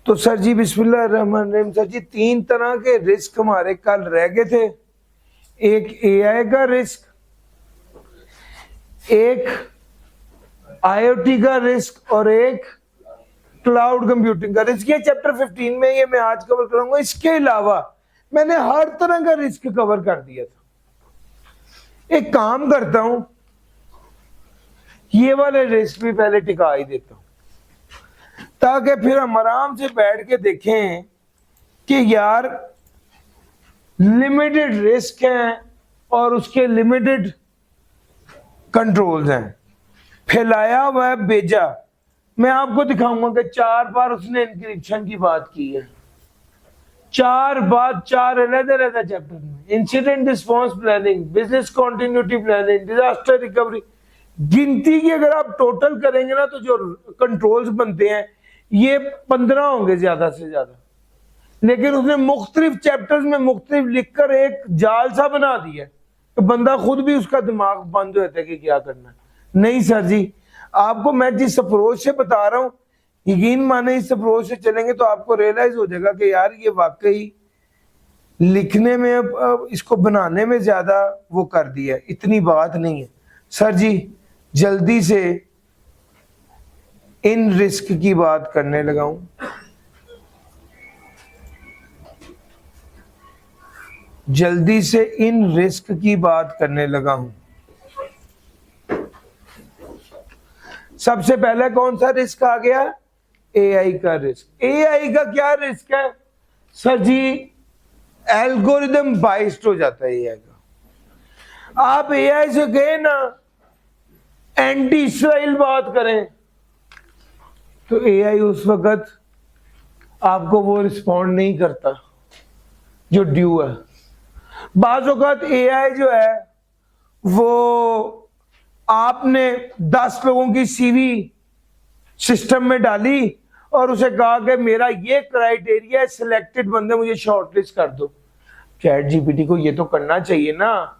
तो सर जी बिस्मिल्लाहिर्रहमानिर्रहीम। सर जी 3 तरह के रिस्क हमारे कल रह गए थे। एक एआई का रिस्क, एक आईओटी का रिस्क और एक क्लाउड कंप्यूटिंग का रिस्क। ये चैप्टर 15 में ये मैं आज कवर करूंगा। इसके अलावा मैंने हर तरह का रिस्क कवर कर दिया था। एक काम करता हूं, ये वाले रिस्क भी पहले टिका ही देता हूं ताकि फिर हम आराम से बैठ के देखें कि यार लिमिटेड रिस्क हैं और उसके लिमिटेड कंट्रोल्स हैं। फैलाया हुआ है भेजा। मैं आपको दिखाऊंगा कि 4 बार उसने इंक्रिप्शन की बात की है, 4 बार, 4 अलग-अलग चैप्टर में। Incident response planning, business continuity planning, disaster recovery. गिनती की अगर आप टोटल करेंगे ना तो जो कंट्रोल्स बनते हैं ये 15 होंगे ज्यादा से ज्यादा, लेकिन उसने मुख्तलिफ चैप्टर्स में मुख्तलिफ लिखकर एक जाल सा बना दिया तो बंदा खुद भी उसका दिमाग बंद हो जाता है कि क्या करना है। नहीं सर जी, आपको मैं जिस अप्रोच से बता रहा हूं, यकीन माने इस अप्रोच से चलेंगे तो आपको रियलाइज हो जाएगा कि यार ये वाकई लिखने में, इसको बनाने में ज्यादा वो कर दिया है, इतनी बात नहीं है। सर जी जल्दी से इन रिस्क की बात करने लगा हूं। जल्दी से इन रिस्क की बात करने लगा हूं। सबसे पहले कौन सा रिस्क आ गया? एआई का रिस्क। एआई का क्या रिस्क है सर जी? एल्गोरिदम बाइस्ड हो जाता है एआई का। आप एआई से गए ना एंटी इसराइल बात करें तो एआई उस वक्त आपको वो रिस्पॉन्ड नहीं करता जो ड्यू है। बाज़ औक़ात एआई जो है वो आपने 10 लोगों की सीवी सिस्टम में डाली और उसे कहा कि मेरा ये क्राइटेरिया है, सिलेक्टेड बंदे मुझे शॉर्टलिस्ट कर दो। चैट जीपीटी को ये तो करना चाहिए ना।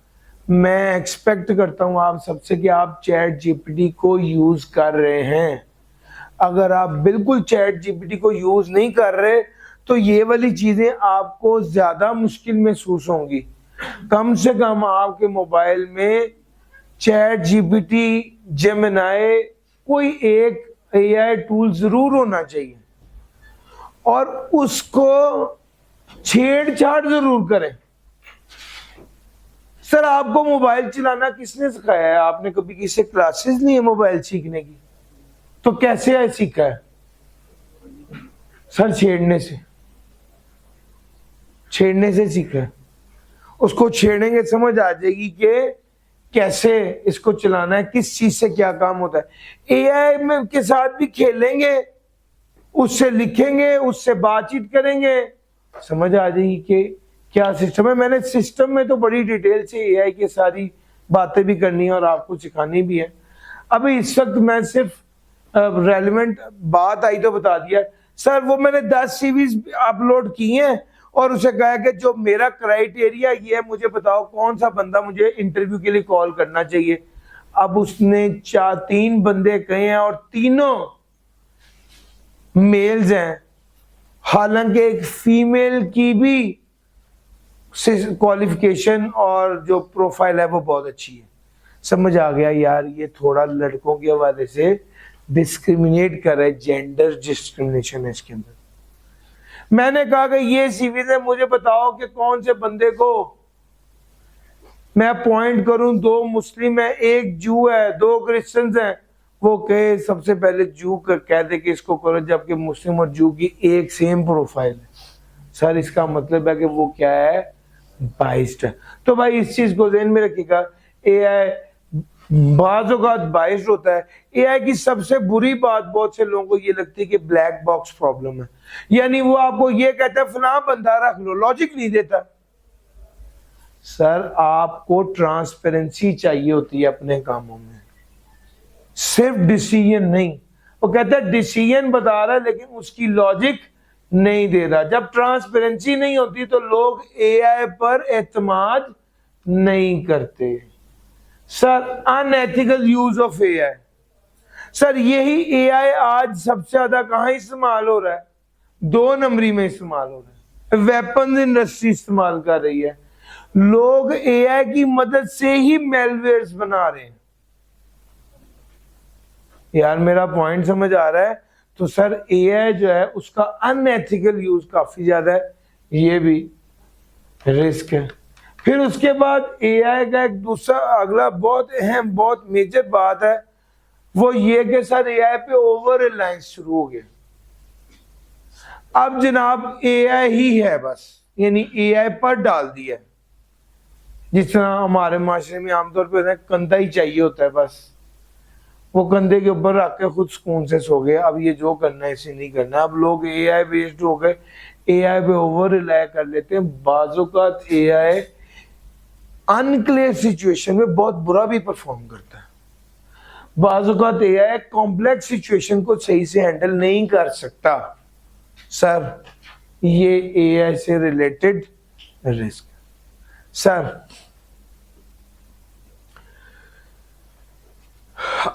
मैं एक्सपेक्ट करता हूं आप सबसे कि आप चैट जीपीटी को यूज कर रहे हैं। अगर आप बिल्कुल चैट जीपीटी को यूज नहीं कर रहे तो ये वाली चीजें आपको ज्यादा मुश्किल महसूस होंगी। कम से कम आपके मोबाइल में चैट जीपीटी, जेमिनाई, कोई एक एआई टूल जरूर होना चाहिए और उसको छेड़छाड़ जरूर करें। सर आपको मोबाइल चलाना किसने सिखाया है? आपने कभी किसी क्लासेस नहीं है मोबाइल सीखने की? तो कैसे है सीखा है? सर छेड़ने से सीखा है। उसको छेड़ेंगे समझ आ जाएगी कि कैसे इसको चलाना है, किस चीज से क्या काम होता है। एआई में के साथ भी खेलेंगे, उससे लिखेंगे, उससे बातचीत करेंगे, समझ आ जाएगी कि क्या सिस्टम है। मैंने सिस्टम में तो बड़ी डिटेल से एआई की सारी बातें भी करनी है और आपको सिखानी भी है। अभी इस वक्त मैं सिर्फ रेलेवेंट बात आई तो बता दिया। सर वो मैंने 10 सीवीज अपलोड की हैं और उसे कहा कि जो मेरा क्राइटेरिया ये है, मुझे बताओ कौन सा बंदा मुझे इंटरव्यू के लिए कॉल करना चाहिए। अब उसने 3 बंदे कहे हैं और तीनों मेल्स हैं। हालांकि एक फीमेल की भी क्वालिफिकेशन और जो प्रोफाइल है वो बहुत अच्छी है। समझ आ गया यार, ये थोड़ा लड़कों के हवाले से डिस्क्रिमिनेट कर रहा है, जेंडर डिस्क्रिमिनेशन है इसके अंदर। मैंने कहा कि ये सीवी है, मुझे बताओ कि कौन से बंदे को मैं अपॉइंट करूं। 2 मुस्लिम है, 1 जू है, 2 क्रिश्चियंस हैं। वो कहे सबसे पहले जू कह दे कि इसको करो, जबकि मुस्लिम और जू की एक सेम प्रोफाइल है। सर इसका मतलब है कि वो क्या है? बाइस्ड है। तो भाई इस चीज को ध्यान में रखिएगा। एआई बाज़ औक़ात बाइस्ड होता है। एआई की सबसे बुरी बात बहुत से लोगों को ये लगती है कि ब्लैक बॉक्स प्रॉब्लम है, यानी वो आपको ये कहता है फलां बंदा रख लो, लॉजिक नहीं देता। सर आपको ट्रांसपेरेंसी चाहिए होती है अपने कामों में, सिर्फ डिसीजन नहीं। वो कहता है डिसीजन बता रहा है लेकिन उसकी लॉजिक नहीं दे रहा। जब ट्रांसपेरेंसी नहीं होती तो लोग एआई पर एतमाद नहीं करते। Sir unethical use of AI. Sir यही एआई आज सबसे ज्यादा कहां इस्तेमाल हो रहा है? 2 नंबरी में इस्तेमाल हो रहा है। वेपन्स इंडस्ट्री इस्तेमाल कर रही है। लोग एआई की मदद से ही मेलवेयर्स बना रहे हैं। यार मेरा पॉइंट समझ आ रहा है? तो सर एआई जो है उसका अनएथिकल यूज काफी ज्यादा है, ये भी रिस्क है। फिर उसके बाद एआई का एक दूसरा अगला बहुत अहम बहुत मेजर बात है, वो ये कि सर एआई पे ओवर रिलायंस शुरू हो गया। अब जनाब एआई ही है बस, यानी एआई पर डाल दिया। जिस तरह हमारे माशरे में आमतौर पर कंधा ही चाहिए होता है, बस वो कंधे के ऊपर रख के खुद सुकून से सो गए, अब ये जो करना है इसे नहीं करना। अब लोग एआई बेस्ड हो गए, एआई पे ओवर रिलाय कर लेते हैं। बाज़ एआई अनक्लियर सिचुएशन में बहुत बुरा भी परफॉर्म करता है। बाज़ एआई कॉम्प्लेक्स सिचुएशन को सही से हैंडल नहीं कर सकता। सर ये एआई से रिलेटेड रिस्क। सर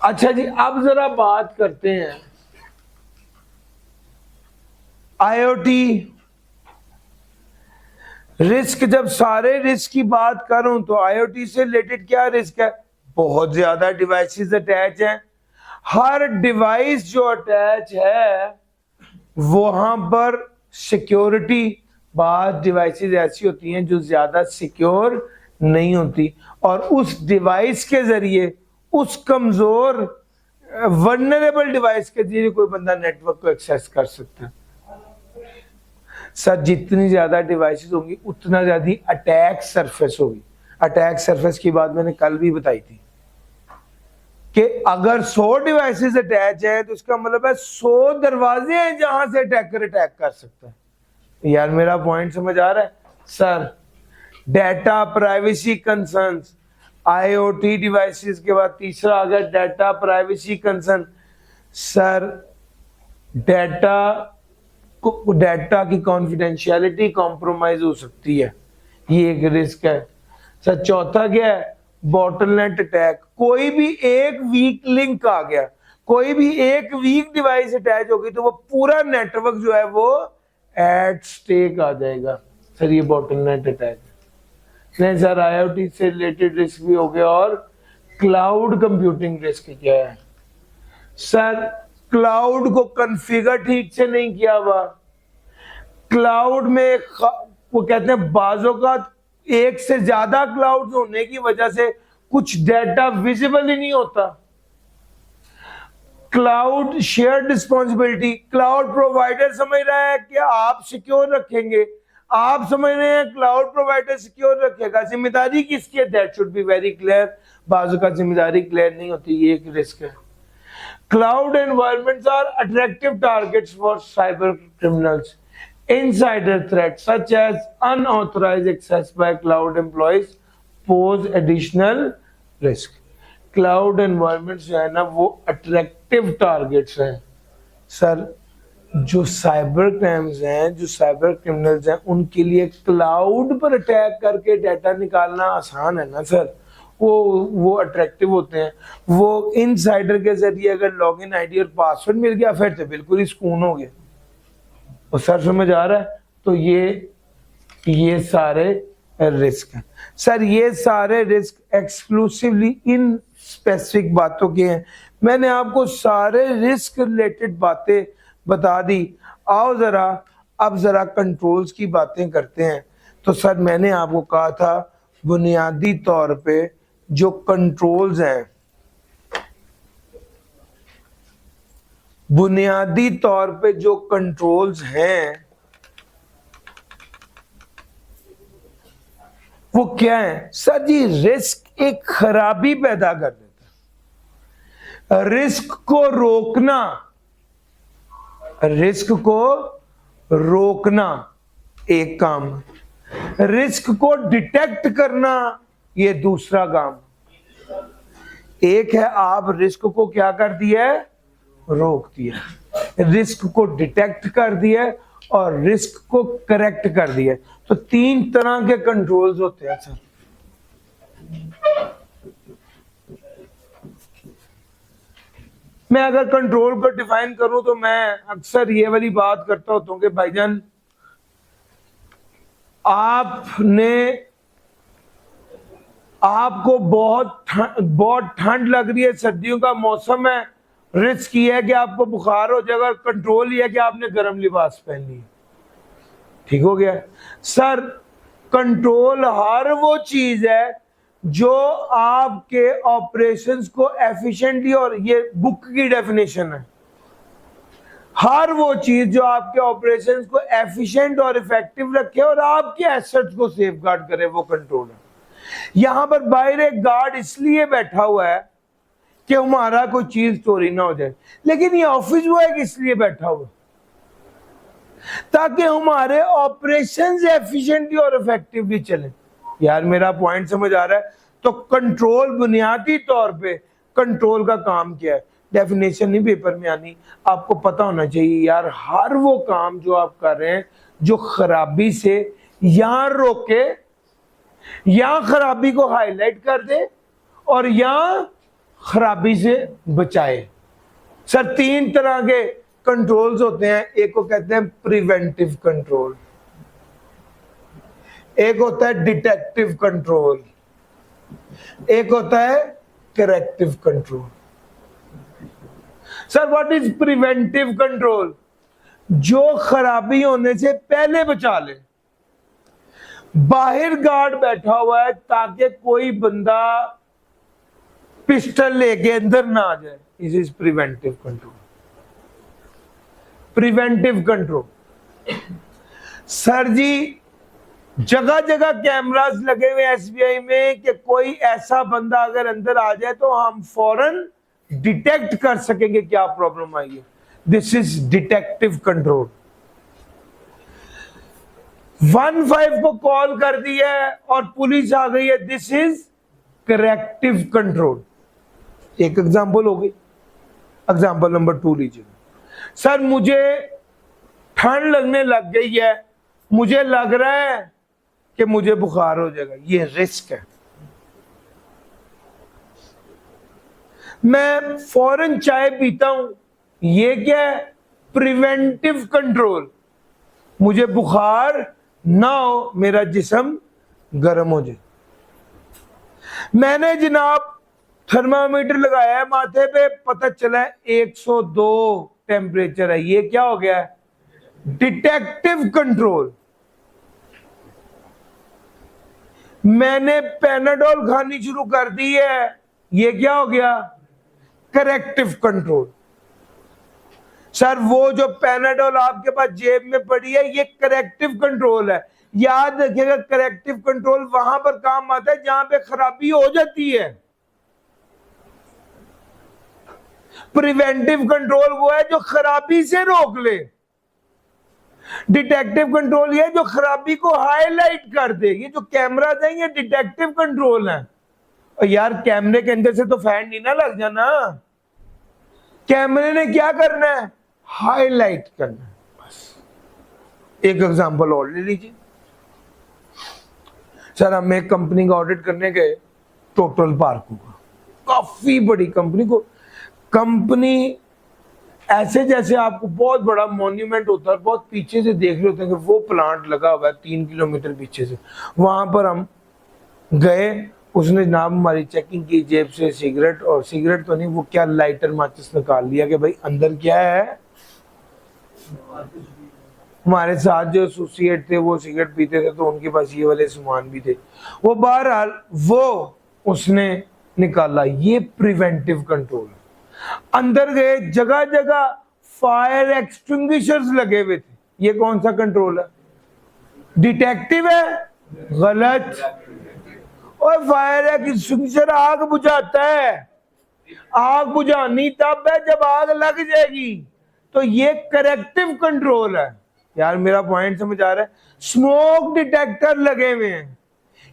अच्छा जी, अब जरा बात करते हैं आईओटी रिस्क। जब सारे रिस्क की बात करूं तो आईओटी से रिलेटेड क्या रिस्क है? बहुत ज्यादा डिवाइसेस अटैच हैं। हर डिवाइस जो अटैच है वहां पर सिक्योरिटी, बाद डिवाइसेस ऐसी होती हैं जो ज्यादा सिक्योर नहीं होती, और उस डिवाइस के जरिए उस कमजोर वल्नरेबल डिवाइस के जरिए कोई बंदा नेटवर्क को एक्सेस कर सकता है। सर जितनी ज्यादा डिवाइसेस होंगी उतना ज्यादा अटैक सरफेस होगी। अटैक सरफेस की बात मैंने कल भी बताई थी कि अगर 100 डिवाइसेस अटैच है तो इसका मतलब है 100 दरवाजे हैं जहां से अटैकर अटैक कर सकता है। यार मेरा पॉइंट समझ आ रहा है? Sir data privacy concerns, IoT devices के बाद तीसरा आ गया data privacy concern. Sir data की कॉन्फिडेंशियलिटी कॉम्प्रोमाइज हो सकती है, ये एक रिस्क है। सर चौथा क्या है? Bottleneck attack. कोई भी एक वीक लिंक आ गया, कोई भी एक वीक डिवाइस अटैच होगी तो वो पूरा नेटवर्क जो है वो एट स्टेक आ जाएगा। सर ये बॉटलनेक अटैक नहीं। सर आईओटी से रिलेटेड रिस्क भी हो गया। और क्लाउड कंप्यूटिंग रिस्क क्या है? सर क्लाउड को कॉन्फ़िगर ठीक से नहीं किया हुआ। क्लाउड में वो कहते हैं बाजों का एक से ज्यादा क्लाउड होने की वजह से कुछ डेटा विजिबल ही नहीं होता। Cloud share responsibility, cloud provider समझ रहा है कि आप सिक्योर रखेंगे, आप समझ रहे हैं क्लाउड प्रोवाइडर सिक्योर रखेगा, जिम्मेदारी किसकी है? That should be very clear. बाजू का जिम्मेदारी क्लियर नहीं होती, ये एक रिस्क है। Cloud environments are attractive targets for cyber criminals. Insider threats such as unauthorized access by cloud employees pose additional risk. Cloud environments जो है ना वो attractive targets हैं। सर जो साइबर क्राइम्स हैं, जो साइबर क्रिमिनल्स हैं, उनके लिए क्लाउड पर अटैक करके डाटा निकालना आसान है ना सर। वो अट्रैक्टिव होते हैं। वो इनसाइडर के जरिए अगर लॉगिन आईडी और पासवर्ड मिल गया फिर तो बिल्कुल ही सुकून हो गया। और सर समझ आ रहा है? तो ये सारे रिस्क हैं। सर ये सारे रिस्क एक्सक्लूसिवली इन स्पेसिफिक बातों के हैं। मैंने आपको सारे रिस्क रिलेटेड बातें बता दी। आओ अब जरा कंट्रोल्स की बातें करते हैं। तो सर मैंने आपको कहा था बुनियादी तौर पे जो कंट्रोल्स हैं, बुनियादी तौर पे जो कंट्रोल्स हैं वो क्या है? सर जी रिस्क एक खराबी पैदा कर देता है। रिस्क को रोकना एक काम, रिस्क को डिटेक्ट करना ये दूसरा काम। एक है आप रिस्क को क्या कर दिया है? रोक दिया। रिस्क को डिटेक्ट कर दिया और रिस्क को करेक्ट कर दिया। तो 3 तरह के कंट्रोल्स होते हैं सर। मैं अगर कंट्रोल को डिफाइन करूं तो मैं अक्सर ये वाली बात करता होता हूं कि भाईजान आपको बहुत ठंड लग रही है, सर्दियों का मौसम है, रिस्क ये है कि आपको बुखार हो जाएगा, कंट्रोल ये है कि आपने गर्म लिबास पहन लिया, ठीक हो गया। सर कंट्रोल हर वो चीज है जो आपके ऑपरेशंस को एफिशिएंटली, और ये बुक की डेफिनेशन है, हर वो चीज जो आपके ऑपरेशंस को एफिशिएंट और इफेक्टिव रखे और आपके एसेट्स को सेफगार्ड करे, वो कंट्रोल है। यहां पर बाहर एक गार्ड इसलिए बैठा हुआ है कि हमारा कोई चीज चोरी ना हो जाए, लेकिन ये ऑफिस वो है कि इसलिए बैठा हुआ ताकि हमारे ऑपरेशंस एफिशिएंटली और इफेक्टिवली चले। यार मेरा पॉइंट समझ आ रहा है? तो कंट्रोल बुनियादी तौर पे कंट्रोल का काम क्या है, डेफिनेशन नहीं पेपर में आनी, आपको पता होना चाहिए यार हर वो काम जो आप कर रहे हैं जो खराबी से या रोके या खराबी को हाईलाइट कर दे और या खराबी से बचाए। सर 3 तरह के कंट्रोल्स होते हैं, एक को कहते हैं प्रिवेंटिव कंट्रोल, एक होता है डिटेक्टिव कंट्रोल, एक होता है corrective control. Sir what is preventive control? जो खराबी होने से पहले बचा ले। बाहर गार्ड बैठा हुआ है ताकि कोई बंदा पिस्टल लेके अंदर ना आ जाए, this is preventive control. Preventive control sir ji जगह जगह कैमरास लगे हुए एसबीआई में कि कोई ऐसा बंदा अगर अंदर आ जाए तो हम फौरन डिटेक्ट कर सकेंगे क्या प्रॉब्लम आई है, दिस इज डिटेक्टिव कंट्रोल। 15 को कॉल कर दी है और पुलिस आ गई है, दिस इज करेक्टिव कंट्रोल। एक एग्जांपल हो गई। एग्जांपल नंबर 2 लीजिए। सर मुझे ठंड लगने लग गई है, मुझे लग रहा है कि मुझे बुखार हो जाएगा, ये रिस्क है। मैं फौरन चाय पीता हूं, ये क्या है? Preventive control. मुझे बुखार ना हो, मेरा जिस्म गर्म हो जाए। मैंने जनाब थर्मामीटर लगाया है माथे पे, पता चला 102 टेम्परेचर है, ये क्या हो गया? Detective control. मैंने पैनाडोल खानी शुरू कर दी है, ये क्या हो गया? Corrective control. सर वो जो पैनाडोल आपके पास जेब में पड़ी है, ये करेक्टिव कंट्रोल है। याद रखिएगा करेक्टिव कंट्रोल वहां पर काम आता है जहां पे खराबी हो जाती है। प्रिवेंटिव कंट्रोल वो है जो खराबी से रोक ले। डिटेक्टिव कंट्रोल ये जो खराबी को हाईलाइट कर दे। ये जो कैमरा है ये डिटेक्टिव कंट्रोल है। और यार कैमरे के अंदर से तो फैन नहीं ना लग जाना, कैमरे ने क्या करना है? हाईलाइट करना है बस। एक एग्जांपल और ले लीजिए। सर हम एक कंपनी का ऑडिट करने गए, टोटल पार्कों का, काफी बड़ी कंपनी ऐसे जैसे आपको बहुत बड़ा मॉन्यूमेंट होता है, बहुत पीछे से देख रहे होते हैं कि वो प्लांट लगा हुआ है 3 किलोमीटर पीछे से। वहां पर हम गए, उसने जनाब हमारी चेकिंग की, जेब से सिगरेट, और सिगरेट तो नहीं, वो क्या लाइटर माचिस निकाल लिया कि भाई अंदर क्या है। हमारे साथ जो एसोसिएट थे वो सिगरेट पीते थे तो उनके पास ये वाले सामान भी थे। वो बहरहाल वो उसने निकाला, ये प्रिवेंटिव कंट्रोल। अंदर गए, जगह जगह फायर एक्सटिंग्विशर्स लगे हुए थे, ये कौन सा कंट्रोल है? डिटेक्टिव है? गलत। और फायर एक्सटिंग्विशर आग बुझाता है, आग बुझानी तब है जब आग लग जाएगी, तो ये करेक्टिव कंट्रोल है। यार मेरा पॉइंट समझ आ रहा है? स्मोक डिटेक्टर लगे हुए हैं,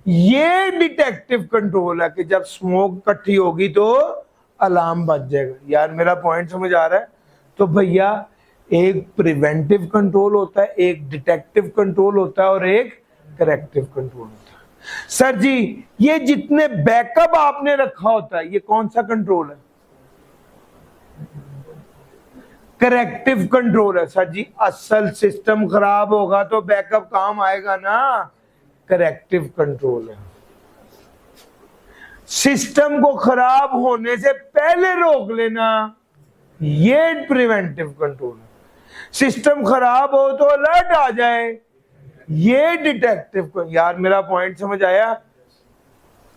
ये डिटेक्टिव कंट्रोल है कि जब स्मोक इकट्ठी होगी तो अलार्म बज जाएगा। यार मेरा पॉइंट समझ आ रहा है? तो भैया एक प्रिवेंटिव कंट्रोल होता है, एक डिटेक्टिव कंट्रोल होता है और एक करेक्टिव कंट्रोल होता है। सर जी ये जितने बैकअप आपने रखा होता है, ये कौन सा कंट्रोल है? करेक्टिव कंट्रोल है। सर जी असल सिस्टम खराब होगा तो बैकअप काम आएगा ना, करेक्टिव कंट्रोल है। सिस्टम को खराब होने से पहले रोक लेना, ये प्रिवेंटिव कंट्रोल है। सिस्टम खराब हो तो अलर्ट आ जाए, ये डिटेक्टिव। यार मेरा पॉइंट समझ आया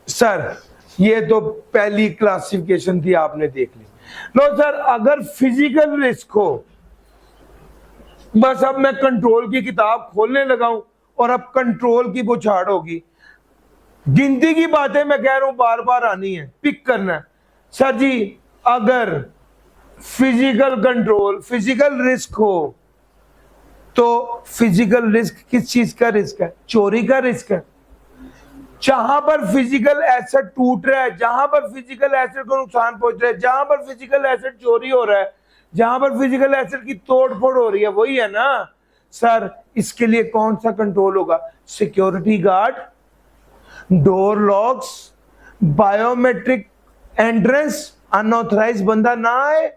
सर? ये तो पहली क्लासिफिकेशन थी, आपने देख ली। लो सर, अगर फिजिकल रिस्क हो, बस अब मैं कंट्रोल की किताब खोलने लगा हूं और अब कंट्रोल की बुछाड़ होगी। गिनती की बातें मैं कह रहा हूं बार बार आनी है, पिक करना है। सर जी अगर फिजिकल कंट्रोल, फिजिकल रिस्क हो, तो फिजिकल रिस्क किस चीज का रिस्क है? चोरी का रिस्क है। जहां पर फिजिकल एसेट टूट रहा है, जहां पर फिजिकल एसेट को नुकसान पहुंच रहा है, जहां पर फिजिकल एसेट चोरी हो रहा है, जहां पर फिजिकल एसेट की तोड़फोड़ हो रही है, वही है ना सर। इसके लिए कौन सा कंट्रोल होगा? Security guard, door locks, biometric entrance, unauthorise बंदा ना आए,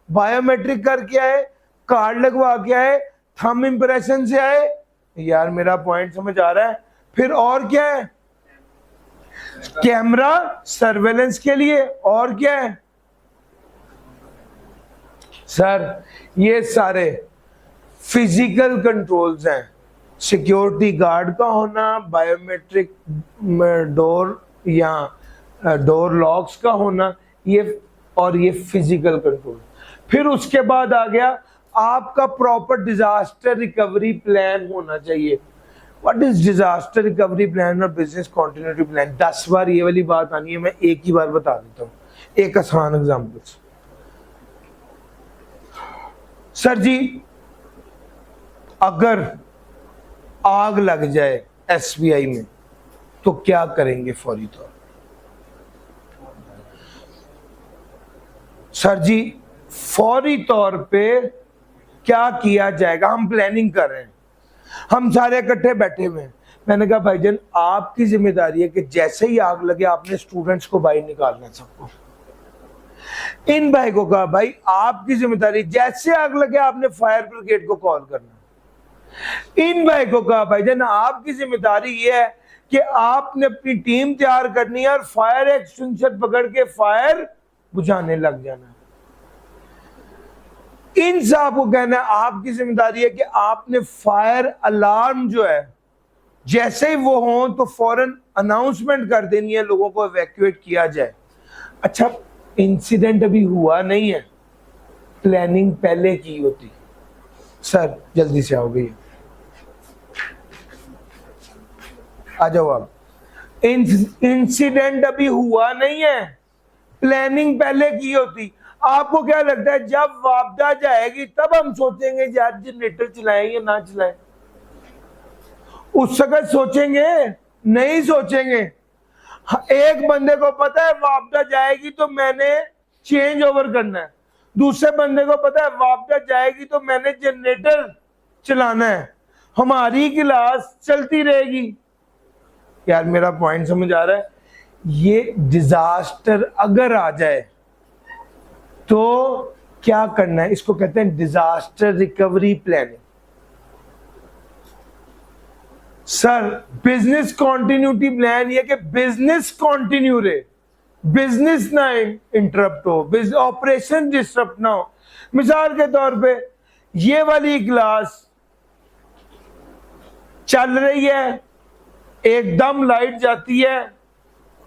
बायोमेट्रिक करके आए, कार्ड लगवा के आए, थंब इंप्रेशन से आए। यार मेरा पॉइंट समझ आ रहा है? फिर और क्या है? कैमरा सर्वेलेंस के लिए। और क्या है सर? ये सारे फिजिकल कंट्रोल्स हैं। सिक्योरिटी गार्ड का होना, बायोमेट्रिक डोर या डोर लॉक्स का होना, ये और ये फिजिकल कंट्रोल। फिर उसके बाद आ गया आपका प्रॉपर डिजास्टर रिकवरी प्लान होना चाहिए। What is disaster recovery plan और बिजनेस कंटिन्यूटी प्लान? 10 बार ये वाली बात आनी है, मैं एक ही बार बता देता हूँ, एक आसान एग्जांपल। सर जी अगर आग लग जाए एसबीआई में तो क्या करेंगे फौरी तौर? सर जी फौरी तौर पे क्या किया जाएगा? हम प्लानिंग कर रहे हैं, हम सारे इकट्ठे बैठे हुए हैं। मैंने कहा भाईजान आपकी जिम्मेदारी है कि जैसे ही आग लगे आपने स्टूडेंट्स को बाहर निकालना सबको। इन भाई को कहा भाई आपकी जिम्मेदारी, जैसे आग लगे आपने फायर ब्रिगेड को कॉल करना। इन भाई को कहा भाईजान आपकी जिम्मेदारी ये है कि आपने अपनी टीम तैयार करनी है और फायर एक्सटिंग्विशर पकड़ के फायर बुझाने लग जाना। इन साहब को कहना है आपकी जिम्मेदारी है कि आपने फायर अलार्म जो है जैसे ही वो हो तो फौरन अनाउंसमेंट कर देनी है, लोगों को इवैक्यूएट किया जाए। अच्छा इंसिडेंट अभी हुआ नहीं है, प्लानिंग पहले की होती। सर जल्दी से आओ भैया, आ जाओ आप। इंसिडेंट अभी हुआ नहीं है, प्लानिंग पहले की होती। आपको क्या लगता है जब आपदा जाएगी तब हम सोचेंगे यार जनरेटर चलाएं या ना चलाएं? उस वक्त सोचेंगे? नहीं सोचेंगे। एक बंदे को पता है आपदा जाएगी तो मैंने चेंज ओवर करना है, दूसरे बंदे को पता है आपदा जाएगी तो मैंने जनरेटर चलाना है, हमारी क्लास चलती रहेगी। यार मेरा पॉइंट समझ आ रहा है? ये डिजास्टर अगर आ जाए तो क्या करना है, इसको कहते हैं disaster recovery planning. Sir business continuity plan ये कि बिजनेस कॉन्टिन्यू रहे, बिजनेस ना इंटरप्ट हो, ऑपरेशन डिस्टर्ब ना हो। मिसाल के तौर पे ये वाली क्लास चल रही है, एकदम लाइट जाती है,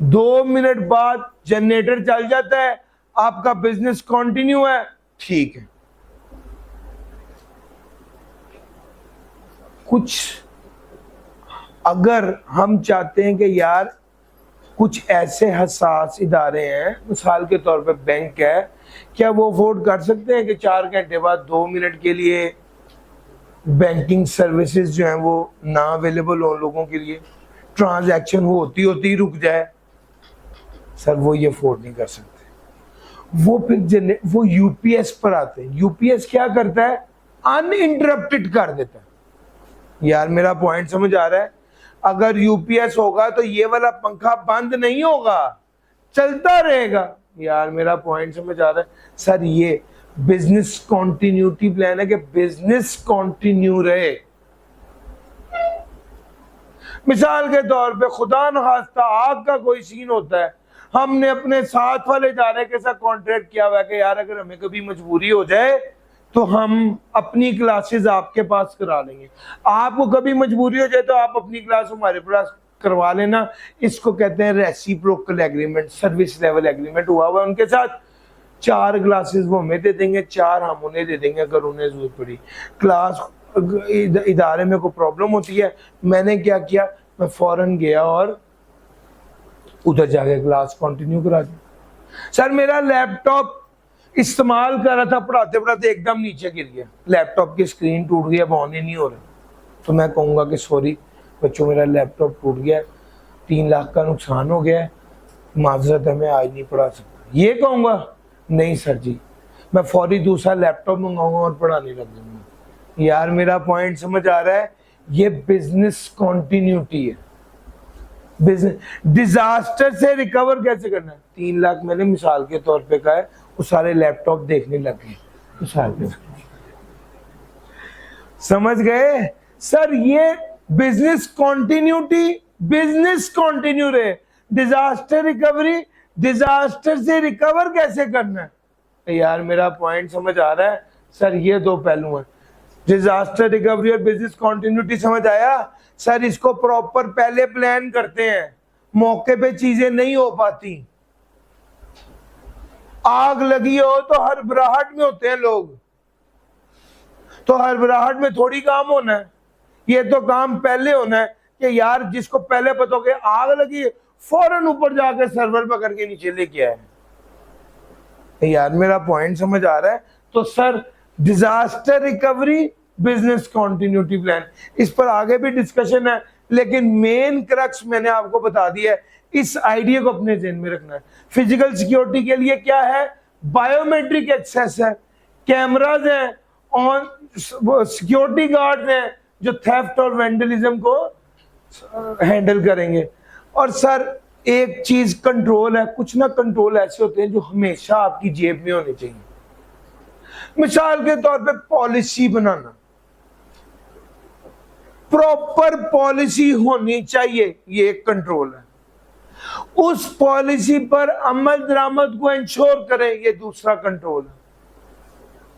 2 मिनट बाद जनरेटर चल जाता है, आपका बिजनेस कंटिन्यू है, ठीक है। कुछ अगर हम चाहते हैं कि यार कुछ ऐसे हसास इदारे हैं, मिसाल के तौर पे बैंक है, क्या वो अफोर्ड कर सकते हैं कि 4 घंटे बाद 2 मिनट के लिए बैंकिंग सर्विसेज जो हैं वो ना अवेलेबल हो लोगों के लिए, ट्रांजैक्शन होती रुक जाए? सर वो ये अफोर्ड नहीं कर सकते। वो फिर वो यूपीएस पर आते हैं। यूपीएस क्या करता है? अनइंटरप्टेड कर देता है। यार मेरा पॉइंट समझ आ रहा है? अगर यूपीएस होगा तो ये वाला पंखा बंद नहीं होगा, चलता रहेगा। यार मेरा पॉइंट समझ आ रहा है सर? ये बिजनेस कॉन्टिन्यूटी प्लान है कि बिजनेस कॉन्टिन्यू रहे। मिसाल के तौर पे खुदा न खास्ता आग का कोई सीन होता है, हमने अपने साथ वाले इदारे के साथ कॉन्ट्रैक्ट किया हुआ है कि यार अगर हमें कभी मजबूरी हो जाए तो हम अपनी क्लासेस आपके पास करा लेंगे, आपको कभी मजबूरी हो जाए तो आप अपनी क्लास हमारे पास करवा लेना। इसको कहते हैं reciprocal agreement, service level agreement हुआ हुआ उनके साथ। 4 क्लासेस वो हमें दे देंगे, 4 हम उन्हें दे देंगे अगर उन्हें जरूरत पड़ी। क्लास इदारे में कोई प्रॉब्लम होती है, मैंने क्या किया, मैं फौरन गया और उधर जाके क्लास कंटिन्यू करा दी। सर मेरा लैपटॉप इस्तेमाल कर रहा था, पढ़ाते पढ़ाते एकदम नीचे गिर गया, लैपटॉप की स्क्रीन टूट गई, अब ऑन ही नहीं हो रहा, तो मैं कहूँगा कि सॉरी बच्चों मेरा लैपटॉप टूट गया, 3 लाख का नुकसान हो गया है, माजरत है मैं आज नहीं पढ़ा सकता, ये कहूँगा? नहीं सर जी, मैं फौरी दूसरा लैपटॉप मंगाऊंगा और पढ़ाने लग जाऊंगा। यार मेरा पॉइंट समझ आ रहा है? ये बिजनेस कॉन्टिन्यूटी है। बिजनेस डिजास्टर से रिकवर कैसे करना है? 3 लाख मैंने मिसाल के तौर पे कहा है, वो सारे लैपटॉप देखने लग गए मिसाल पे। समझ गए सर? ये बिजनेस कॉन्टिन्यूटी, बिजनेस कॉन्टिन्यू रहे। डिजास्टर रिकवरी, डिजास्टर से रिकवर कैसे करना है? यार मेरा पॉइंट समझ आ रहा है सर? ये 2 पहलू हैं, डिजास्टर रिकवरी और बिजनेस कॉन्टिन्यूटी। समझ आया सर? इसको प्रॉपर पहले प्लान करते हैं, मौके पे चीजें नहीं हो पाती। आग लगी हो तो हड़बड़ाहट में होते हैं लोग, तो हड़बड़ाहट में थोड़ी काम होना है, ये तो काम पहले होना है कि यार जिसको पहले पता हो कि आग लगी फौरन ऊपर जाके सर्वर पकड़ के नीचे लेके आए। यार मेरा पॉइंट समझ आ रहा है? तो sir disaster recovery, business continuity plan, इस पर आगे भी डिस्कशन है, लेकिन मेन क्रक्स मैंने आपको बता दिया है। इस आइडिया को अपने ज़हन में रखना है। फिजिकल सिक्योरिटी के लिए क्या है? बायोमेट्रिक एक्सेस है, कैमराज हैं, ऑन सिक्योरिटी गार्ड्स हैं जो थेफ्ट और वेंडलिज्म को हैंडल करेंगे। और सर एक चीज कंट्रोल है, कुछ ना कंट्रोल ऐसे होते हैं जो हमेशा आपकी जेब में होने चाहिए। मिसाल के तौर पे पॉलिसी बनाना, प्रॉपर पॉलिसी होनी चाहिए, ये एक कंट्रोल है। उस पॉलिसी पर अमल दरामद को इंश्योर करें, ये दूसरा कंट्रोल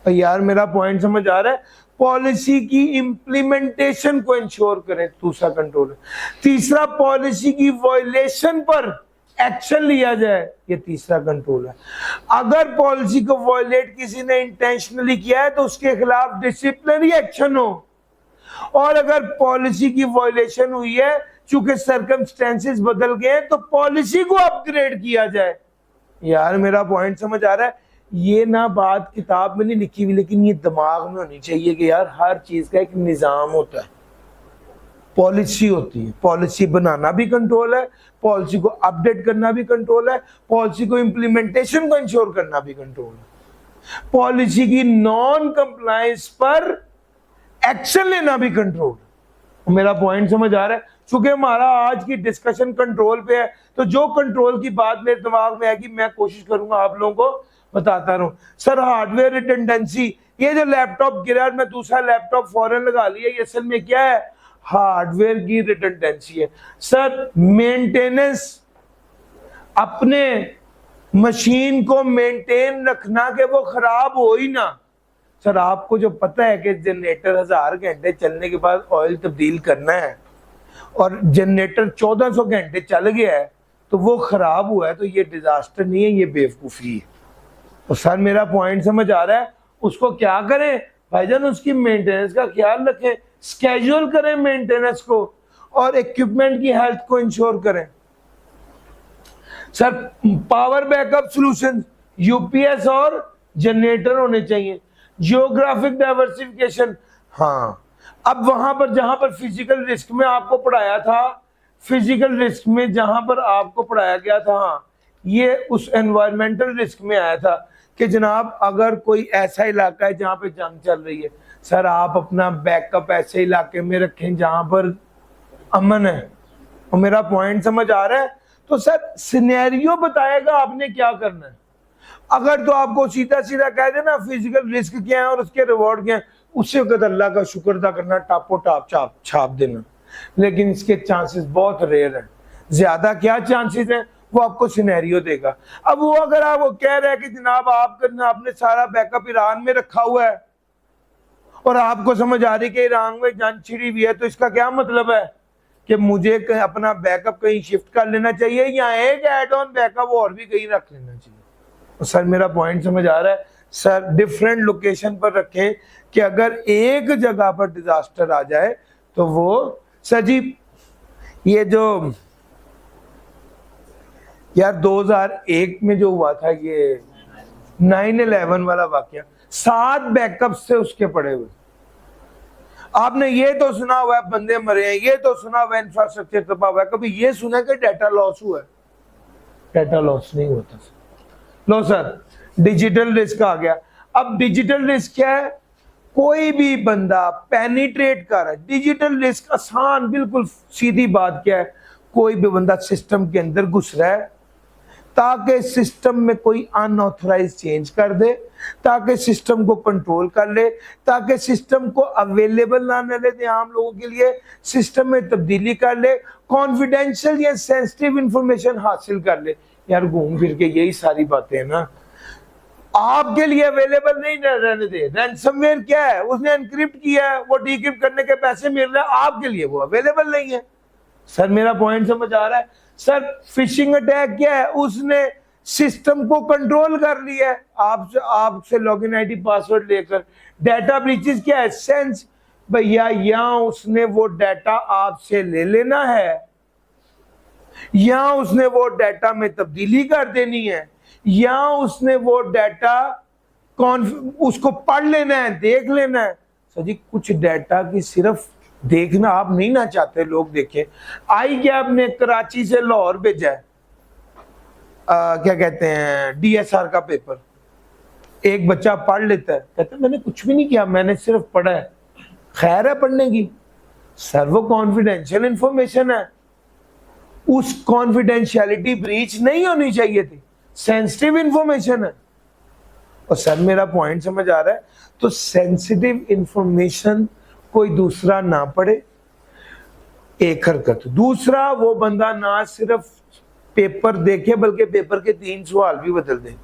है। यार मेरा पॉइंट समझ आ रहा है? पॉलिसी की इंप्लीमेंटेशन को इंश्योर करें, दूसरा कंट्रोल है। तीसरा पॉलिसी की वायलेशन पर एक्शन लिया जाए, ये तीसरा कंट्रोल है। अगर पॉलिसी को वायलेट किसी ने इंटेंशनली किया है तो उसके खिलाफ डिसिप्लिनरी एक्शन हो, और अगर पॉलिसी की वायलेशन हुई है चूंकि सर्कमस्टेंसेस बदल गए तो पॉलिसी को अपग्रेड किया जाए। यार मेरा पॉइंट समझ आ रहा है? ये ना बात किताब में नहीं लिखी हुई, लेकिन ये दिमाग में होनी चाहिए कि यार हर चीज का एक निजाम होता है, पॉलिसी होती है, पॉलिसी बनाना भी कंट्रोल है, पॉलिसी को अपडेट करना भी कंट्रोल है, पॉलिसी को इम्प्लीमेंटेशन को इंश्योर करना भी कंट्रोल है, पॉलिसी की नॉन कंप्लायंस पर एक्शन लेना भी कंट्रोल। मेरा पॉइंट समझ आ रहा है? चूंकि हमारा आज की डिस्कशन कंट्रोल पे है, तो जो कंट्रोल की बात मेरे दिमाग में आएगी मैं कोशिश करूंगा आप लोगों को बताता रहूं। सर हार्डवेयर रिडंडेंसी, ये जो लैपटॉप गिरा मैं दूसरा लैपटॉप फौरन लगा लिया, ये असल में क्या है? हार्डवेयर की रिडंडेंसी है। सर मेंटेनेंस, अपने मशीन को मेंटेन रखना कि वो खराब हो ही ना। सर आपको जो पता है कि जनरेटर 1000 घंटे चलने के बाद ऑयल तब्दील करना है और जनरेटर 1400 घंटे चल गया है तो वो खराब हुआ है, तो ये डिजास्टर नहीं है, ये बेवकूफ़ी है। तो सर मेरा पॉइंट समझ आ रहा है? उसको क्या करें भाईजान? उसकी मेंटेनेंस का ख्याल रखें, स्केड्यूल करें मेंटेनेंस को, और इक्विपमेंट की हेल्थ को इंश्योर करें। Sir power backup solution, UPS और जनरेटर होने चाहिए। जियोग्राफिक डाइवर्सिफिकेशन, हाँ अब वहां पर जहां पर फिजिकल रिस्क में आपको पढ़ाया था, फिजिकल रिस्क में जहां पर आपको पढ़ाया गया था, हाँ ये उस एनवायरमेंटल रिस्क में आया था कि जनाब अगर कोई ऐसा इलाका है जहां पे जंग चल रही है, सर आप अपना बैकअप ऐसे इलाके में रखें जहां पर अमन है। और मेरा पॉइंट समझ आ रहा है? तो सर सिनेरियो बताएगा आपने क्या करना है। अगर तो आपको सीधा सीधा कह देना फिजिकल रिस्क क्या है और उसके रिवॉर्ड क्या है, उससे वक्त अल्लाह का शुक्र अदा करना, टापो टाप छाप देना। लेकिन इसके चांसेस बहुत रेयर हैं। ज्यादा क्या चांसेस हैं वो आपको सिनेरियो देगा। अब वो अगर आप वो कह रहे हैं कि जनाब आपने सारा बैकअप ईरान में रखा हुआ है और आपको समझ आ रही कि ईरान में जंग छिड़ी हुई है, तो इसका क्या मतलब है कि मुझे अपना बैकअप कहीं शिफ्ट कर लेना चाहिए या एक एड ऑन बैकअप और भी कहीं रख लेना चाहिए। तो सर मेरा पॉइंट समझ आ रहा है? सर डिफरेंट लोकेशन पर रखें कि अगर एक जगह पर डिजास्टर आ जाए तो वो सर जी ये जो यार 2001 में जो हुआ था ये 9/11 वाला वाकया, 7 बैकअप से उसके पड़े हुए। आपने ये तो सुना हुआ है बंदे मरे हैं, ये तो सुना हुआ है इंफ्रास्ट्रक्चर तबाह हुआ है, कभी ये सुना कि डाटा लॉस हुआ है? डाटा लॉस नहीं होता सर। लो सर डिजिटल रिस्क आ गया। अब डिजिटल रिस्क क्या है? कोई भी बंदा पेनिट्रेट कर रहा है। डिजिटल रिस्क आसान बिल्कुल सीधी बात क्या है, कोई भी बंदा सिस्टम के अंदर घुस रहा है ताकि सिस्टम में कोई अनऑथराइज चेंज कर दे, ताकि सिस्टम को कंट्रोल कर ले, ताकि सिस्टम को अवेलेबल ना रहने दे आम लोगों के लिए, सिस्टम में तब्दीली कर ले, कॉन्फिडेंशियल या सेंसिटिव इंफॉर्मेशन हासिल कर ले। यार घूम फिर के यही सारी बातें हैं ना। आपके लिए अवेलेबल नहीं रहने दे। रैंसमवेयर क्या है? उसने एनक्रिप्ट किया है, वो डीक्रिप्ट करने के पैसे मिल रहे हैं, आपके लिए वो अवेलेबल नहीं है। सर मेरा पॉइंट समझ आ रहा है? सर फिशिंग अटैक क्या है? उसने सिस्टम को कंट्रोल कर लिया है आपसे लॉगिन आईडी पासवर्ड लेकर। डाटा ब्रीचेस क्या है? सेंस भैया या उसने वो डाटा आपसे ले लेना है या उसने वो डाटा में तब्दीली कर देनी है या उसने वो डाटा उसको पढ़ लेना है, देख लेना है। सर जी कुछ डाटा की सिर्फ देखना आप नहीं ना चाहते लोग देखें। आई गैप ने कराची से लाहौर भेजा है क्या कहते हैं DSR का पेपर, एक बच्चा पढ़ लेता है, कहता है मैंने कुछ भी नहीं किया, मैंने सिर्फ पढ़ा है। खैर है पढ़ने की, सर वो कॉन्फिडेंशियल इंफॉर्मेशन है, उस कॉन्फिडेंशियलिटी ब्रीच नहीं होनी चाहिए थी, सेंसिटिव इंफॉर्मेशन है। और सर मेरा पॉइंट समझ आ रहा है? तो सेंसिटिव इंफॉर्मेशन कोई दूसरा ना पढ़े, एक हरकत। दूसरा वो बंदा ना सिर्फ पेपर देखे बल्कि पेपर के 3 सवाल भी बदल दे।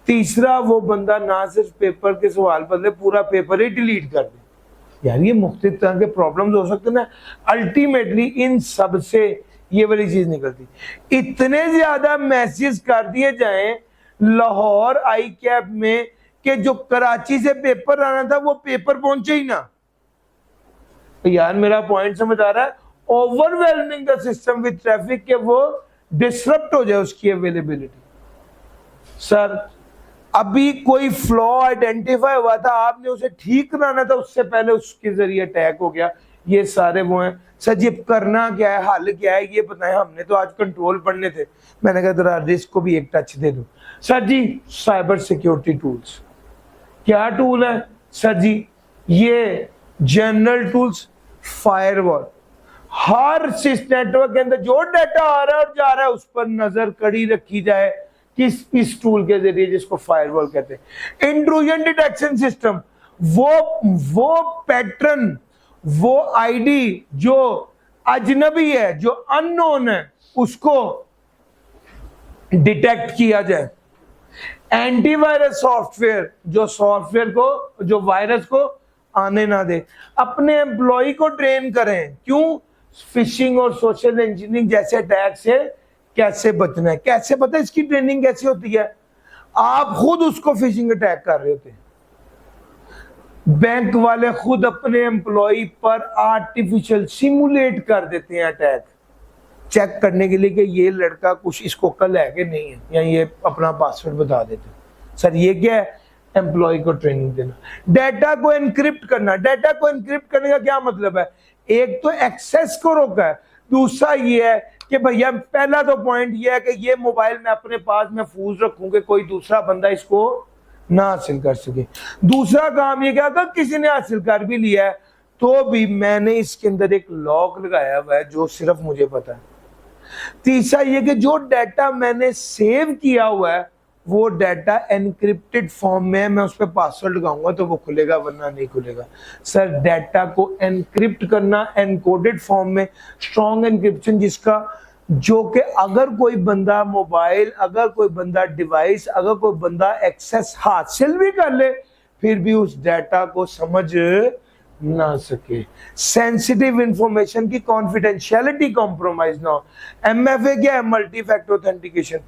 तीसरा वो बंदा ना सिर्फ पेपर के सवाल बदले, पूरा पेपर ही डिलीट कर दे। यार ये मुख्तलिफ तरह के प्रॉब्लम्स हो सकते ना। अल्टीमेटली इन सब से ये वाली चीज निकलती, इतने ज्यादा मैसेज कर दिए जाएं लाहौर आई कैप में कि जो कराची से पेपर आना था वो पेपर पहुंचे ही ना। तो यार मेरा पॉइंट समझ आ रहा है? Overwhelming the system with traffic के वो डिसरप्ट हो जाए उसकी अवेलेबिलिटी। सर अभी कोई फ्लॉ आइडेंटिफाई हुआ था, आपने उसे ठीक कराना था, उससे पहले उसके जरिए अटैक हो गया। ये सारे वो हैं। सर जी करना क्या है, हल क्या है ये बताएं। हमने तो आज कंट्रोल पढ़ने थे, मैंने कहा जरा रिस्क को भी एक टच दे दूं। Sir ji cyber security tools, क्या टूल है सर जी? ये जनरल टूल्स, फायरवॉल, हर नेटवर्क के अंदर जो डाटा आ रहा है और जा रहा है उस पर नजर कड़ी रखी जाए इस टूल के जरिए जिसको फायरवॉल कहते हैं। इंट्रूजन डिटेक्शन सिस्टम, वो पैटर्न, वो आईडी जो अजनबी है, जो अननोन है, उसको डिटेक्ट किया जाए। एंटीवायरस सॉफ्टवेयर, जो सॉफ्टवेयर को, जो वायरस को आने ना दे। अपने एम्प्लॉय को ट्रेन करें, क्यों? फिशिंग और सोशल इंजीनियरिंग जैसे अटैक से कैसे बचना है। कैसे पता इसकी ट्रेनिंग कैसे होती है? आप खुद उसको फिशिंग अटैक कर रहे होते हैं। बैंक वाले खुद अपने एम्प्लॉय पर आर्टिफिशियल सिमुलेट कर देते हैं अटैक, चेक करने के लिए कि ये लड़का कुछ इसको कल है कि नहीं है, या ये अपना पासवर्ड बता देते हैं। सर ये क्या है? एम्प्लॉय को ट्रेनिंग देना। डाटा को एनक्रिप्ट करना। डाटा को एनक्रिप्ट करने का क्या मतलब है? एक तो एक्सेस को रोका है, दूसरा ये है कि भैया पहला तो पॉइंट ये है कि ये मोबाइल में अपने पास महफूज रखूंगे, कोई दूसरा बंदा इसको ना हासिल कर सके। दूसरा काम ये क्या, अगर किसी ने हासिल कर भी लिया है तो भी मैंने इसके अंदर एक लॉक लगाया हुआ है जो सिर्फ मुझे पता है। तीसरा ये कि जो डाटा मैंने सेव किया हुआ है वो डाटा एनक्रिप्टेड फॉर्म में है, मैं उस पर पासवर्ड लगाऊंगा तो वो खुलेगा वरना नहीं खुलेगा। सर डाटा को एनक्रिप्ट करना एनकोडेड फॉर्म में, स्ट्रॉन्ग एनक्रिप्शन जिसका, जो कि अगर कोई बंदा मोबाइल, अगर कोई बंदा डिवाइस, अगर कोई बंदा एक्सेस हासिल भी कर ले फिर भी उस डाटा को समझ ना सके, सेंसिटिव इंफॉर्मेशन की कॉन्फिडेंशियलिटी कॉम्प्रोमाइज ना हो। एमएफए क्या है? मल्टी फैक्टर ऑथेंटिकेशन,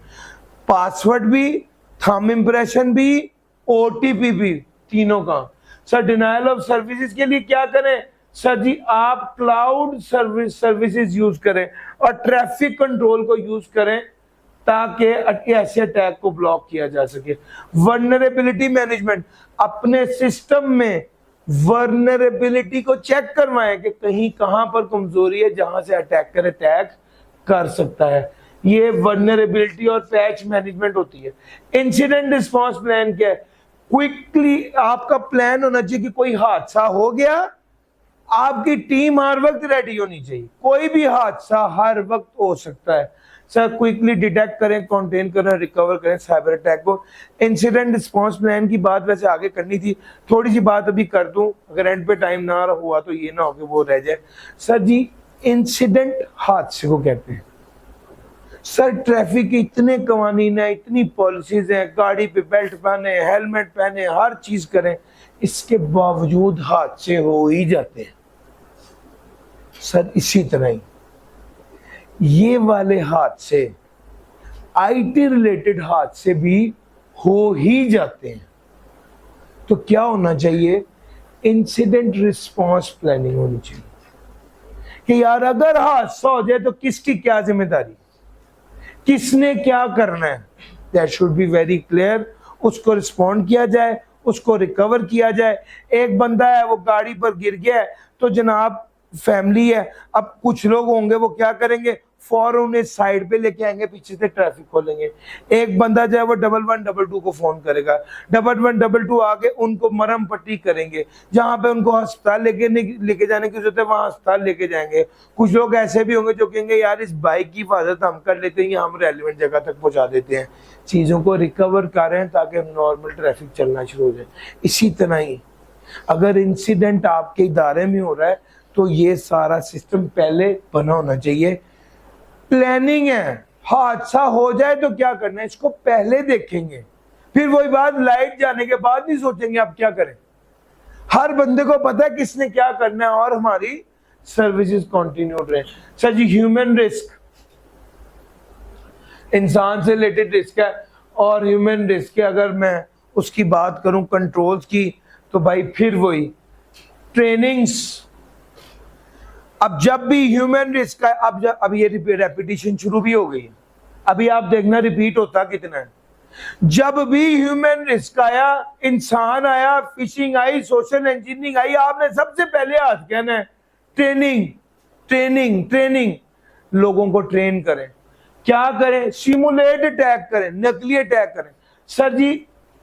पासवर्ड भी, थंब इंप्रेशन भी, ओटीपी भी, तीनों का। सर डिनायल ऑफ सर्विसेज के लिए क्या करें? सर जी आप क्लाउड सर्विसेज यूज करें और ट्रैफिक कंट्रोल को यूज करें ताकि ऐसे अटैक को ब्लॉक किया जा सके। वर्नरेबिलिटी मैनेजमेंट, अपने सिस्टम में वर्नरेबिलिटी को चेक करवाएं कि कहीं कहां पर कमजोरी है जहां से अटैकर अटैक कर सकता है। ये वर्नरेबिलिटी और पैच मैनेजमेंट होती है। इंसिडेंट रिस्पांस प्लान क्या है? क्विकली आपका प्लान होना चाहिए कि कोई हादसा हो गया, आपकी टीम हर वक्त रेडी होनी चाहिए, कोई भी हादसा हर वक्त हो सकता है। सर क्विकली डिटेक्ट करें, कंटेन करें, रिकवर करें साइबर अटैक को। इंसिडेंट रिस्पांस प्लान की बात वैसे आगे करनी थी, थोड़ी सी बात अभी कर दूं, अगर एंड पे टाइम ना हुआ तो ये ना हो कि वो रह जाए। सर जी इंसिडेंट हादसे को कहते हैं। सर ट्रैफिक के इतने कवानीन है, इतनी पॉलिसीज हैं, गाड़ी पे बेल्ट पहने, हेलमेट पहने, हर चीज करें, इसके बावजूद हादसे हो ही जाते हैं। सर इसी तरह ही ये वाले हादसे, आईटी रिलेटेड हादसे भी हो ही जाते हैं। तो क्या होना चाहिए? इंसिडेंट रिस्पांस प्लानिंग होनी चाहिए कि यार अगर हादसा हो जाए तो किसकी क्या जिम्मेदारी, किसने क्या करना है, that should be very clear. उसको रिस्पॉन्ड किया जाए, उसको रिकवर किया जाए। एक बंदा है वो गाड़ी पर गिर गया है तो जनाब फैमिली है, अब कुछ लोग होंगे वो क्या करेंगे, फौरन उन्हें साइड पे लेके आएंगे, पीछे से ट्रैफिक खोलेंगे। एक बंदा जो है वो 1112 को फोन करेगा, 1112 आके उनको मरहम पट्टी करेंगे, जहां पे उनको अस्पताल लेके जाने की जरूरत है वहां अस्पताल लेके जाएंगे। कुछ लोग ऐसे भी होंगे जो कहेंगे यार इस बाइक की हिफाजत हम कर लेते हैं, हम रेलिवेंट जगह तक पहुंचा देते हैं। चीजों को रिकवर करें ताकि नॉर्मल ट्रैफिक चलना शुरू हो जाए। इसी तरह ही अगर इंसिडेंट आपके इदारे में हो रहा है तो ये सारा सिस्टम पहले बना होना चाहिए। प्लानिंग है, हादसा हो जाए तो क्या करना है इसको पहले देखेंगे, फिर वही बात लाइट जाने के बाद नहीं सोचेंगे आप क्या करें। हर बंदे को पता है किसने क्या करना है और हमारी सर्विसेज कंटिन्यू रहे। सर जी ह्यूमन रिस्क, इंसान से रिलेटेड रिस्क है, और ह्यूमन रिस्क के अगर मैं उसकी बात करूं कंट्रोल्स की तो भाई फिर वही ट्रेनिंग्स। अब जब भी ह्यूमन रिस्क का, अब ये रेपिटेशन शुरू भी हो गई है, अभी आप देखना रिपीट होता कितना है। जब भी ह्यूमन रिस्क आया, इंसान आया, fishing I, social engineering I, आपने सबसे पहले हाथ कहना है ट्रेनिंग ट्रेनिंग ट्रेनिंग। लोगों को ट्रेन करें, क्या करें? सिमुलेट अटैक करें, नकली अटैक करें। सर जी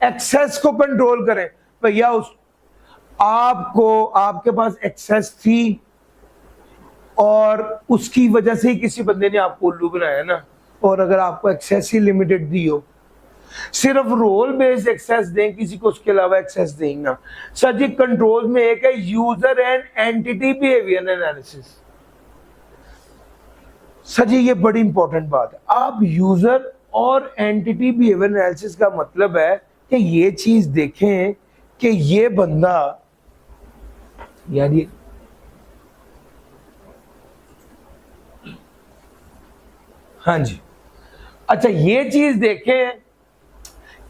एक्सेस को कंट्रोल करें। भैया उस आपको, आपके पास एक्सेस थी और उसकी वजह से ही किसी बंदे ने आपको उल्लू बनाया ना, और अगर आपको एक्सेस ही लिमिटेड दी हो, सिर्फ रोल बेस्ड एक्सेस दें, किसी को उसके अलावा एक्सेस दें ना। सर जी कंट्रोल में एक है user and entity behaviour analysis. Sir ji ये बड़ी इंपॉर्टेंट बात है। आप यूजर और एंटिटी बिहेवियर एनालिसिस का मतलब है कि ये चीज देखें कि ये बंदा, यार ये हाँ जी, अच्छा ये चीज देखें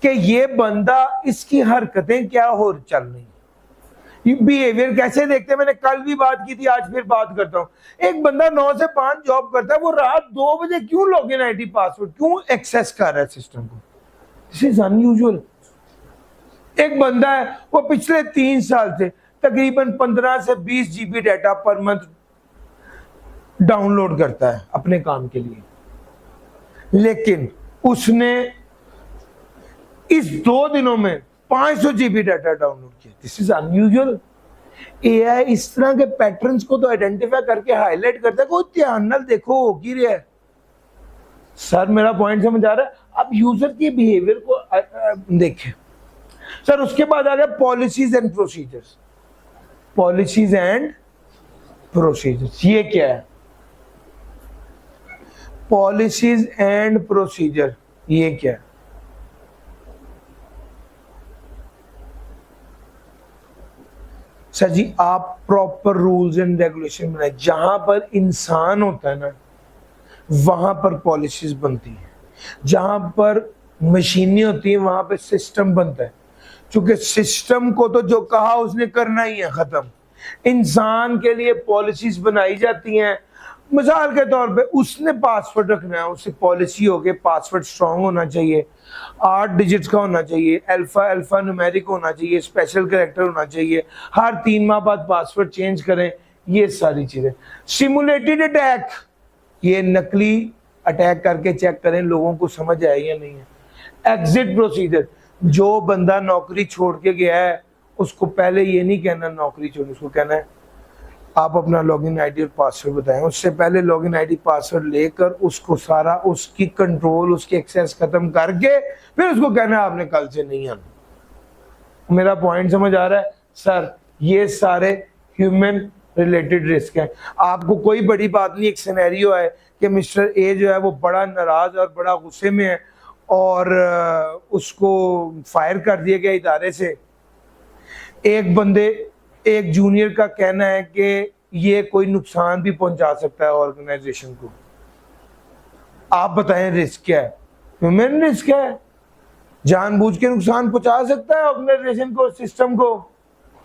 कि ये बंदा, इसकी हरकतें क्या हो चल रही, बिहेवियर कैसे देखते हैं। मैंने कल भी बात की थी, आज फिर बात करता हूं। एक बंदा 9 से 5 जॉब करता है, वो रात 2 बजे क्यों लॉगिन आईडी पासवर्ड क्यों एक्सेस कर रहा है सिस्टम को? This is unusual. एक बंदा है वो पिछले 3 साल से तकरीबन 15 से 20 GB data per month download करता है अपने काम के लिए, लेकिन उसने इस 2 दिनों में 500 GB डाटा डाउनलोड किया। This is unusual. एआई इस तरह के पैटर्न्स को तो आइडेंटिफाई करके हाईलाइट करता है, कोई ध्यान न देखो हो की रहा है। सर मेरा पॉइंट समझ आ रहा है? अब यूजर के बिहेवियर को देखें सर। उसके बाद आ गया policies and procedures. Policies and procedures ये क्या है? पॉलिसीज एंड प्रोसीजर ये क्या है? सर जी आप प्रॉपर रूल्स एंड रेगुलेशन बनाए। जहां पर इंसान होता है ना वहां पर पॉलिसीज बनती है, जहां पर मशीनें होती है वहां पर सिस्टम बनता है। क्योंकि सिस्टम को तो जो कहा उसने करना ही है, खत्म। इंसान के लिए पॉलिसीज बनाई जाती हैं। मिसाल के तौर पे उसने पासवर्ड रखना है, उससे पॉलिसी हो गई पासवर्ड स्ट्रांग होना चाहिए, 8 डिजिट्स का होना चाहिए, अल्फा न्यूमेरिक होना चाहिए, स्पेशल कैरेक्टर होना चाहिए, हर 3 माह बाद पासवर्ड चेंज करें, ये सारी चीजें। सिमुलेटेड अटैक, ये नकली अटैक करके चेक करें लोगों को समझ आए या नहीं है। एग्जिट प्रोसीजर, जो बंदा नौकरी छोड़ के गया है उसको पहले ये नहीं कहना नौकरी छोड़, उसको कहना है आप अपना लॉगिन आईडी और पासवर्ड बताएं। उससे पहले लॉगिन आईडी पासवर्ड लेकर उसको सारा उसकी कंट्रोल उसकी एक्सेस खत्म करके फिर उसको कहना है आपने कल से नहीं आना। मेरा पॉइंट समझ आ रहा है सर? ये सारे ह्यूमन रिलेटेड रिस्क है। आपको कोई बड़ी बात नहीं, एक सिनेरियो है कि मिस्टर ए जो है वो बड़ा नाराज और बड़ा गुस्से में है और उसको फायर कर दिया गया इदारे से। एक जूनियर का कहना है कि ये कोई नुकसान भी पहुंचा सकता है ऑर्गेनाइजेशन को। आप बताएं रिस्क क्या है? ह्यूमन रिस्क है, जानबूझ के नुकसान पहुंचा सकता है ऑर्गेनाइजेशन को, सिस्टम को।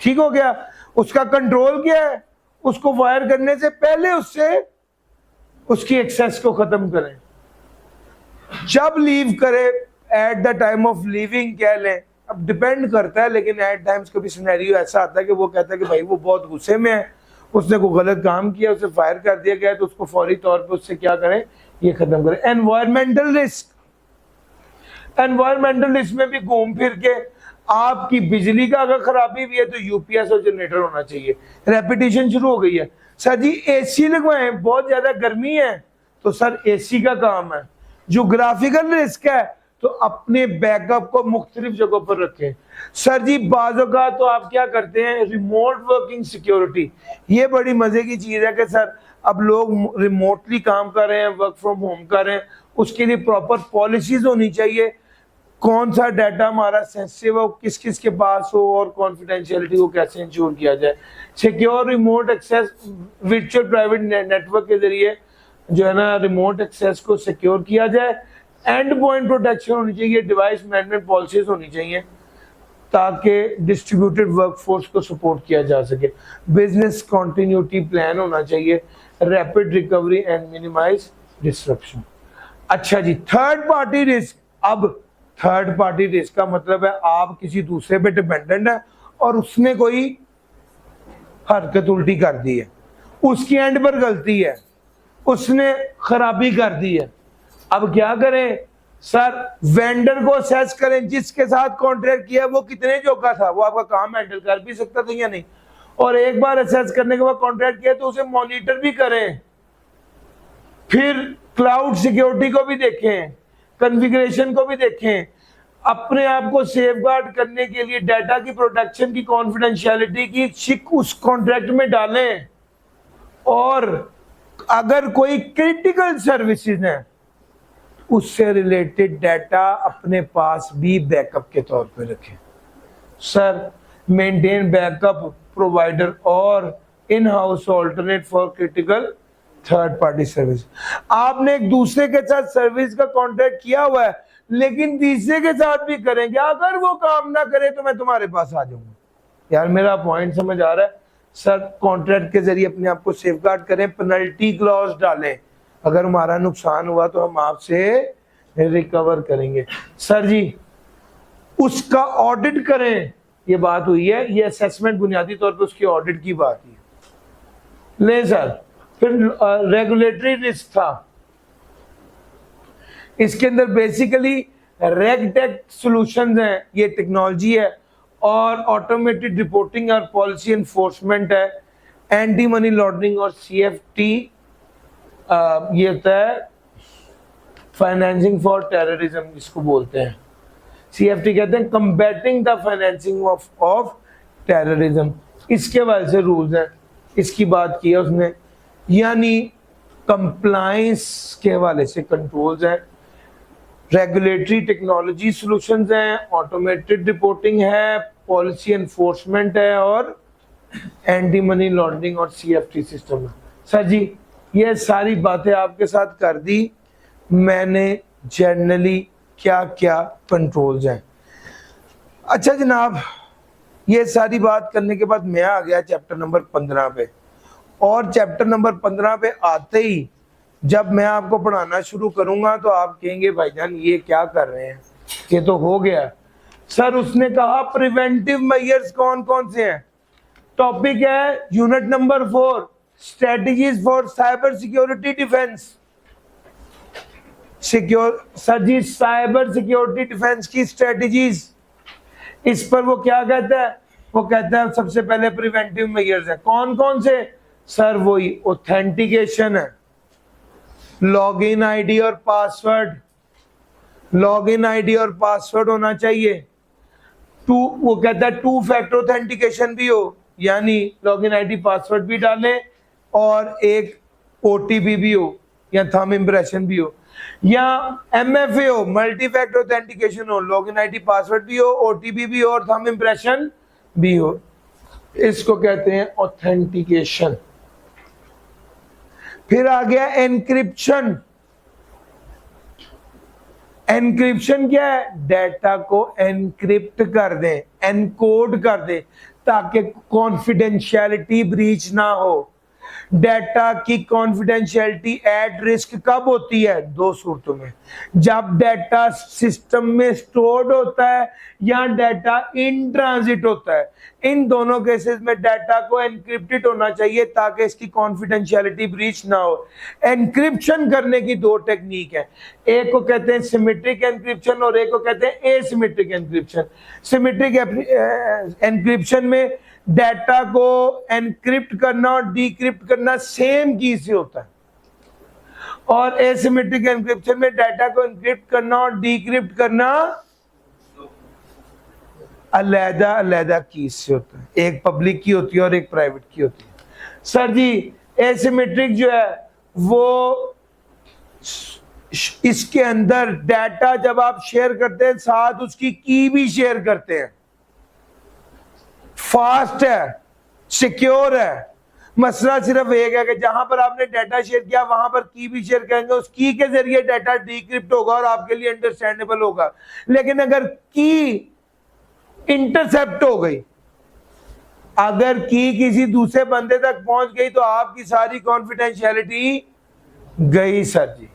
ठीक हो गया? उसका कंट्रोल क्या है? उसको फायर करने से पहले उससे उसकी एक्सेस को खत्म करें। जब लीव करे at the time of leaving कह लें, अब डिपेंड करता है, लेकिन एट टाइम्स कभी सिनेरियो ऐसा आता है कि वो कहता है कि भाई वो बहुत गुस्से में है, उसने कोई गलत काम किया, उसे फायर कर दिया गया, तो उसको फौरी तौर पे उससे क्या करें, ये खत्म करें। एनवायरमेंटल रिस्क, एनवायरमेंटल रिस्क में भी घूम फिर के आपकी बिजली का अगर खराबी भी है तो यूपीएस और जनरेटर होना चाहिए। रेपिटेशन शुरू हो गई है सर जी, एसी लगवाएं, बहुत ज्यादा गर्मी है तो सर एसी का काम है। ज्योग्राफिकल रिस्क है तो अपने बैकअप को मुख्तलिफ जगहों पर रखें। सर जी बाज़ों का तो आप क्या करते हैं, रिमोट वर्किंग सिक्योरिटी, ये बड़ी मजे की चीज है कि सर अब लोग रिमोटली काम कर रहे हैं, वर्क फ्रॉम होम कर रहे हैं, उसके लिए प्रॉपर पॉलिसीज होनी चाहिए। कौन सा डाटा हमारा सेंसिटिव हो, किस किस के पास हो, और कॉन्फिडेंशियलिटी को कैसे इंश्योर किया जाए। Secure remote access, virtual private network के जरिए जो है ना रिमोट एक्सेस को सिक्योर किया जाए। एंड पॉइंट प्रोटेक्शन होनी चाहिए, डिवाइस मैनेजमेंट पॉलिसीज होनी चाहिए ताकि डिस्ट्रीब्यूटेड वर्कफोर्स को सपोर्ट किया जा सके। बिजनेस कंटिन्यूटी प्लान होना चाहिए, rapid recovery and minimise disruption. अच्छा जी, थर्ड पार्टी रिस्क। अब थर्ड पार्टी रिस्क का मतलब है आप किसी दूसरे पे डिपेंडेंट है और उसने कोई हरकत उल्टी कर दी है, उसकी एंड पर गलती है, उसने खराबी कर दी है। अब क्या करें सर? वेंडर को असेस करें, जिसके साथ कॉन्ट्रैक्ट किया वो कितने जोगा था, वो आपका काम हैंडल कर भी सकता था या नहीं, और एक बार असेस करने के बाद कॉन्ट्रैक्ट किया तो उसे मॉनिटर भी करें। फिर क्लाउड सिक्योरिटी को भी देखें, कॉन्फ़िगरेशन को भी देखें, अपने आप को सेफगार्ड करने के लिए डाटा की प्रोटेक्शन की, कॉन्फिडेंशियलिटी की चिक उस कॉन्ट्रैक्ट में डालें। और अगर कोई क्रिटिकल सर्विसेज है उससे रिलेटेड डाटा अपने पास भी बैकअप के तौर पे रखें। सर मेंटेन बैकअप प्रोवाइडर और in house alternate for critical third party service. आपने एक दूसरे के साथ सर्विस का कॉन्ट्रैक्ट किया हुआ है लेकिन तीसरे के साथ भी करेंगे, अगर वो काम ना करे तो मैं तुम्हारे पास आ जाऊंगा। यार मेरा पॉइंट समझ आ रहा है सर? कॉन्ट्रैक्ट के जरिए अपने आप को सेफगार्ड करें, पेनल्टी क्लॉज डालें, अगर हमारा नुकसान हुआ तो हम आपसे रिकवर करेंगे। सर जी उसका ऑडिट करें, ये बात हुई है, ये असेसमेंट बुनियादी तौर पे उसकी ऑडिट की बात है। ले सर, फिर रेगुलेटरी रिस्क था, इसके अंदर बेसिकली रेगटेक सॉल्यूशंस हैं, ये टेक्नोलॉजी है, और ऑटोमेटेड रिपोर्टिंग और पॉलिसी एनफोर्समेंट है, एंटी मनी लॉन्ड्रिंग और CFT ये होता है फाइनेंसिंग फॉर टेररिज्म जिसको बोलते हैं, CFT कहते हैं combating the financing of terrorism. इसके वजह से रूल्स हैं, इसकी बात की है उसने, यानी कंप्लाइंस के हवाले से कंट्रोल्स हैं, रेगुलेटरी टेक्नोलॉजी सॉल्यूशंस हैं, ऑटोमेटेड रिपोर्टिंग है, पॉलिसी एनफोर्समेंट है और एंटी मनी लॉन्ड्रिंग और CFT सिस्टम है। सर जी ये सारी बातें आपके साथ कर दी मैंने, जनरली क्या क्या कंट्रोल्स हैं। अच्छा जनाब, ये सारी बात करने के बाद मैं आ गया चैप्टर नंबर 15 पे, और चैप्टर नंबर 15 पे आते ही जब मैं आपको पढ़ाना शुरू करूंगा तो आप कहेंगे भाईजान ये क्या कर रहे हैं, ये तो हो गया। सर उसने कहा प्रिवेंटिव मेजर्स कौन कौन से हैं, टॉपिक है unit number 4 strategies for cyber security defence. Sir ji cyber security defence की स्ट्रेटजीज, इस पर वो क्या कहता है, वो कहता है सबसे पहले प्रिवेंटिव मेजर्स है। कौन कौन से सर, वही ऑथेंटिकेशन है, लॉगिन आईडी और पासवर्ड, लॉगिन आईडी और पासवर्ड होना चाहिए। वो कहता है 2 फैक्टर ऑथेंटिकेशन भी हो, यानी लॉगिन आईडी पासवर्ड भी डालें और एक OTP भी हो या थंब इंप्रेशन भी हो, या MFA हो, मल्टी फैक्टर ऑथेंटिकेशन हो, लॉगिन आईडी पासवर्ड भी हो, OTP भी हो और थंब इंप्रेशन भी हो। इसको कहते हैं ऑथेंटिकेशन। फिर आ गया एनक्रिप्शन। एनक्रिप्शन क्या है, डेटा को एनक्रिप्ट कर दें, एनकोड कर दें ताकि कॉन्फिडेंशियलिटी ब्रीच ना हो। डेटा की कॉन्फिडेंशियलिटी एट रिस्क कब होती है, 2 सूरतों में, जब डेटा सिस्टम में स्टोर्ड होता है या डेटा इन ट्रांजिट होता है। इन दोनों केसेस में डेटा को एनक्रिप्टेड होना चाहिए ताकि इसकी कॉन्फिडेंशियलिटी ब्रीच ना हो। एनक्रिप्शन करने की 2 टेक्निक है, एक को कहते हैं सिमेट्रिक एनक्रिप्शन और एक को कहते हैं एसिमेट्रिक एनक्रिप्शन। सिमेट्रिक एनक्रिप्शन में डेटा को एनक्रिप्ट करना और डीक्रिप्ट करना सेम की से होता है, और एसिमेट्रिक एनक्रिप्शन में डेटा को एनक्रिप्ट करना और डीक्रिप्ट करना अलग अलग की से होता है, एक पब्लिक की होती है और एक प्राइवेट की होती है। सर जी एसिमेट्रिक जो है वो इसके अंदर डेटा जब आप शेयर करते हैं साथ उसकी की भी शेयर करते हैं, फास्ट है, सिक्योर है। मसला सिर्फ एक है कि जहां पर आपने डाटा शेयर किया वहां पर की भी शेयर करेंगे, उस की के जरिए डाटा डीक्रिप्ट होगा और आपके लिए अंडरस्टैंडेबल होगा। लेकिन अगर की इंटरसेप्ट हो गई, अगर की किसी दूसरे बंदे तक पहुंच गई तो आपकी सारी कॉन्फिडेंशियलिटी गई सर जी।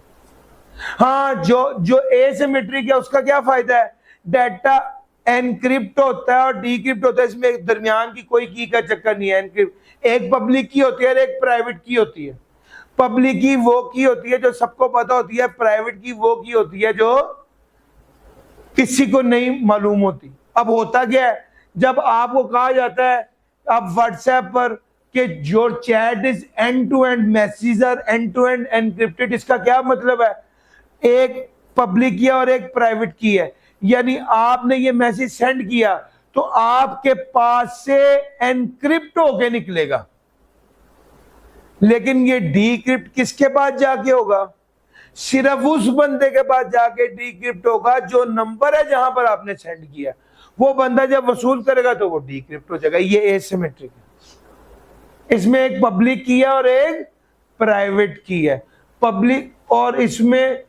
हाँ, जो एसिमेट्रिक है उसका क्या फायदा है, डाटा एनक्रिप्ट होता है और डीक्रिप्ट होता है, इसमें दरमियान की कोई की का चक्कर नहीं है। एनक्रिप्ट एक पब्लिक की होती है और एक प्राइवेट की होती है। पब्लिक की वो की होती है जो सबको पता होती है, प्राइवेट की वो की होती है जो किसी को नहीं मालूम होती। अब होता क्या है, जब आपको कहा जाता है अब व्हाट्सएप पर कि जो chat is end to end, message are end to end encrypted, इसका क्या मतलब है, एक पब्लिक की और एक प्राइवेट की है, यानी आपने ये मैसेज सेंड किया तो आपके पास से एनक्रिप्ट होके निकलेगा, लेकिन ये डीक्रिप्ट किसके पास जाके होगा, सिर्फ उस बंदे के पास जाके डीक्रिप्ट होगा जो नंबर है जहां पर आपने सेंड किया। वो बंदा जब वसूल करेगा तो वो डीक्रिप्ट हो जाएगा। ये एसिमेट्रिक है। इसमें एक पब्लिक की है और एक प्राइवेट की है। पब्लिक, और इसमें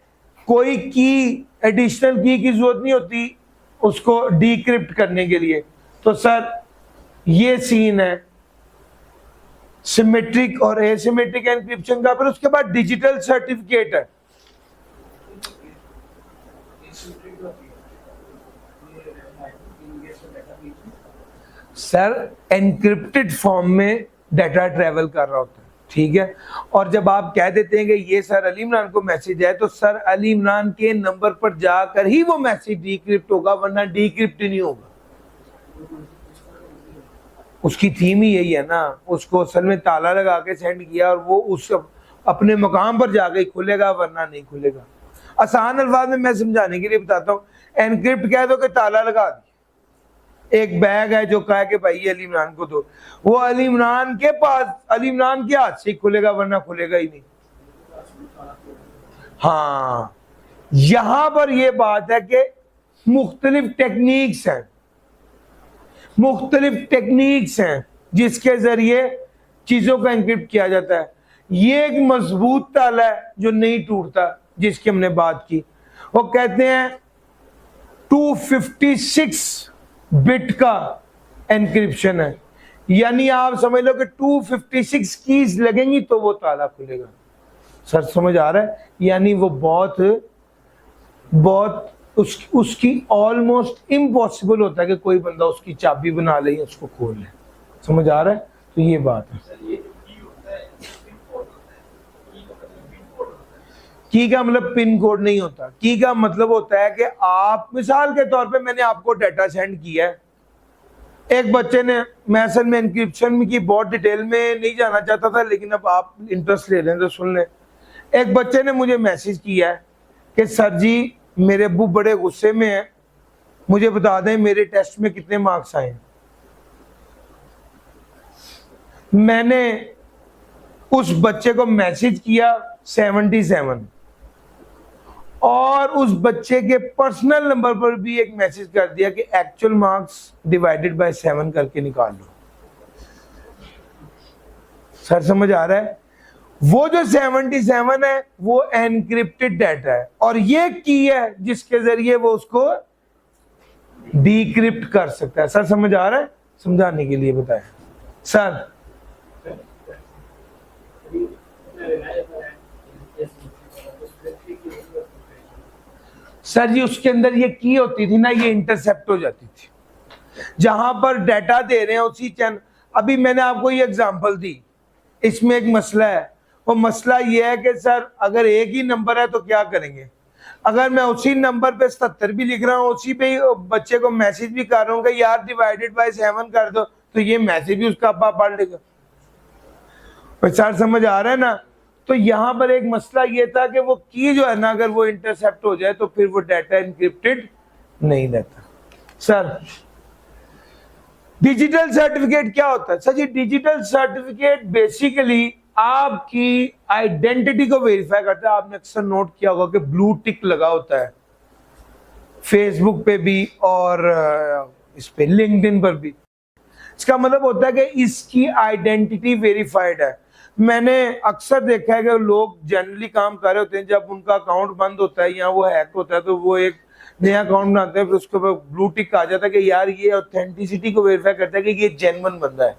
कोई की एडिशनल की जरूरत नहीं होती उसको डीक्रिप्ट करने के लिए। तो सर ये सीन है सिमेट्रिक और एसिमेट्रिक एनक्रिप्शन का। फिर उसके बाद डिजिटल सर्टिफिकेट है। सर एनक्रिप्टेड फॉर्म में डाटा ट्रेवल कर रहा होता है, ठीक है, और जब आप कह देते हैं कि ये सर अली इमरान को मैसेज है तो सर अली इमरान के नंबर पर जाकर ही वो मैसेज डीक्रिप्ट होगा, वरना डीक्रिप्ट नहीं होगा। उसकी थीम ही यही है ना, उसको असल में ताला लगा के सेंड किया और वो उस अपने मकाम पर जाके खुलेगा, वरना नहीं खुलेगा। आसान अल्फाज में मैं समझाने के लिए बताता हूँ। एनक्रिप्ट कह दो कि ताला लगा दिया, एक बैग है जो कहा कि भाई ये अली इमरान को दो, वो अली इमरान के पास, अली इमरान के हाथ से खुलेगा वरना खुलेगा ही नहीं। हाँ, यहां पर यह बात है कि मुख्तलिफ टेक्निक्स हैं, मुख्तलिफ टेक्निक्स हैं जिसके जरिए चीजों का एनक्रिप्ट किया जाता है। ये एक मजबूत ताला है जो नहीं टूटता, जिसकी हमने बात की। वो कहते हैं 256 बिट का एनक्रिप्शन है, यानी आप समझ लो कि 256 कीज लगेंगी तो वो ताला खुलेगा। सर समझ आ रहा है? यानी वो बहुत उसकी ऑलमोस्ट इम्पॉसिबल होता है कि कोई बंदा उसकी चाबी बना ले, उसको खोल ले। समझ आ रहा है? तो ये बात है। की का मतलब पिन कोड नहीं होता। की का मतलब होता है कि आप, मिसाल के तौर पे मैंने आपको डाटा सेंड किया है, एक बच्चे ने, मैं असल में एनक्रिप्शन की बहुत डिटेल में नहीं जाना चाहता था, लेकिन अब आप इंटरेस्ट ले लें तो सुन लें। एक बच्चे ने मुझे मैसेज किया है कि सर जी मेरे अब्बू बड़े गुस्से में हैं, मुझे बता दें मेरे टेस्ट में कितने मार्क्स आए। मैंने उस बच्चे को मैसेज किया 77 और उस बच्चे के पर्सनल नंबर पर भी एक मैसेज कर दिया कि एक्चुअल मार्क्स डिवाइडेड बाय 7 करके निकाल लो। सर समझ आ रहा है? वो जो 77 है वो एनक्रिप्टेड डाटा है और ये की है जिसके जरिए वो उसको डिक्रिप्ट कर सकता है। सर समझ आ रहा है? समझाने के लिए बताया सर। सर जी उसके अंदर ये की होती थी ना, ये इंटरसेप्ट हो जाती थी। जहां पर डाटा दे रहे हैं उसी चैनल, अभी मैंने आपको ये एग्जांपल दी, इसमें एक मसला है। वो मसला ये है कि सर अगर एक ही नंबर है तो क्या करेंगे। अगर मैं उसी नंबर पे 77 भी लिख रहा हूँ, उसी पे बच्चे को मैसेज भी कर रहा हूँ कि यार डिवाइडेड बाय 7 कर दो, तो ये मैसेज भी उसका अब्बा पढ़ लेगा। सर समझ आ रहा है ना? तो यहाँ पर एक मसला ये था कि वो की जो है ना, अगर वो इंटरसेप्ट हो जाए तो फिर वो डाटा इंक्रिप्टेड नहीं रहता। सर डिजिटल सर्टिफिकेट क्या होता है? सर जी डिजिटल सर्टिफिकेट बेसिकली आपकी आइडेंटिटी को वेरीफाई करता है। आपने अक्सर नोट किया होगा कि ब्लू टिक लगा होता है फेसबुक पे भी और इस पे लिंक्डइन पर भी। इसका मतलब होता है कि इसकी आइडेंटिटी वेरीफाइड है। मैंने अक्सर देखा है कि लोग जनरली काम कर रहे होते हैं, जब उनका अकाउंट बंद होता है या वो हैक होता है तो वो एक नया अकाउंट बनाते हैं, फिर उसके ऊपर ब्लू टिक आ जाता है कि यार ये ऑथेंटिसिटी को वेरीफाई करता है कि ये जेन्युइन बंदा है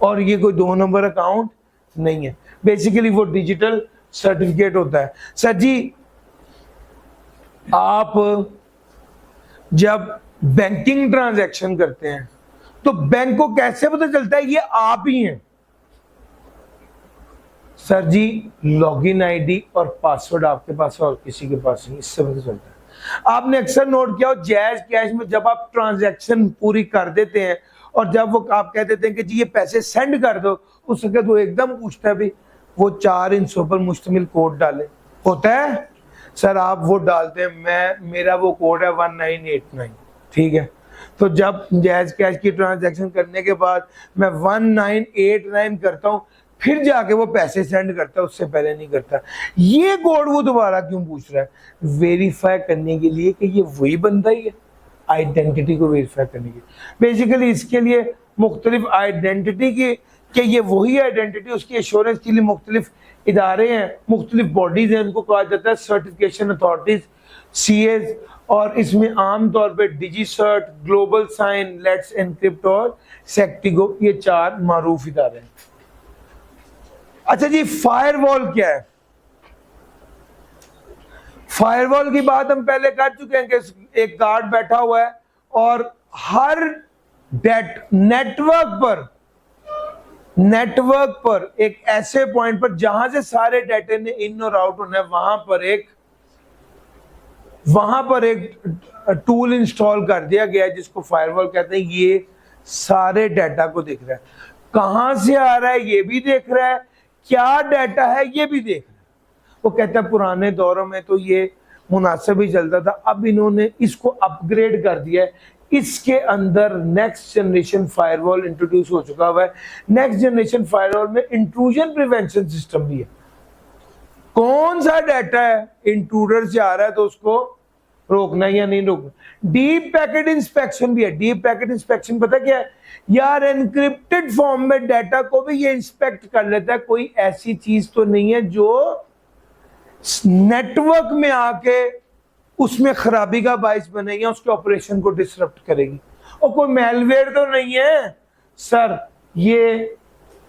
और ये कोई 2 नंबर अकाउंट नहीं है। बेसिकली वो डिजिटल सर्टिफिकेट होता है। सर जी आप जब बैंकिंग ट्रांजैक्शन करते हैं तो बैंक को कैसे पता चलता है ये आप ही हैं? सर जी लॉगिन आईडी और पासवर्ड आपके पास और किसी के पास नहीं, इससे पता चलता है। आपने अक्सर नोट किया हो जायज कैश में जब आप ट्रांजैक्शन पूरी कर देते हैं और जब वो आप कह देते हैं कि जी ये पैसे सेंड कर दो, उस वक्त वो एकदम पूछता है भी वो 4 हिस्सों पर मुश्तमिल कोड डाले, होता है? सर आप वो डालते हैं, मेरा वो कोड है 1989, ठीक है? तो जब जायज कैश की ट्रांजैक्शन करने के बाद मैं 1989 करता हूं, फिर जाके वो पैसे सेंड करता है, उससे पहले नहीं करता। ये कोड वो दोबारा क्यों पूछ रहा है? वेरीफाई करने के लिए कि ये वही बंदा ही है, आइडेंटिटी को वेरीफाई करने के लिए। बेसिकली इसके लिए मुख्तलिफ आइडेंटिटी की कि ये वही आइडेंटिटी, उसकी एश्योरेंस के लिए मुख्तलिफ इदारे हैं, मुख्तलिफ बॉडीज हैं, उनको कहा जाता है सर्टिफिकेशन अथॉरिटीज, सीएज। और इसमें आमतौर पर डिजीसर्ट, ग्लोबल साइन, लेट्स एनक्रिप्ट और सेक्टिगो, ये 4 मारूफ इदारे हैं। अच्छा जी फायरवॉल क्या है? फायरवॉल की बात हम पहले कर चुके हैं कि एक गार्ड बैठा हुआ है और हर नेटवर्क पर एक ऐसे पॉइंट पर जहां से सारे डाटा ने इन और आउट होना है, वहां पर एक टूल इंस्टॉल कर दिया गया है जिसको फायरवॉल कहते हैं। ये सारे डाटा को देख रहा है, कहां से आ रहा है ये भी देख रहा है, क्या डाटा है ये भी देख रहा है। वो कहता है पुराने दौरों में तो ये मुनासिब ही चलता था, अब इन्होंने इसको अपग्रेड कर दिया है, इसके अंदर नेक्स्ट जनरेशन फायरवॉल इंट्रोड्यूस हो चुका हुआ है। नेक्स्ट जनरेशन फायरवॉल में इंट्रूजन प्रिवेंशन सिस्टम भी है। कौन सा डाटा है इंट्रूडर से आ रहा है तो उसको रोकना या नहीं रोकना। डीप पैकेट इंस्पेक्शन भी है। डीप पैकेट इंस्पेक्शन पता क्या है यार, एनक्रिप्टेड फॉर्म में डाटा को भी ये इंस्पेक्ट कर लेता है, कोई ऐसी चीज तो नहीं है जो नेटवर्क में आके उसमें खराबी का बाइस बनेगी, उसके ऑपरेशन को डिसरप्ट करेगी, और कोई मेलवेयर तो नहीं है सर। ये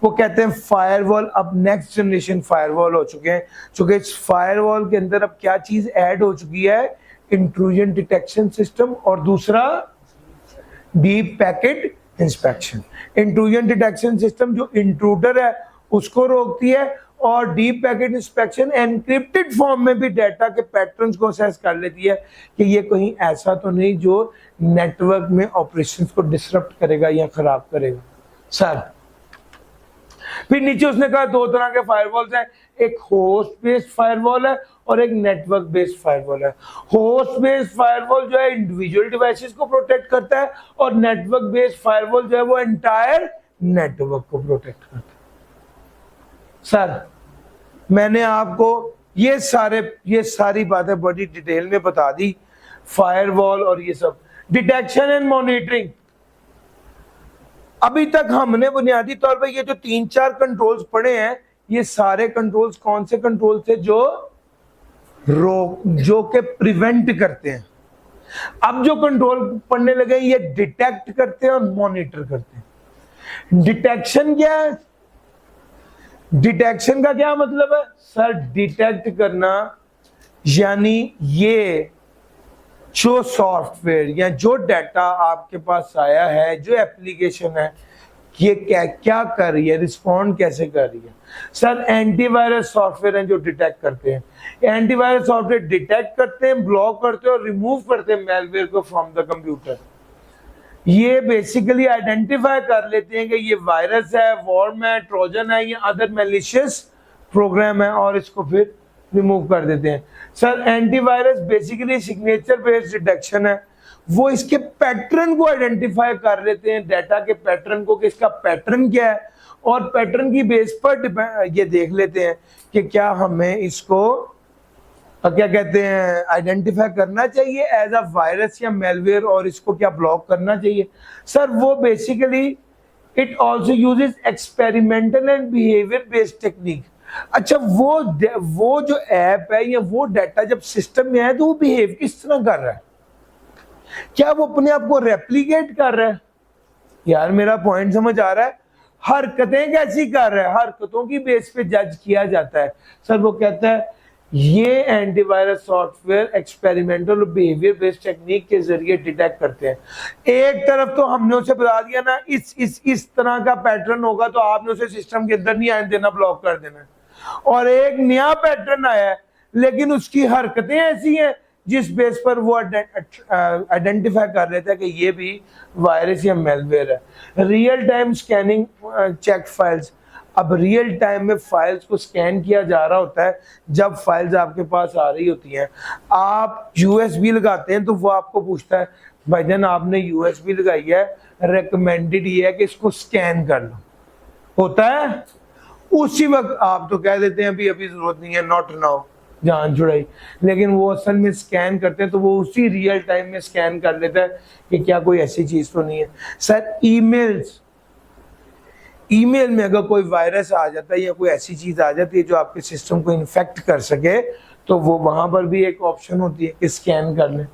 वो कहते हैं फायरवॉल अब नेक्स्ट जनरेशन फायरवॉल हो चुके हैं, चूंकि इस फायरवॉल के अंदर अब क्या चीज ऐड हो चुकी है, इंट्रूजन डिटेक्शन सिस्टम, और दूसरा deep packet inspection. Intrusion detection system जो इंट्रूडर है उसको रोकती है, और deep packet inspection encrypted form में भी डाटा के पैटर्न्स को असेस कर लेती है कि ये कहीं ऐसा तो नहीं जो नेटवर्क में ऑपरेशंस को डिसरप्ट करेगा या खराब करेगा सर। फिर नीचे उसने कहा दो तरह के फायरवॉल्स हैं, एक होस्ट बेस्ड फायरवॉल है और एक नेटवर्क बेस्ड फायरवॉल है। होस्ट बेस्ड फायरवॉल जो है इंडिविजुअल डिवाइसेस को प्रोटेक्ट करता है, और नेटवर्क बेस्ड फायरवॉल जो है वो एंटायर नेटवर्क को प्रोटेक्ट करता है। सर मैंने आपको ये सारी बातें बड़ी डिटेल में बता दी, फायरवॉल और ये सब। डिटेक्शन एंड मॉनिटरिंग, अभी तक हमने बुनियादी तौर पे ये जो 3-4 कंट्रोल्स पढ़े हैं, ये सारे कंट्रोल्स कौन से कंट्रोल थे, जो के प्रिवेंट करते हैं। अब जो कंट्रोल पढ़ने लगे ये डिटेक्ट करते हैं और मॉनिटर करते हैं। डिटेक्शन क्या है? डिटेक्शन का क्या मतलब है सर? डिटेक्ट करना यानी ये जो सॉफ्टवेयर या जो डाटा आपके पास आया है, जो एप्लीकेशन है, ये क्या कर रही है, रिस्पॉन्ड कैसे कर रही है। सर एंटीवायरस सॉफ्टवेयर हैं जो डिटेक्ट करते हैं। एंटीवायरस सॉफ्टवेयर डिटेक्ट करते हैं, ब्लॉक करते हैं और रिमूव करते हैं मेलवेयर को फ्रॉम द कंप्यूटर। ये बेसिकली आइडेंटिफाई कर लेते हैं कि ये वायरस है, वॉर्म है, ट्रोजन है या अदर मैलिशियस प्रोग्राम है, और इसको फिर रिमूव कर देते हैं। Sir antivirus basically signature based detection है, वो इसके पैटर्न को आइडेंटिफाई कर लेते हैं, डाटा के पैटर्न को कि इसका पैटर्न क्या है, और पैटर्न की बेस पर ये देख लेते हैं कि क्या हमें इसको क्या कहते हैं आइडेंटिफाई करना चाहिए एज अ वायरस या मेलवेयर, और इसको क्या ब्लॉक करना चाहिए। सर वो basically it also uses experimental and behaviour based technique. अच्छा वो जो ऐप है या वो डाटा जब सिस्टम में है तो वो बिहेव किस तरह कर रहा है, क्या वो अपने आप को रेप्लिकेट कर रहा है? यार मेरा पॉइंट समझ आ रहा है? हरकतें कैसी कर रहा है, हरकतों की बेस पे जज किया जाता है। सर वो कहता है ये एंटीवायरस सॉफ्टवेयर एक्सपेरिमेंटल और बिहेवियर बेस्ड टेक्निक के जरिए डिटेक्ट करते हैं। एक तरफ तो हमने उसे बता दिया ना इस तरह का पैटर्न होगा तो आपने उसे सिस्टम के अंदर नहीं आने देना, ब्लॉक कर देना, और एक नया पैटर्न आया है लेकिन उसकी हरकतें ऐसी हैं जिस बेस पर वो आइडेंटिफाई कर लेता है कि ये भी वायरस या मेलवेयर है। Real time scanning check files, अब रियल टाइम में फाइल्स को स्कैन किया जा रहा होता है। जब फाइल्स आपके पास आ रही होती हैं, आप यूएसबी लगाते हैं तो वो आपको पूछता है भाईजान आपने यूएसबी लगाई है, रेकमेंडेड ये है कि इसको स्कैन कर लो, होता है। उसी वक्त आप तो कह देते हैं अभी जरूरत नहीं है, नॉट नाउ, जान छुड़ाई, लेकिन वो असल में स्कैन करते हैं तो वो उसी रियल टाइम में स्कैन कर लेता है कि क्या कोई ऐसी चीज तो नहीं है। सर ईमेल में अगर कोई वायरस आ जाता है या कोई ऐसी चीज आ जाती है जो आपके सिस्टम को इन्फेक्ट कर सके तो वो वहां पर भी एक ऑप्शन होती है कि स्कैन कर लें।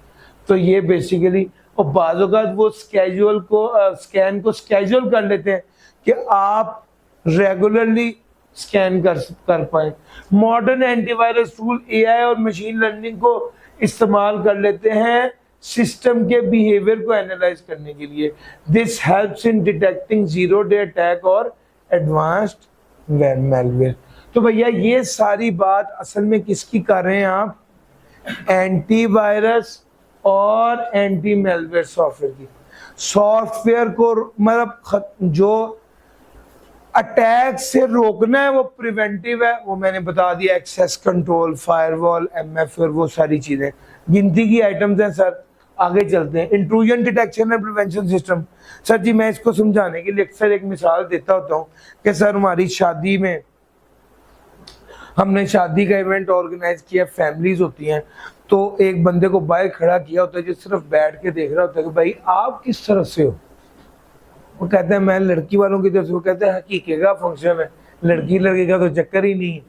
तो ये बेसिकली, और बाज़ औक़ात वो स्कैन को स्केड्यूल कर लेते हैं कि आप रेगुलरली स्कैन कर पाए। मॉडर्न एंटीवायरस टूल एआई और मशीन लर्निंग को इस्तेमाल कर लेते हैं सिस्टम के बिहेवियर को एनालाइज करने के लिए। This helps in detecting zero day attack और एडवांस्ड मेलवेयर। तो भैया ये सारी बात असल में किसकी कर रहे हैं आप? एंटीवायरस और एंटी मेलवेयर सॉफ्टवेयर की। सॉफ्टवेयर को मतलब जो अटैक से रोकना है वो प्रिवेंटिव है, वो मैंने बता दिया, एक्सेस कंट्रोल, फायरवॉल, एमएफ और वो सारी चीजें गिनती की आइटम्स हैं सर। आगे चलते हैं, intrusion detection and prevention system. Sir ji मैं इसको समझाने के लिए अक्सर एक मिसाल देता होता हूँ कि सर हमारी शादी में हमने शादी का इवेंट ऑर्गेनाइज किया, फैमिलीज होती हैं, तो एक बंदे को बाहर खड़ा किया होता है जो सिर्फ बैठ के देख रहा होता है कि भाई आप किस तरफ से हो। वो कहते हैं मैं लड़की वालों की तरफ से, वो कहते हैं हकीके का फंक्शन है, लड़की लड़की का तो चक्कर ही नहीं है।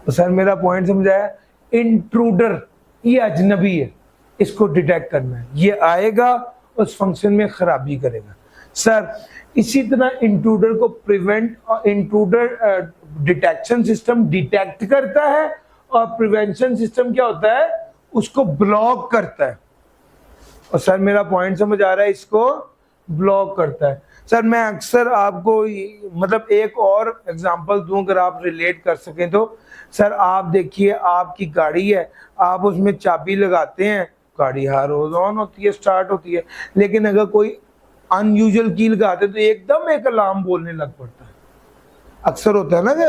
तो सर मेरा पॉइंट समझाया, इंट्रूडर ये अजनबी है, इसको डिटेक्ट करना है, ये आएगा उस फंक्शन में खराबी करेगा। सर इसी तरह इंट्रूडर को प्रिवेंट और इंट्रूडर डिटेक्शन सिस्टम डिटेक्ट करता है और प्रिवेंशन सिस्टम क्या होता है, उसको ब्लॉक करता है। और सर मेरा पॉइंट समझ आ रहा है, इसको ब्लॉक करता है। सर मैं अक्सर आपको मतलब एक और एग्जांपल दूं अगर आप रिलेट कर सकें तो। सर आप देखिए आपकी गाड़ी है, आप उसमें चाबी लगाते हैं, गाड़ी हर रोज ऑन होती है, स्टार्ट होती है, लेकिन अगर कोई अनयूजुअल की लगाते तो एकदम एक अलार्म बोलने लग पड़ता है। अक्सर होता है ना कि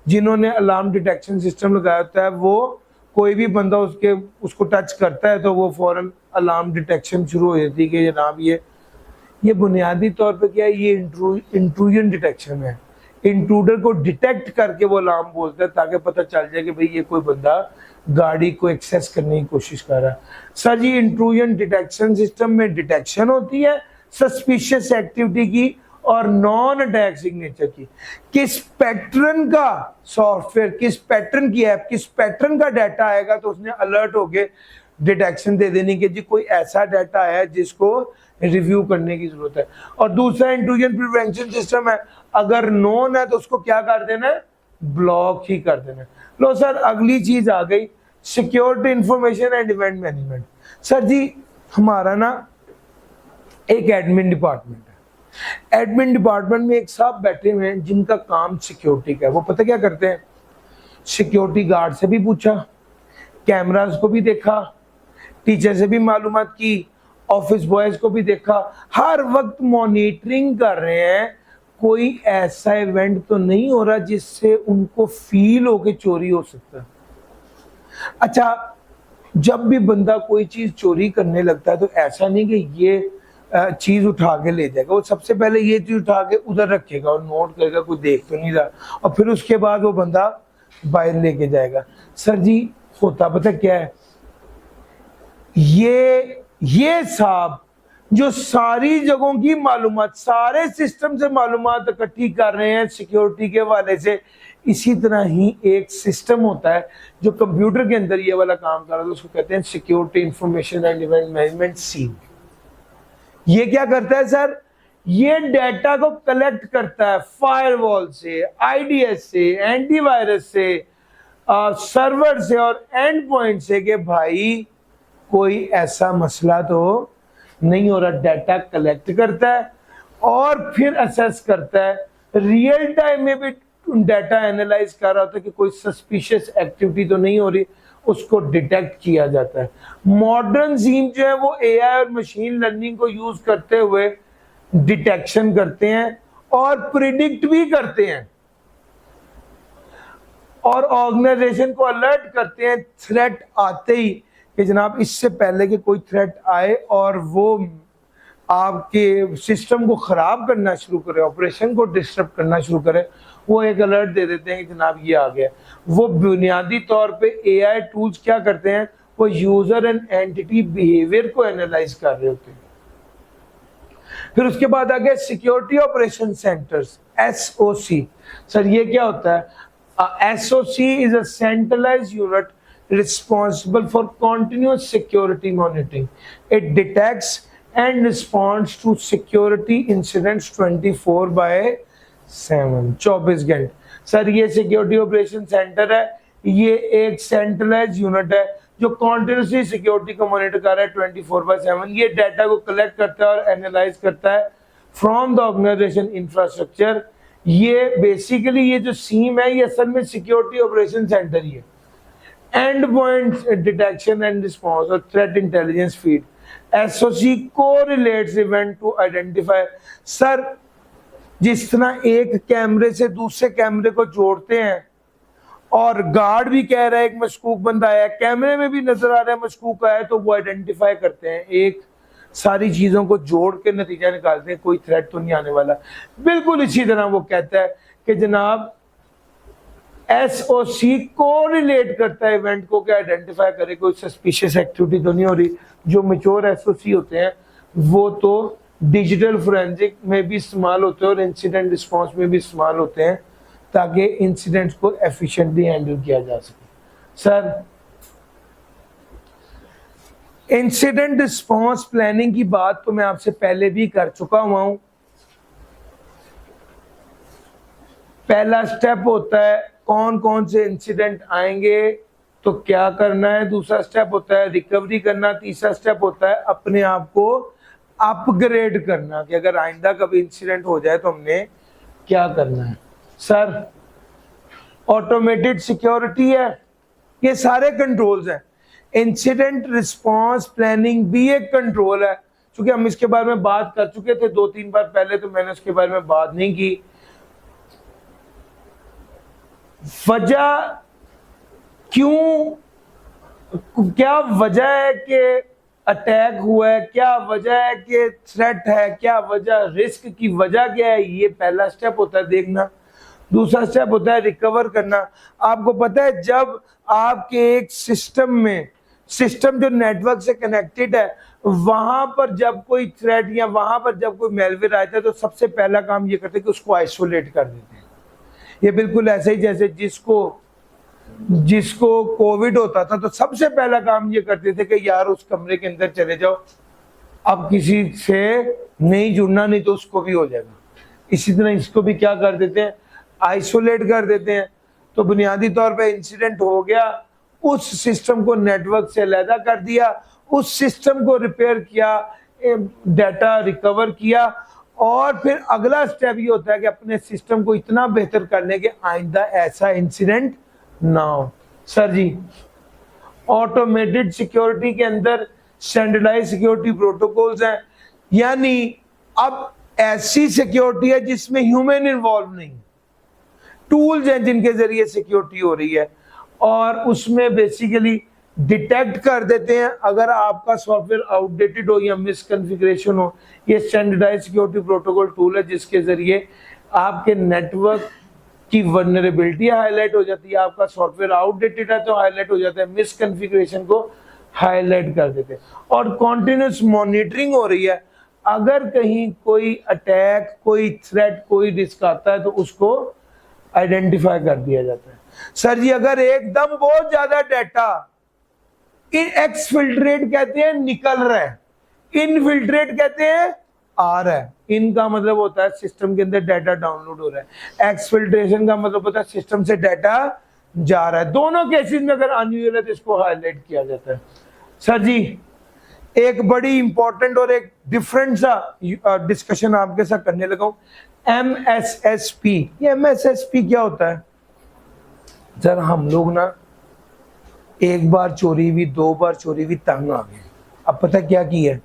जिन्होंने अलार्म डिटेक्शन सिस्टम लगाया होता है वो कोई भी बंदा उसको टच करता है तो वो फौरन अलार्म डिटेक्शन शुरू हो जाती है कि जनाब ये बुनियादी तौर पे क्या है, ये इंट्रूजन डिटेक्शन है। इंट्रूडर को डिटेक्ट करके वो अलार्म बोलता है ताकि पता चल जाए कि भाई ये कोई बंदा गाड़ी को एक्सेस करने की कोशिश कर रहा है। सर जी इंट्रूजन डिटेक्शन सिस्टम में डिटेक्शन होती है सस्पिशियस एक्टिविटी की और नॉन अटैक सिग्नेचर की। किस पैटर्न का सॉफ्टवेयर, किस पैटर्न की ऐप, किस पैटर्न का डाटा आएगा तो उसने अलर्ट होके डिटेक्शन दे देनी कि जी कोई ऐसा डाटा है जिसको रिव्यू करने की जरूरत है। और दूसरा इंट्रूजन प्रिवेंशन सिस्टम है, अगर नोन है तो उसको क्या कर देना है, ब्लॉक ही कर देना है। लो सर अगली चीज आ गई, security information and event management. Sir ji हमारा ना एक एडमिन डिपार्टमेंट है, एडमिन डिपार्टमेंट में एक साहब बैठे हुए हैं जिनका काम सिक्योरिटी का है। वो पता क्या करते हैं, सिक्योरिटी गार्ड से भी पूछा, कैमरास को भी देखा, टीचर से भी मालूमात की, ऑफिस बॉयज को भी देखा, हर वक्त मॉनिटरिंग कर रहे हैं कोई ऐसा इवेंट तो नहीं हो रहा जिससे उनको फील हो के चोरी हो सकता है। अच्छा जब भी बंदा कोई चीज चोरी करने लगता है तो ऐसा नहीं कि ये चीज उठा के ले जाएगा, वो सबसे पहले ये चीज उठा के उधर रखेगा और नोट करेगा कोई देख तो नहीं रहा, और फिर उसके बाद वो बंदा बाहर लेके जाएगा। सर जी होता पता क्या है, ये साहब जो सारी जगहों की मालूमात, सारे सिस्टम से मालूमात इकट्ठी कर रहे हैं सिक्योरिटी के हवाले से। इसी तरह ही एक सिस्टम होता है जो कंप्यूटर के अंदर ये वाला काम कर रहा है, उसको कहते हैं security information and event management SIEM. ये क्या करता है सर, ये डाटा को कलेक्ट करता है फायरवॉल से, आईडीएस से, एंटीवायरस से, सर्वर से और एंड पॉइंट से कि भाई कोई ऐसा मसला तो नहीं हो रहा। डाटा कलेक्ट करता है और फिर असेस करता है, रियल टाइम में भी डाटा एनालाइज कर रहा होता है कि कोई सस्पिशियस एक्टिविटी तो नहीं हो रही, उसको डिटेक्ट किया जाता है। मॉडर्न सीम जो है वो एआई और मशीन लर्निंग को यूज करते हुए डिटेक्शन करते हैं और प्रिडिक्ट भी करते हैं और ऑर्गेनाइजेशन को अलर्ट करते हैं थ्रेट आते ही कि जनाब इससे पहले कि कोई थ्रेट आए और वो आपके सिस्टम को खराब करना शुरू करे, ऑपरेशन को डिस्टर्ब करना शुरू करे, वो एक अलर्ट दे देते हैं कि जनाब ये आ गया। वो बुनियादी तौर पे एआई टूल्स क्या करते हैं, वो यूजर एंड एंटिटी बिहेवियर को एनालाइज कर रहे होते हैं। फिर उसके बाद आ गया security operation centres, SOC. Sir ये क्या होता है, SOC is a centralised unit responsible for continuous security monitoring. It detects and responds to security incidents 24/7, 24 घंटे। सर ये सिक्योरिटी ऑपरेशन सेंटर है, ये एक सेंट्रलाइज यूनिट है जो कॉन्टिन्यूसली सिक्योरिटी को मॉनिटर कर रहा है 24/7। ये डाटा को कलेक्ट करता है और एनालाइज करता है फ्रॉम द ऑर्गेनाइजेशन इंफ्रास्ट्रक्चर। ये बेसिकली ये जो सीम है ये असल में सिक्योरिटी ऑपरेशन सेंटर ही है। Endpoint detection and response or threat intelligence feed. SOC correlates event to identify. Sir जिस तरह एक कैमरे से दूसरे कैमरे को जोड़ते हैं और गार्ड भी कह रहा है एक मशकूक बंदा आया, कैमरे में भी नजर आ रहा है मशकूक आया, तो वो आइडेंटिफाई करते हैं, एक सारी चीजों को जोड़ के नतीजा निकालते हैं कोई थ्रेट तो नहीं आने वाला। बिल्कुल इसी तरह वो कहता है कि जनाब SOC को रिलेट करता है इवेंट को, क्या आइडेंटिफाई करे कोई सस्पिशियस एक्टिविटी तो नहीं हो रही। जो मैच्योर SOC होते हैं वो तो डिजिटल फोरेंसिक में भी इस्तेमाल होते हैं और इंसिडेंट रिस्पांस में भी इस्तेमाल होते हैं ताकि इंसिडेंट्स को एफिशिएंटली हैंडल किया जा सके। सर इंसिडेंट रिस्पांस प्लानिंग की बात तो मैं आपसे पहले भी कर चुका हुआ हूं। पहला स्टेप होता है कौन कौन से इंसिडेंट आएंगे तो क्या करना है, दूसरा स्टेप होता है रिकवरी करना, तीसरा स्टेप होता है अपने आप को अपग्रेड करना कि अगर आइंदा कभी इंसिडेंट हो जाए तो हमने क्या करना है। सर ऑटोमेटेड सिक्योरिटी है, ये सारे कंट्रोल्स हैं। इंसिडेंट रिस्पांस प्लानिंग भी एक कंट्रोल है, क्योंकि हम इसके बारे में बात कर चुके थे 2-3 बार पहले, तो मैंने उसके बारे में बात नहीं की। वजह क्यों, क्या वजह है कि अटैक हुआ है, क्या वजह है कि थ्रेट है, क्या वजह, रिस्क की वजह क्या है, ये पहला स्टेप होता है देखना। दूसरा स्टेप होता है रिकवर करना। आपको पता है जब आपके एक सिस्टम में, सिस्टम जो नेटवर्क से कनेक्टेड है, वहां पर जब कोई थ्रेट या वहां पर जब कोई मेलवेयर आता है तो सबसे पहला काम ये करते हैं कि उसको आइसोलेट कर देते हैं। ये बिल्कुल ऐसे ही जैसे जिसको कोविड होता था तो सबसे पहला काम ये करते थे कि यार उस कमरे के अंदर चले जाओ, अब किसी से नहीं जुड़ना, नहीं तो उसको भी हो जाएगा। इसी तरह इसको भी क्या कर देते हैं, आइसोलेट कर देते हैं। तो बुनियादी तौर पे इंसिडेंट हो गया, उस सिस्टम को नेटवर्क से अलग कर दिया, उस सिस्टम को रिपेयर किया, डाटा रिकवर किया, और फिर अगला स्टेप ये होता है कि अपने सिस्टम को इतना बेहतर करने के आइंदा ऐसा इंसिडेंट ना हो। सर जी ऑटोमेटेड सिक्योरिटी के अंदर स्टैंडर्डाइज सिक्योरिटी प्रोटोकॉल्स हैं, यानी अब ऐसी सिक्योरिटी है जिसमें ह्यूमन इन्वॉल्व नहीं, टूल्स हैं जिनके जरिए सिक्योरिटी हो रही है, और उसमें बेसिकली डिटेक्ट कर देते हैं अगर आपका सॉफ्टवेयर आउटडेटेड हो या मिसकॉन्फ़िगरेशन हो। ये स्टैंडर्डाइज सिक्योरिटी प्रोटोकॉल टूल है जिसके जरिए आपके नेटवर्क की वल्नरेबिलिटी हाईलाइट हो जाती है, आपका सॉफ्टवेयर आउटडेटेड है तो हाईलाइट हो जाता है, मिसकॉन्फ़िगरेशन को हाईलाइट कर देते हैं, और कॉन्टिन्यूस मॉनिटरिंग हो रही है। अगर कहीं कोई अटैक, कोई थ्रेट, कोई रिस्क आता है तो उसको आइडेंटिफाई कर दिया जाता है। सर जी अगर एकदम बहुत ज्यादा डाटा एक्सफिल्ट्रेट कहते हैं निकल रहा है, इनफिल्ट्रेट कहते हैं आ रहा है। इनका मतलब होता है सिस्टम के अंदर डाटा डाउनलोड हो रहा है, एक्सफिल्ट्रेशन का मतलब होता है सिस्टम से डाटा जा रहा है। दोनों केसेस में अगर अनयूजुअल है तो इसको हाईलाइट किया जाता है। सर जी एक बड़ी इंपॉर्टेंट और एक डिफरेंट सा डिस्कशन आपके साथ करने लगा हूं, MSSP। ये MSSP क्या होता है? सर हम लोग ना एक बार चोरी हुई, 2 बार चोरी हुई, तंग आ गए। अब पता क्या किया है,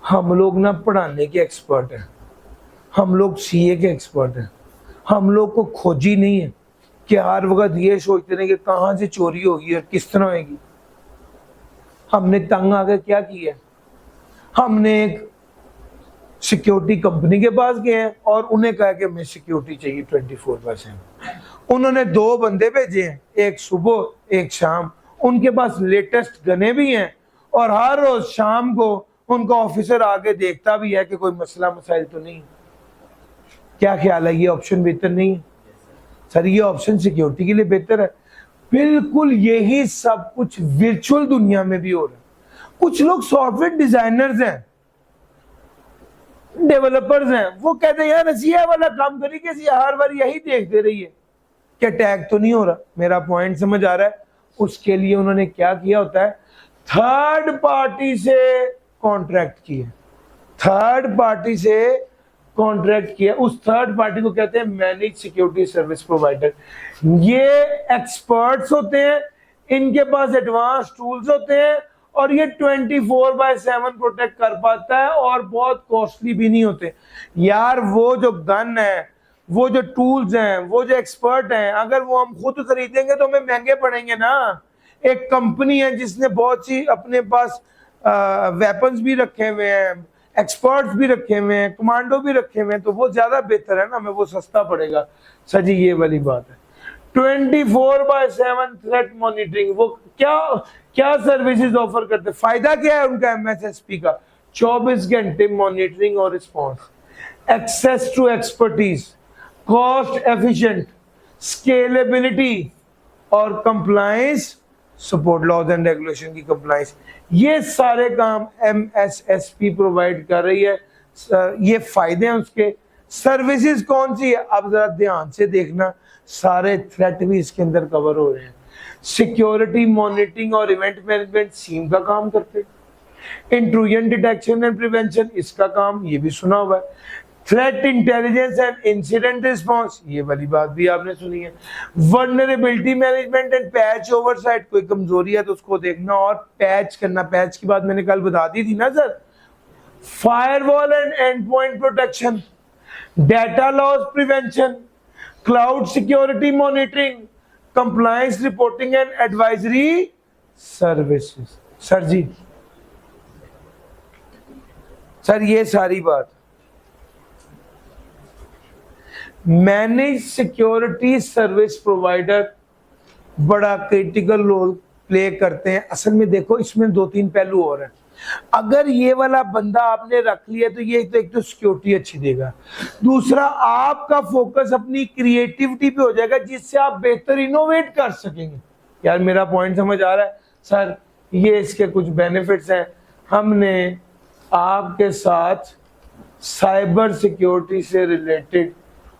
हम लोग ना पढ़ाने के एक्सपर्ट हैं, हम लोग CA के एक्सपर्ट हैं, हम लोग को खोजी नहीं है कि हर वक्त ये सोचते रहे कि कहाँ से चोरी होगी और किस तरह होगी। हमने तंग आकर क्या किया, हमने एक सिक्योरिटी कंपनी के पास गए हैं और उन्हें कहा कि हमें सिक्योरिटी चाहिए 24/7। उन्होंने 2 बंदे भेजे हैं, एक सुबह एक शाम, उनके पास लेटेस्ट गने भी हैं, और हर रोज शाम को उनका ऑफिसर आके देखता भी है कि कोई मसला मसाइल तो नहीं। क्या ख्याल है, ये ऑप्शन बेहतर नहीं है? सर ये ऑप्शन सिक्योरिटी के लिए बेहतर है। बिल्कुल यही सब कुछ वर्चुअल दुनिया में भी हो रहा है। कुछ लोग सॉफ्टवेयर डिजाइनर्स हैं, डेवलपर्स हैं, वो कहते हैं यार ऐसी वाला काम करिए कि हर बार यही देखते रहिए कि टैग तो नहीं हो रहा। मेरा पॉइंट समझ आ रहा है? उसके लिए उन्होंने क्या किया होता है, थर्ड पार्टी से कॉन्ट्रैक्ट किया, थर्ड पार्टी से कॉन्ट्रैक्ट किया। उस थर्ड पार्टी को कहते हैं मैनेज सिक्योरिटी सर्विस प्रोवाइडर। ये एक्सपर्ट्स होते हैं, इनके पास एडवांस टूल्स होते हैं, और ये 24/7 प्रोटेक्ट कर पाता है और बहुत कॉस्टली भी नहीं होते यार। वो जो गन है, वो जो टूल्स हैं, वो जो एक्सपर्ट हैं, अगर वो हम खुद खरीदेंगे तो हमें महंगे पड़ेंगे ना। एक कंपनी है जिसने बहुत सी अपने पास वेपन्स भी रखे हुए हैं, एक्सपर्ट्स भी रखे हुए हैं, कमांडो भी रखे हुए हैं, तो वो ज्यादा बेहतर है ना, हमें वो सस्ता पड़ेगा। सर जी ये वाली बात है। 24/7 थ्रेट मॉनिटरिंग, वो क्या क्या सर्विसेज ऑफर करते हैं, फायदा क्या है उनका एमएसएसपी का? 24 घंटे मॉनिटरिंग और response, access to expertise, cost efficient, scalability और compliance support, laws and regulation की कंप्लायंस, ये सारे काम एमएसएसपी प्रोवाइड कर रही है। ये फायदे हैं उसके। सर्विसेज कौन सी है, अब जरा ध्यान से देखना, सारे थ्रेट भी इसके अंदर कवर हो रहे हैं। सिक्योरिटी मॉनिटरिंग और इवेंट मैनेजमेंट सीम का काम करते हैं। इंट्रूजन डिटेक्शन एंड प्रिवेंशन इसका काम, ये भी सुना हुआ है। Threat intelligence and incident response, ये वाली बात भी आपने सुनी है। Vulnerability management and patch oversight, कोई कमजोरी है तो उसको देखना और पैच करना। पैच की बात मैंने कल बता दी थी ना sir. Firewall and endpoint protection, data loss prevention, cloud security monitoring, compliance reporting and advisory services. Sir ji, sir ये सारी बात मैनेज सिक्योरिटी सर्विस प्रोवाइडर बड़ा क्रिटिकल रोल प्ले करते हैं। असल में देखो इसमें 2-3 पहलू और हैं। अगर ये वाला बंदा आपने रख लिया तो ये तो एक तो सिक्योरिटी अच्छी देगा, दूसरा आपका फोकस अपनी क्रिएटिविटी पे हो जाएगा जिससे आप बेहतर इनोवेट कर सकेंगे। यार मेरा पॉइंट समझ आ रहा है सर? ये इसके कुछ बेनिफिट्स हैं। हमने आपके साथ साइबर सिक्योरिटी से रिलेटेड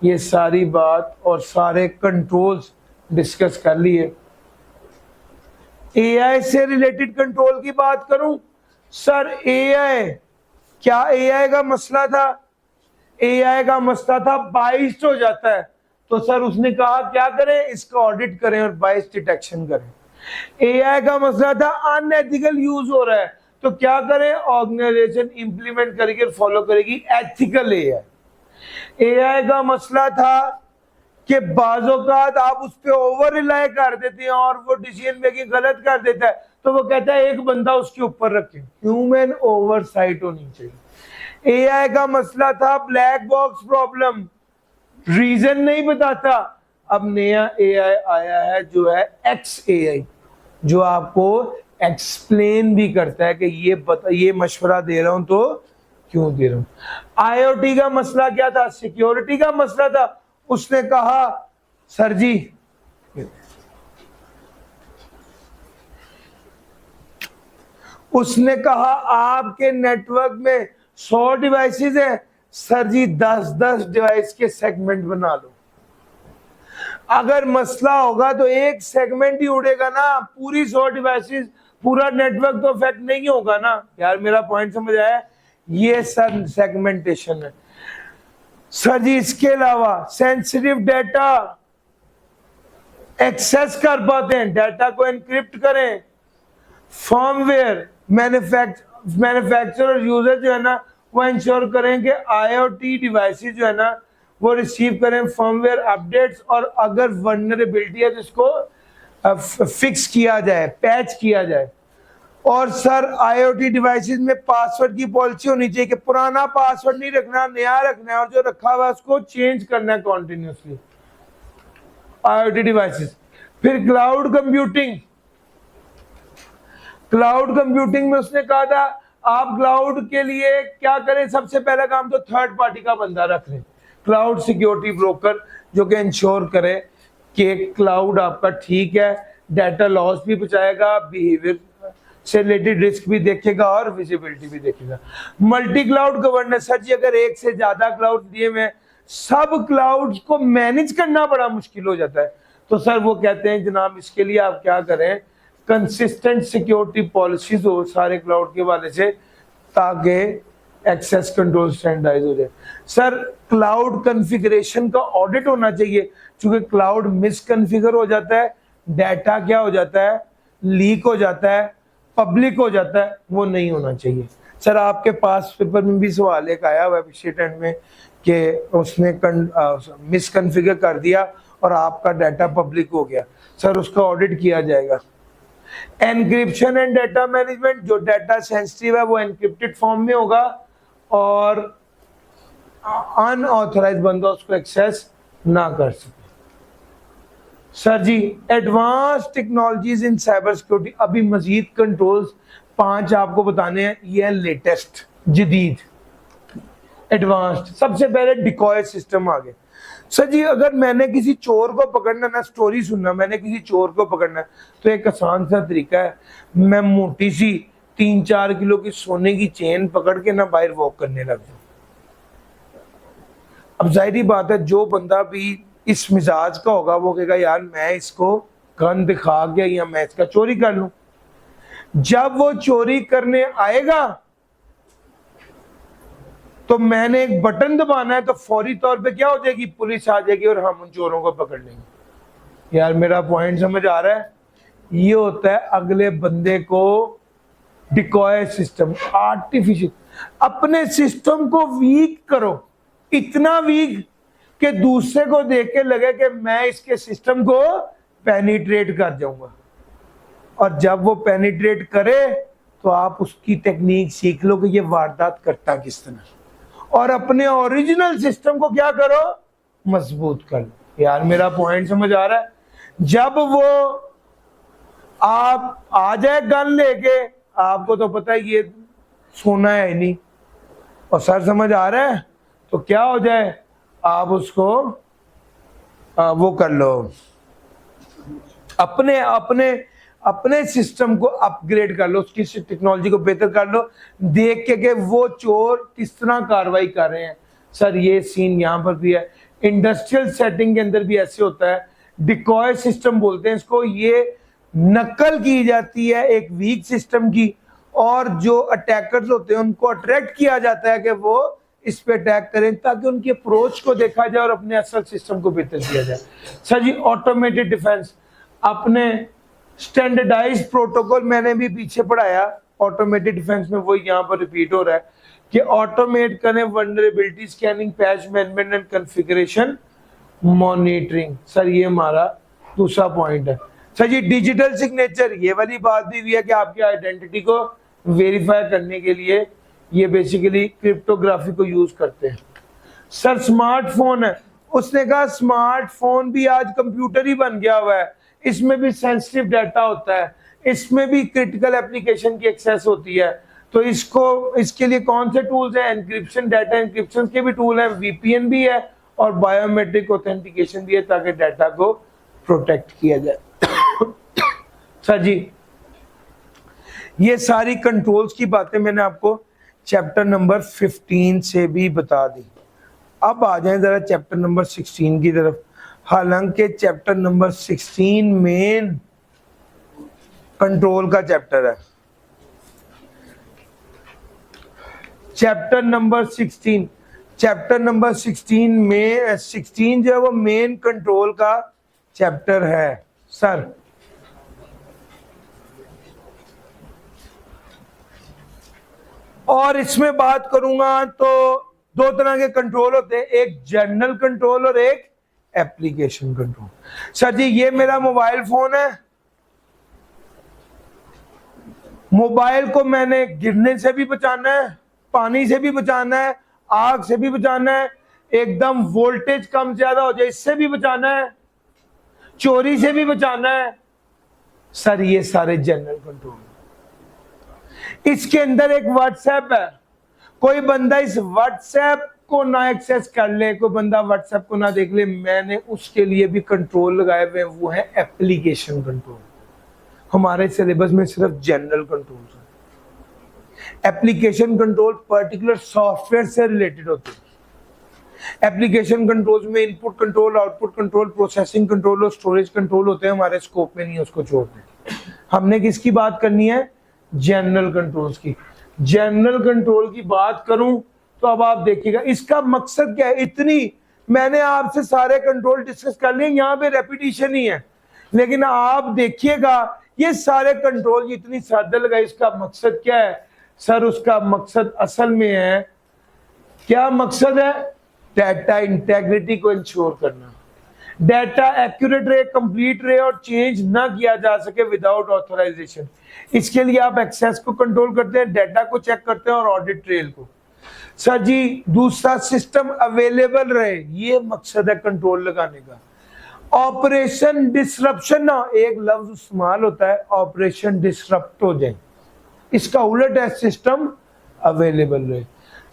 ये सारी बात और सारे कंट्रोल्स डिस्कस कर लिए। एआई से रिलेटेड कंट्रोल की बात करूं सर, एआई क्या, एआई का मसला था, एआई का मसला था बाइस हो जाता है, तो सर उसने कहा क्या करें, इसका ऑडिट करें और बाइस डिटेक्शन करें। एआई का मसला था अनएथिकल यूज हो रहा है, तो क्या करें, ऑर्गेनाइजेशन इंप्लीमेंट करके फॉलो करेगी एथिकल एआई। एआई का मसला था कि बाज़ोकात आप उस पर ओवर रिलाई कर देते हैं और वो डिसीजन मेकिंग गलत कर देता है, तो वो कहता है एक बंदा उसके ऊपर रखे, ह्यूमन ओवरसाइट होनी चाहिए। एआई का मसला था ब्लैक बॉक्स प्रॉब्लम, रीजन नहीं बताता। अब नया एआई आया है जो है एक्स एआई, जो आपको एक्सप्लेन भी करता है कि ये मशवरा दे रहा हूं तो क्यों दे रहा हूं। आईओटी का मसला क्या था, सिक्योरिटी का मसला था। उसने कहा सर जी उसने कहा आपके नेटवर्क में 100 डिवाइसेस है, सर जी 10-10 डिवाइस के सेगमेंट बना लो। अगर मसला होगा तो एक सेगमेंट ही उड़ेगा ना, पूरी 100 डिवाइसेस, पूरा नेटवर्क तो इफेक्ट नहीं होगा ना। यार मेरा पॉइंट समझ आया? ये सर सेगमेंटेशन है। सर जी इसके अलावा सेंसिटिव डाटा एक्सेस कर पाते हैं, डाटा को एनक्रिप्ट करें। फर्मवेयर मैन्युफैक्चरर यूजर जो है ना वो इंश्योर करें कि आईओटी डिवाइसेस जो है ना वो रिसीव करें फर्मवेयर अपडेट्स, और अगर वल्नरेबिलिटी है तो इसको फिक्स किया जाए, पैच किया जाए। और सर आईओटी डिवाइसेस में पासवर्ड की पॉलिसी होनी चाहिए कि पुराना पासवर्ड नहीं रखना, नया रखना है, और जो रखा हुआ है उसको चेंज करना है कॉन्टिन्यूसली। IoT devices. फिर क्लाउड कंप्यूटिंग, क्लाउड कंप्यूटिंग में उसने कहा था आप क्लाउड के लिए क्या करें, सबसे पहला काम तो थर्ड पार्टी का बंदा रख लें, क्लाउड सिक्योरिटी ब्रोकर, जो कि इंश्योर करे कि क्लाउड आपका ठीक है, डाटा लॉस भी बचाएगा, बिहेवियर से रिलेटेड रिस्क भी देखेगा और विजिबिलिटी भी देखेगा। मल्टी क्लाउड गवर्नेंस, सर जी अगर एक से ज्यादा क्लाउड दिए हुए, सब क्लाउड को मैनेज करना बड़ा मुश्किल हो जाता है, तो सर वो कहते हैं जनाब इसके लिए आप क्या करें, कंसिस्टेंट सिक्योरिटी पॉलिसीज हो सारे क्लाउड के वाले से, ताकि एक्सेस कंट्रोल स्टैंडर्डाइज हो जाए। सर क्लाउड कॉन्फ़िगरेशन का ऑडिट होना चाहिए, क्योंकि क्लाउड मिसकॉन्फ़िगर हो जाता है, डाटा क्या हो जाता है, लीक हो जाता है, पब्लिक हो जाता है, वो नहीं होना चाहिए। सर आपके पास पेपर में भी सवाल एक आया हुआ है पिछले अटेम्प्ट में कि उसने मिसकॉन्फ़िगर कर दिया और आपका डाटा पब्लिक हो गया। सर उसका ऑडिट किया जाएगा। एनक्रिप्शन एंड डाटा मैनेजमेंट, जो डाटा सेंसिटिव है वो एनक्रिप्टेड फॉर्म में होगा और अनऑथराइज्ड बंदा उसको एक्सेस ना कर सके। सर जी एडवांस टेक्नोलॉजीज इन साइबर सिक्योरिटी, अभी मजीद कंट्रोल्स 5 आपको बताने हैं, ये है लेटेस्ट जदीद एडवांस्ड। सबसे पहले डिकॉय सिस्टम आ गया। सर जी अगर मैंने किसी चोर को पकड़ना ना, स्टोरी सुनना, मैंने किसी चोर को पकड़ना है तो एक आसान सा तरीका है, मैं मोटी सी 3-4 किलो की सोने की चेन पकड़ के ना बाहर वॉक करने लग जाऊं। अब जाहिर बात है जो बंदा भी इस मिजाज का होगा वो कहेगा यार मैं इसको गन दिखा के या मैं इसका चोरी कर लूं। जब वो चोरी करने आएगा तो मैंने एक बटन दबाना है तो फौरी तौर पे क्या हो जाएगी, पुलिस आ जाएगी और हम उन चोरों को पकड़ लेंगे। यार मेरा पॉइंट समझ आ रहा है? ये होता है अगले बंदे को डिकॉय सिस्टम, आर्टिफिशियल। अपने सिस्टम को वीक करो, इतना वीक कि दूसरे को देख के लगे कि मैं इसके सिस्टम को पेनिट्रेट कर जाऊंगा, और जब वो पेनिट्रेट करे तो आप उसकी टेक्निक सीख लो कि ये वारदात करता किस तरह, और अपने ओरिजिनल सिस्टम को क्या करो, मजबूत कर लो। यार मेरा पॉइंट समझ आ रहा है? जब वो आप आ जाए गन लेके, आपको तो पता है ये सोना है नहीं, और सर समझ आ रहा है, तो क्या हो जाए, आप उसको वो कर लो, अपने अपने अपने सिस्टम को अपग्रेड कर लो, उसकी टेक्नोलॉजी को बेहतर कर लो, देख के वो चोर किस तरह कार्रवाई कर रहे हैं। सर ये सीन यहाँ पर भी है, इंडस्ट्रियल सेटिंग के अंदर भी ऐसे होता है, डिकॉय सिस्टम बोलते हैं इसको। ये नकल की जाती है एक वीक सिस्टम की, और जो अटैकर्स होते हैं उनको अट्रैक्ट किया जाता है कि वो इस पे अटैक करें ताकि उनकी अप्रोच को देखा जाए और अपने असल सिस्टम को बेहतर किया जाए। सर जी ऑटोमेटेड डिफेंस, अपने स्टैंडर्डाइज्ड प्रोटोकॉल मैंने भी पीछे पढ़ाया, ऑटोमेटेड डिफेंस में वही यहाँ पर रिपीट हो रहा है कि ऑटोमेट करें vulnerability scanning, patch management and configuration monitoring. Sir ये हमारा दूसरा पॉइंट है। सर जी डिजिटल सिग्नेचर, ये वाली बात भी हुई है कि आपकी आइडेंटिटी को वेरीफाई करने के लिए ये बेसिकली क्रिप्टोग्राफी को यूज करते हैं। सर स्मार्टफोन है, उसने कहा स्मार्टफोन भी आज कंप्यूटर ही बन गया हुआ है, इसमें भी सेंसिटिव डाटा होता है, इसमें भी क्रिटिकल एप्लीकेशन की एक्सेस होती है, तो इसके लिए कौन से टूल्स हैं, एनक्रिप्शन, डाटा एनक्रिप्शन के भी टूल हैं, वीपीएन भी है और बायोमेट्रिक ऑथेंटिकेशन भी है ताकि डाटा को प्रोटेक्ट किया जाए। सर जी ये सारी कंट्रोल्स की बातें मैंने आपको चैप्टर नंबर 15 से भी बता दी। अब आ जाएं जरा चैप्टर नंबर 16 की तरफ। हालांकि चैप्टर नंबर 16 मेन कंट्रोल का चैप्टर है। चैप्टर नंबर 16 में 16 जो है वो मेन कंट्रोल का चैप्टर है। सर और इसमें बात करूंगा तो 2 तरह के कंट्रोल होते हैं, एक जनरल कंट्रोल और एक एप्लीकेशन कंट्रोल। सर जी ये मेरा मोबाइल फोन है, मोबाइल को मैंने गिरने से भी बचाना है, पानी से भी बचाना है, आग से भी बचाना है, एकदम वोल्टेज कम ज्यादा हो जाए इससे भी बचाना है, चोरी से भी बचाना है। सर ये सारे जनरल कंट्रोल। इसके अंदर एक व्हाट्सएप है, कोई बंदा इस व्हाट्सएप को ना एक्सेस कर ले, कोई बंदा व्हाट्सएप को ना देख ले, मैंने उसके लिए भी कंट्रोल लगाए हुए, वो है एप्लीकेशन कंट्रोल। हमारे सिलेबस में सिर्फ जनरल कंट्रोल है, एप्लीकेशन कंट्रोल पर्टिकुलर सॉफ्टवेयर से रिलेटेड होते हैं। एप्लीकेशन कंट्रोल्स में input control, output control, processing control और स्टोरेज कंट्रोल होते हैं, हमारे स्कोप में नहीं है, उसको छोड़ दें। हमने किसकी बात करनी है, जनरल कंट्रोल्स की। जनरल कंट्रोल की बात करूं तो अब आप देखिएगा इसका मकसद क्या है। इतनी मैंने आपसे सारे कंट्रोल डिस्कस कर लिए, यहाँ पे रेपिटेशन ही है, लेकिन आप देखिएगा ये सारे कंट्रोल इतनी सादे लगाई, इसका मकसद क्या है सर? उसका मकसद असल में है, क्या मकसद है? डाटा इंटेग्रिटी को इंश्योर करना, डाटा एक्यूरेट रहे, कंप्लीट रहे और चेंज ना किया जा सके विदाउट ऑथराइजेशन। इसके लिए आप एक्सेस को कंट्रोल करते हैं, डाटा को चेक करते हैं और ऑडिट ट्रेल को। सर जी दूसरा, सिस्टम अवेलेबल रहे, ये मकसद है कंट्रोल लगाने का। ऑपरेशन डिसरप्शन ना, एक लफ्ज इस्तेमाल होता है ऑपरेशन डिसरप्ट हो जाए, इसका उलट है सिस्टम अवेलेबल रहे।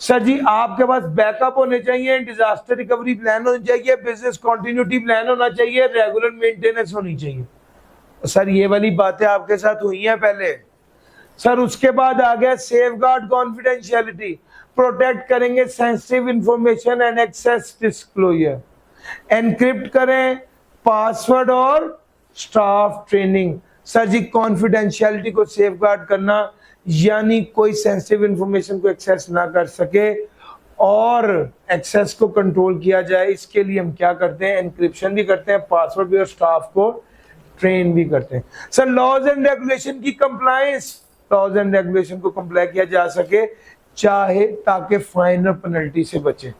सर जी आपके पास बैकअप होने चाहिए, डिजास्टर रिकवरी प्लान होना चाहिए, बिजनेस कंटिन्यूटी प्लान होना चाहिए, रेगुलर मेंटेनेंस होनी चाहिए। सर ये वाली बातें आपके साथ हुई हैं पहले। सर उसके बाद आ गया सेफगार्ड कॉन्फिडेंशियलिटी, प्रोटेक्ट करेंगे sensitive information and access disclosure, encrypt करें पासवर्ड और staff training. Sir ji confidentiality को सेफगार्ड करना, यानी कोई सेंसिटिव इंफॉर्मेशन को एक्सेस ना कर सके और एक्सेस को कंट्रोल किया जाए। इसके लिए हम क्या करते हैं? एनक्रिप्शन भी करते हैं, पासवर्ड भी, और स्टाफ को ट्रेन भी करते हैं। सर लॉज एंड रेगुलेशन की कंप्लायंस, लॉज एंड रेगुलेशन को कंप्लाई किया जा सके चाहे, ताकि फाइन और पेनल्टी से बचे।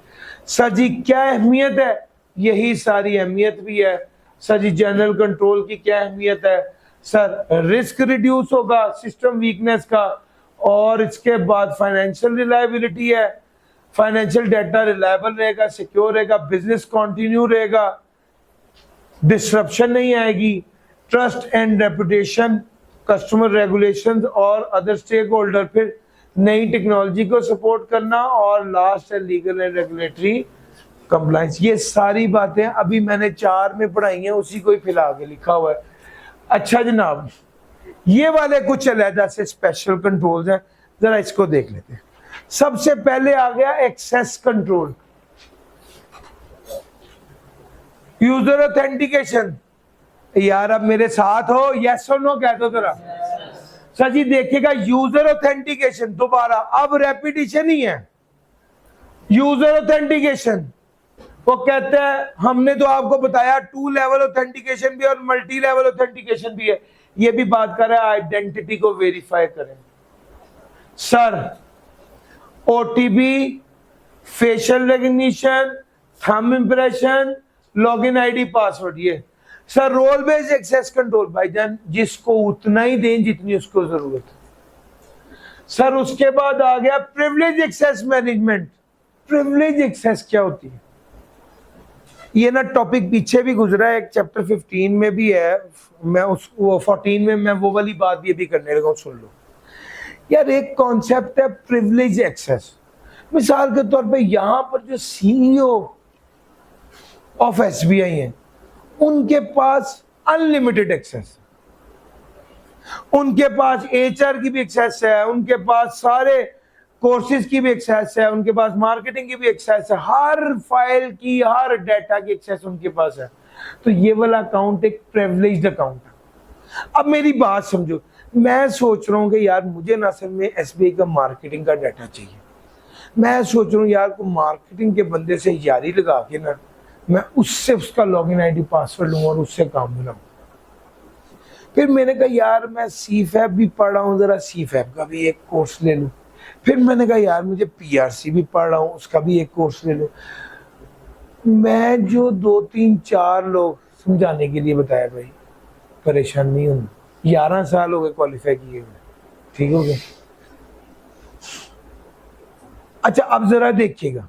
सर जी क्या अहमियत है? यही सारी अहमियत भी है। सर जी जनरल कंट्रोल की क्या अहमियत है? सर रिस्क रिड्यूस होगा सिस्टम वीकनेस का, और इसके बाद फाइनेंशियल रिलायबिलिटी है, फाइनेंशियल डाटा रिलायबल रहेगा, सिक्योर रहेगा, बिजनेस कंटिन्यू रहेगा, डिसरप्शन नहीं आएगी, trust and reputation, customer regulations और अदर स्टेक होल्डर, फिर नई टेक्नोलॉजी को सपोर्ट करना, और लास्ट है लीगल एंड रेगुलेटरी कंप्लायंस। ये सारी बातें अभी मैंने 4 में पढ़ाई हैं, उसी को ही फिलहा के लिखा हुआ है। अच्छा जनाब, ये वाले कुछ अलहदा से स्पेशल कंट्रोल्स हैं, जरा इसको देख लेते हैं। सबसे पहले आ गया एक्सेस कंट्रोल, यूजर ऑथेंटिकेशन। यार अब मेरे साथ हो, यस और नो कह दो जरा। सर जी देखिएगा, यूजर ऑथेंटिकेशन, दोबारा अब रेपिटेशन ही है। यूजर ऑथेंटिकेशन वो कहते हैं, हमने तो आपको बताया 2 लेवल ऑथेंटिकेशन भी और मल्टी लेवल ऑथेंटिकेशन भी है। ये भी बात कर रहा है आइडेंटिटी को वेरीफाई करें। Sir OTP, facial recognition, thumb impression, login ID, password, ये sir role based access control भाईजान, जिसको उतना ही दें जितनी उसको जरूरत है। सर उसके बाद आ गया privilege access management. Privilege access क्या होती है? ये ना टॉपिक पीछे भी गुजरा है, एक चैप्टर 15 में भी है, मैं उस 14 में मैं वो वाली बात ये भी करने लगा हूं, सुन लो। यार एक कॉन्सेप्ट है प्रिविलेज एक्सेस। मिसाल के तौर पे यहां पर जो सीईओ ऑफ एसबीआई है, उनके पास अनलिमिटेड एक्सेस, उनके पास एचआर की भी एक्सेस है, उनके पास सारे कोर्सेज की भी एक्सेस है, उनके पास मार्केटिंग की भी एक्सेस है, हर फाइल की, हर डाटा की एक्सेस उनके पास है। तो ये वाला अकाउंट एक प्रिविलेज्ड अकाउंट है। अब मेरी बात समझो, मैं सोच रहा हूँ कि यार मुझे ना सिर्फ में एसबीआई का मार्केटिंग का डाटा चाहिए, मैं सोच रहा हूँ यार को मार्केटिंग के बंदे से यारी लगा के ना मैं उससे उसका लॉगिन आईडी पासवर्ड लूँ और उससे काम बनाऊँ। फिर मैंने कहा यार मैं सीफैप भी पढ़ रहा हूँ, जरा सीफैप का भी एक कोर्स ले लूँ। फिर मैंने कहा यार मुझे पीआरसी भी पढ़ रहा हूँ, उसका भी एक कोर्स ले लूँ। मैं जो 2 3 4 लोग समझाने के लिए बताया, भाई परेशान नहीं होना, 11 साल हो गए क्वालिफाई किए हुए, ठीक हो गया। अच्छा अब जरा देखिएगा,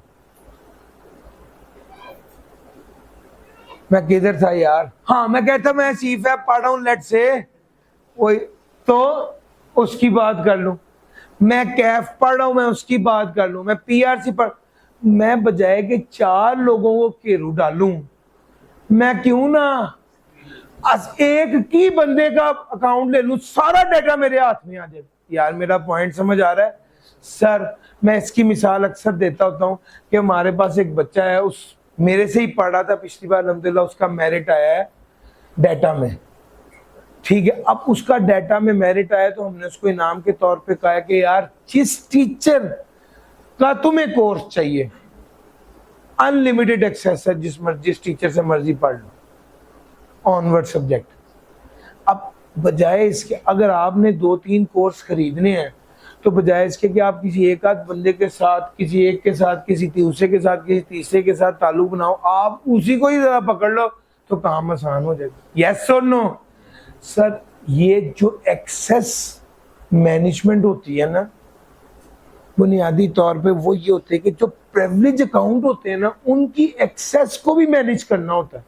मैं किधर था यार? हाँ मैं कहता मैं सीफैप पढ़ रहा हूँ, लेट से वही तो उसकी बात कर लूं, मैं कैफ पढ़ रहा हूं, मैं उसकी बात कर लूं, मैं पीआरसी पढ़, मैं बजाय के 4 लोगों को केरू डालूं, मैं क्यों ना एक की बंदे का अकाउंट ले लूं, सारा डाटा मेरे हाथ में आ जाए। यार मेरा पॉइंट समझ आ रहा है? सर मैं इसकी मिसाल अक्सर देता होता हूं कि हमारे पास एक बच्चा है, उस मेरे से ही पढ़ रहा था पिछली बार, अल्हम्दुलिल्लाह उसका मेरिट आया है डाटा में, ठीक है। अब उसका डाटा में मेरिट आया तो हमने उसको इनाम के तौर पे कहा कि यार जिस टीचर का तुम्हें कोर्स चाहिए, अनलिमिटेड एक्सेस है, जिस टीचर से मर्जी पढ़ लो, ऑनवर्ड सब्जेक्ट। अब बजाय इसके अगर आपने 2-3 कोर्स खरीदने हैं तो बजाय इसके कि आप किसी एक आध बंदे के साथ, किसी एक के साथ, किसी दूसरे के साथ, किसी तीसरे के साथ ताल्लुक बनाओ, आप उसी को ही जरा पकड़ लो तो काम आसान हो जाएगा। यस और नो? सर ये जो एक्सेस मैनेजमेंट होती है ना, बुनियादी तौर पे वो ये होते हैं कि जो प्रिविलेज अकाउंट होते हैं ना, उनकी एक्सेस को भी मैनेज करना होता है,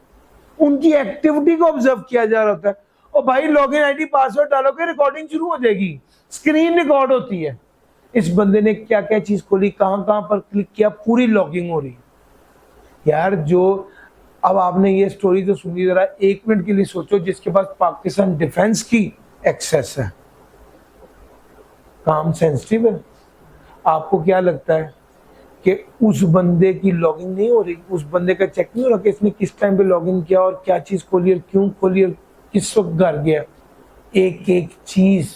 उनकी एक्टिविटी को ऑब्जर्व किया जा रहा होता है। और भाई लॉगिन आईडी पासवर्ड डालोगे रिकॉर्डिंग शुरू हो जाएगी, स्क्रीन रिकॉर्ड होती है, इस बंदे ने क्या क्या चीज खोली, कहां कहां पर क्लिक किया, पूरी लॉगिंग हो रही है। यार जो अब आपने ये स्टोरी तो सुनी, जरा 1 मिनट के लिए सोचो, जिसके पास पाकिस्तान डिफेंस की एक्सेस है, काम सेंसिटिव है, आपको क्या लगता है कि उस बंदे की लॉगिंग नहीं हो रही, उस बंदे का चेक नहीं हो रहा कि इसने किस टाइम पे लॉगिन किया और क्या चीज खोली और क्यों खोली और किस वक्त घर गया, एक एक चीज।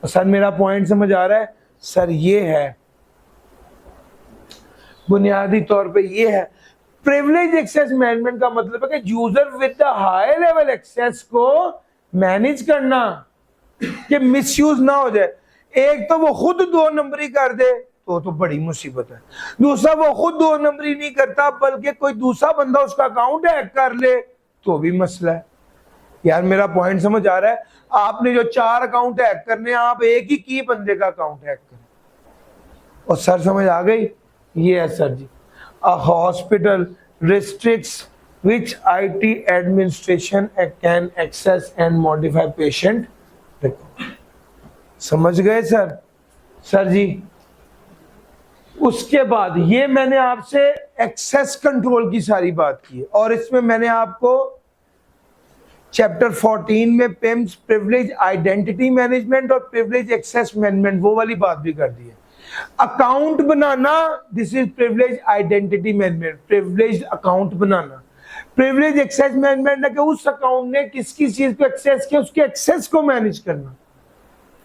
सर मेरा पॉइंट समझ आ रहा है? सर ये है बुनियादी तौर पे ये है प्रिविलेज एक्सेस मैनेजमेंट का मतलब है कि user with the high level access को मैनेज करना कि मिसयूज ना हो जाए। एक तो वो खुद 2 नंबरी कर दे तो बड़ी मुसीबत है, दूसरा वो खुद 2 नंबरी नहीं करता बल्कि कोई दूसरा बंदा उसका अकाउंट हैक कर ले तो भी मसला है। यार मेरा पॉइंट समझ आ रहा है? आपने जो 4 अकाउंट हैक करने, आप एक ही की बंदे का अकाउंट हैक करें। और सर समझ आ गई? ये है sir ji, a hospital restricts which IT administration can access and modify patient record। समझ गए सर? सर जी उसके बाद ये मैंने आपसे एक्सेस कंट्रोल की सारी बात की है और इसमें मैंने आपको चैप्टर 14 में पिम्स प्रिविलेज आइडेंटिटी मैनेजमेंट और प्रिविलेज एक्सेस मैनेजमेंट वो वाली बात भी कर दी है। अकाउंट बनाना, this is privilege identity management, privilege account बनाना। प्रिविलेज एक्सेस मैनेजमेंट है कि उस अकाउंट ने किस किस चीज को एक्सेस किया, उसके एक्सेस को मैनेज करना।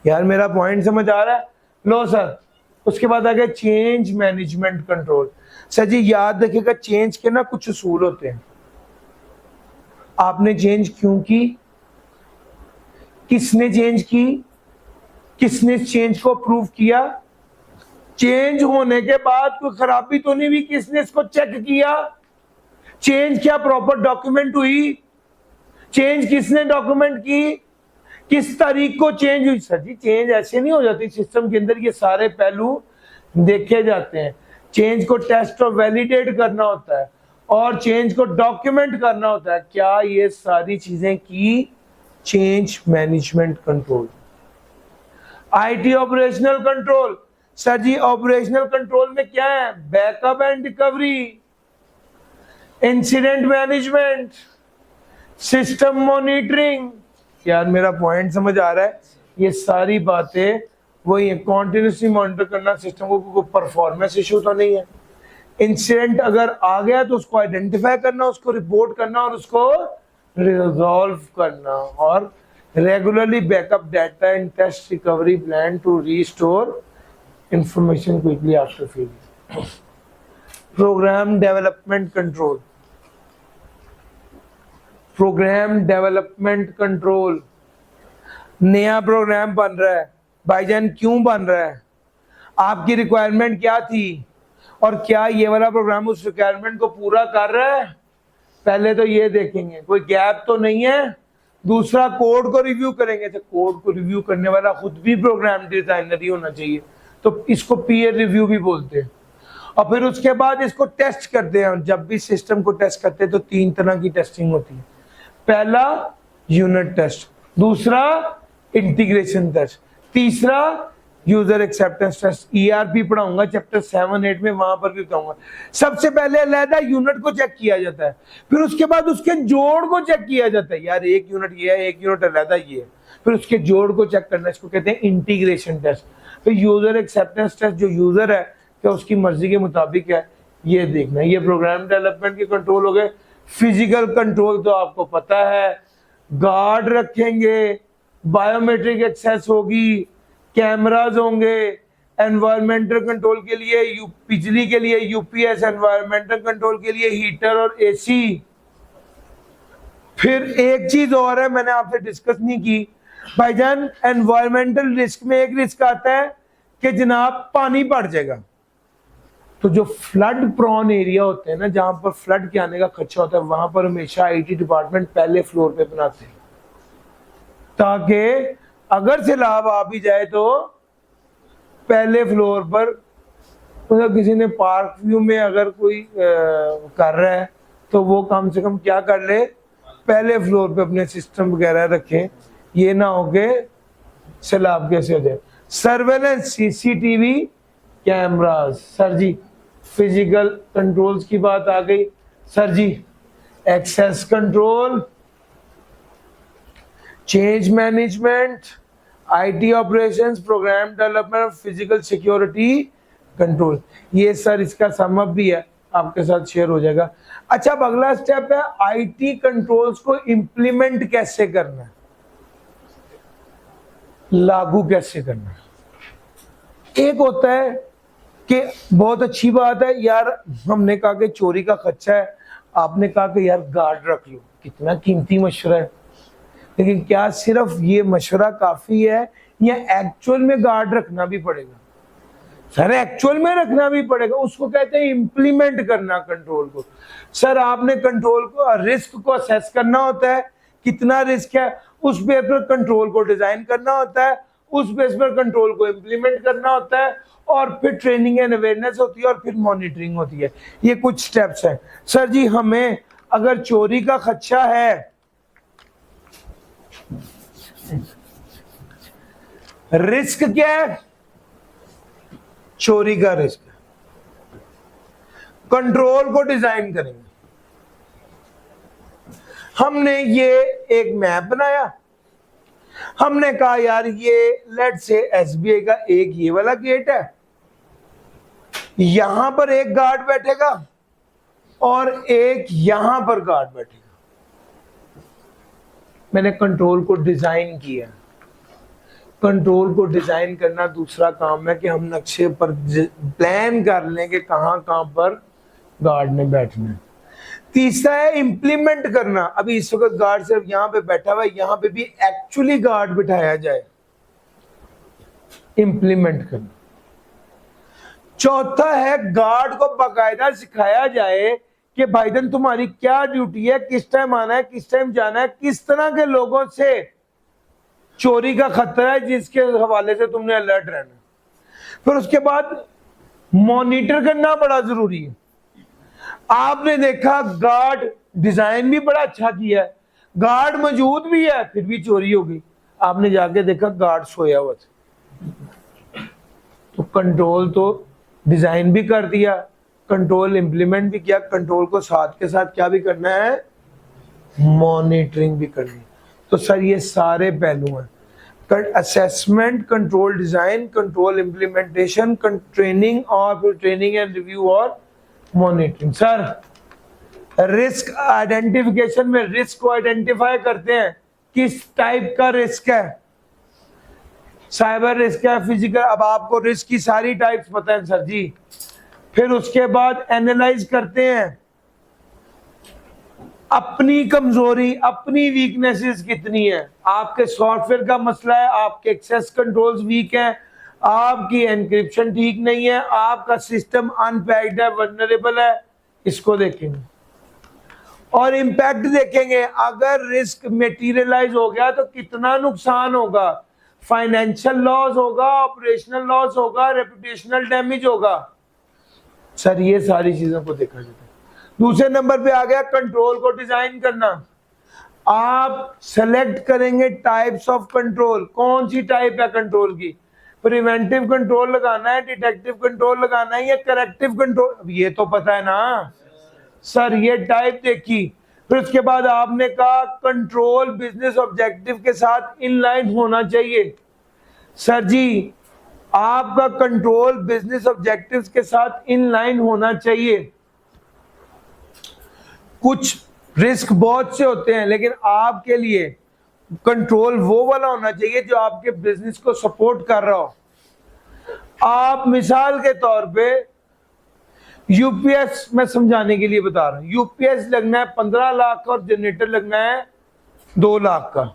यार मेरा पॉइंट समझ आ रहा है? लो सर, उसके बाद आ गया चेंज मैनेजमेंट कंट्रोल। सर जी याद रखिएगा चेंज के ना कुछ उसूल होते हैं। आपने चेंज क्यों की, किसने चेंज की, किसने चेंज को अप्रूव किया, चेंज होने के बाद कोई खराबी तो नहीं हुई, किसने इसको चेक किया, चेंज क्या प्रॉपर डॉक्यूमेंट हुई, चेंज किसने डॉक्यूमेंट की, किस तारीख को चेंज हुई। सर जी चेंज ऐसे नहीं हो जाती, सिस्टम के अंदर ये सारे पहलू देखे जाते हैं। चेंज को टेस्ट और वैलिडेट करना होता है और चेंज को डॉक्यूमेंट करना होता है। क्या ये सारी चीजें की change management control. IT operational control. Sir ji operational control में क्या है? Backup and recovery, incident management, system monitoring. यार मेरा पॉइंट समझ आ रहा है? ये सारी बातें वही है, कॉन्टिन्यूसली मॉनिटर करना सिस्टम को, कोई परफॉर्मेंस इशू तो नहीं है। इंसिडेंट अगर आ गया तो उसको आइडेंटिफाई करना, उसको रिपोर्ट करना और उसको रिजॉल्व करना, और regularly backup data and test recovery plan to restore information quickly after failure. Program development control. Program development control, नया प्रोग्राम बन रहा है, भाईजान क्यों बन रहा है, आपकी रिक्वायरमेंट क्या थी और क्या ये वाला प्रोग्राम उस रिक्वायरमेंट को पूरा कर रहा है। पहले तो ये देखेंगे कोई गैप तो नहीं है, दूसरा कोड को रिव्यू करेंगे। तो कोड को रिव्यू करने वाला खुद भी प्रोग्राम डिजाइनर ही होना चाहिए, तो इसको पीयर रिव्यू भी बोलते हैं। और फिर उसके बाद इसको टेस्ट करते हैं। जब भी सिस्टम को टेस्ट करते हैं तो 3 तरह की टेस्टिंग होती है। पहला यूनिट टेस्ट, दूसरा इंटीग्रेशन टेस्ट, तीसरा यूजर एक्सेप्टेंस टेस्ट। ईआरपी पढ़ाऊंगा चैप्टर 7-8 में, वहां पर भी बताऊंगा। सबसे पहले अलग यूनिट को चेक किया जाता है, फिर उसके बाद उसके जोड़ को चेक किया जाता है। यार एक यूनिट ये है, एक यूनिट अलग ये है, फिर उसके जोड़ को चेक करना, इसको कहते हैं इंटीग्रेशन टेस्ट। फिर यूजर एक्सेप्टेंस टेस्ट, जो यूजर है क्या उसकी मर्जी के मुताबिक है ये देखना। ये प्रोग्राम डेवलपमेंट के कंट्रोल हो गए। फिजिकल कंट्रोल तो आपको पता है, गार्ड रखेंगे, बायोमेट्रिक एक्सेस होगी, कैमरास होंगे, एनवायरमेंटल कंट्रोल के लिए बिजली के लिए यूपीएस, एनवायरमेंटल कंट्रोल के लिए हीटर और एसी। फिर एक चीज और है, मैंने आपसे डिस्कस नहीं की भाईजान, एनवायरमेंटल रिस्क में एक रिस्क आता है कि जनाब पानी बढ़ जाएगा। तो जो फ्लड प्रॉन एरिया होते हैं ना, जहां पर फ्लड के आने का खर्चा होता है, वहां पर हमेशा आईटी डिपार्टमेंट पहले फ्लोर पे बनाते हैं, ताकि अगर सैलाब आ भी जाए तो पहले फ्लोर पर, मतलब किसी ने पार्क व्यू में अगर कोई कर रहा है तो वो कम से कम क्या कर ले, पहले फ्लोर पे अपने सिस्टम वगैरह रखें, ये ना हो के सैलाब कैसे हो जाए। Surveillance, CCTV cameras, sir ji physical controls की बात आ गई, sir ji access control, change management, IT operations, program development, physical security control, ये सर इसका सम अप भी है, आपके साथ शेयर हो जाएगा। अच्छा, अब अगला स्टेप है आईटी कंट्रोल्स को इंप्लीमेंट कैसे करना है, लागू कैसे करना है। एक होता है कि बहुत अच्छी बात है यार, हमने कहा कि चोरी का खर्चा है, आपने कहा कि यार गार्ड रख लो, कितना कीमती मशवरा है, लेकिन क्या सिर्फ ये मशवरा काफी है या एक्चुअल में गार्ड रखना भी पड़ेगा? सर एक्चुअल में रखना भी पड़ेगा, उसको कहते हैं इम्प्लीमेंट करना कंट्रोल को। सर आपने कंट्रोल को, रिस्क को असेस करना होता है, कितना रिस्क है, उस बेस पर कंट्रोल को डिजाइन करना होता है, उस बेस पर कंट्रोल को इम्प्लीमेंट करना होता है, और फिर ट्रेनिंग एंड अवेयरनेस होती है, और फिर मॉनिटरिंग होती है। ये कुछ स्टेप्स हैं। सर जी हमें अगर चोरी का खदशा है, रिस्क क्या है? चोरी का रिस्क। कंट्रोल को डिजाइन करेंगे, हमने ये एक मैप बनाया, हमने कहा यार ये लेट से एसबीआई का एक ये वाला गेट है, यहां पर एक गार्ड बैठेगा और एक यहां पर गार्ड बैठेगा। मैंने कंट्रोल को डिजाइन किया। कंट्रोल को डिजाइन करना दूसरा काम है कि हम नक्शे पर प्लान कर लें कि कहां कहां पर गार्ड ने बैठना है। तीसरा है इंप्लीमेंट करना। अभी इस वक्त गार्ड सिर्फ यहां पे बैठा हुआ है, यहां पे भी एक्चुअली गार्ड बिठाया जाए, इंप्लीमेंट करना। चौथा है गार्ड को बाकायदा सिखाया जाए कि भाईजान तुम्हारी क्या ड्यूटी है, किस टाइम आना है, किस टाइम जाना है, किस तरह के लोगों से चोरी का खतरा है जिसके हवाले से तुमने अलर्ट रहना। फिर उसके बाद मॉनिटर करना बड़ा जरूरी है। आपने देखा गार्ड डिजाइन भी बड़ा अच्छा किया है, गार्ड मौजूद भी है, फिर भी चोरी हो गई, आपने जाके देखा गार्ड सोया हुआ था। तो कंट्रोल तो डिजाइन भी कर दिया, कंट्रोल इंप्लीमेंट भी किया, कंट्रोल को साथ के साथ क्या भी करना है, मॉनिटरिंग भी करनी है। तो सर ये सारे पहलू हैं, assessment, control design, control implementation, training, और फिर ट्रेनिंग एंड रिव्यू और मॉनिटरिंग। सर रिस्क आइडेंटिफिकेशन में रिस्क को आइडेंटिफाई करते हैं, किस टाइप का रिस्क है, साइबर रिस्क है, फिजिकल, अब आपको रिस्क की सारी टाइप्स पता है सर जी। फिर उसके बाद एनालाइज करते हैं अपनी कमजोरी, अपनी वीकनेसेस कितनी है। आपके सॉफ्टवेयर का मसला है, आपके एक्सेस कंट्रोल्स वीक हैं, आपकी एनक्रिप्शन ठीक नहीं है, आपका सिस्टम अनपैक्ड है, वल्नरेबल है, इसको देखेंगे। और इम्पैक्ट देखेंगे, अगर रिस्क मटेरियलाइज हो गया तो कितना नुकसान होगा, फाइनेंशियल लॉस होगा, ऑपरेशनल लॉस होगा, रेपुटेशनल डैमेज होगा। सर ये सारी चीजों को देखा जाता है। दूसरे नंबर पे आ गया कंट्रोल को डिजाइन करना। आप सेलेक्ट करेंगे टाइप्स ऑफ कंट्रोल, कौन सी टाइप है कंट्रोल की, प्रिवेंटिव कंट्रोल लगाना है, डिटेक्टिव कंट्रोल लगाना है या करेक्टिव कंट्रोल, ये तो पता है ना सर, ये टाइप देखी। फिर उसके बाद आपने कहा कंट्रोल बिजनेस ऑब्जेक्टिव के साथ इनलाइन होना चाहिए। सर जी आपका कंट्रोल बिजनेस ऑब्जेक्टिव्स के साथ इनलाइन होना चाहिए। कुछ रिस्क बहुत से होते हैं, लेकिन आपके लिए कंट्रोल वो वाला होना चाहिए जो आपके बिजनेस को सपोर्ट कर रहा हो। आप मिसाल के तौर पे यूपीएस मैं समझाने के लिए बता रहा हूं, यूपीएस लगना है 15 लाख का और जनरेटर लगना है 2 लाख का।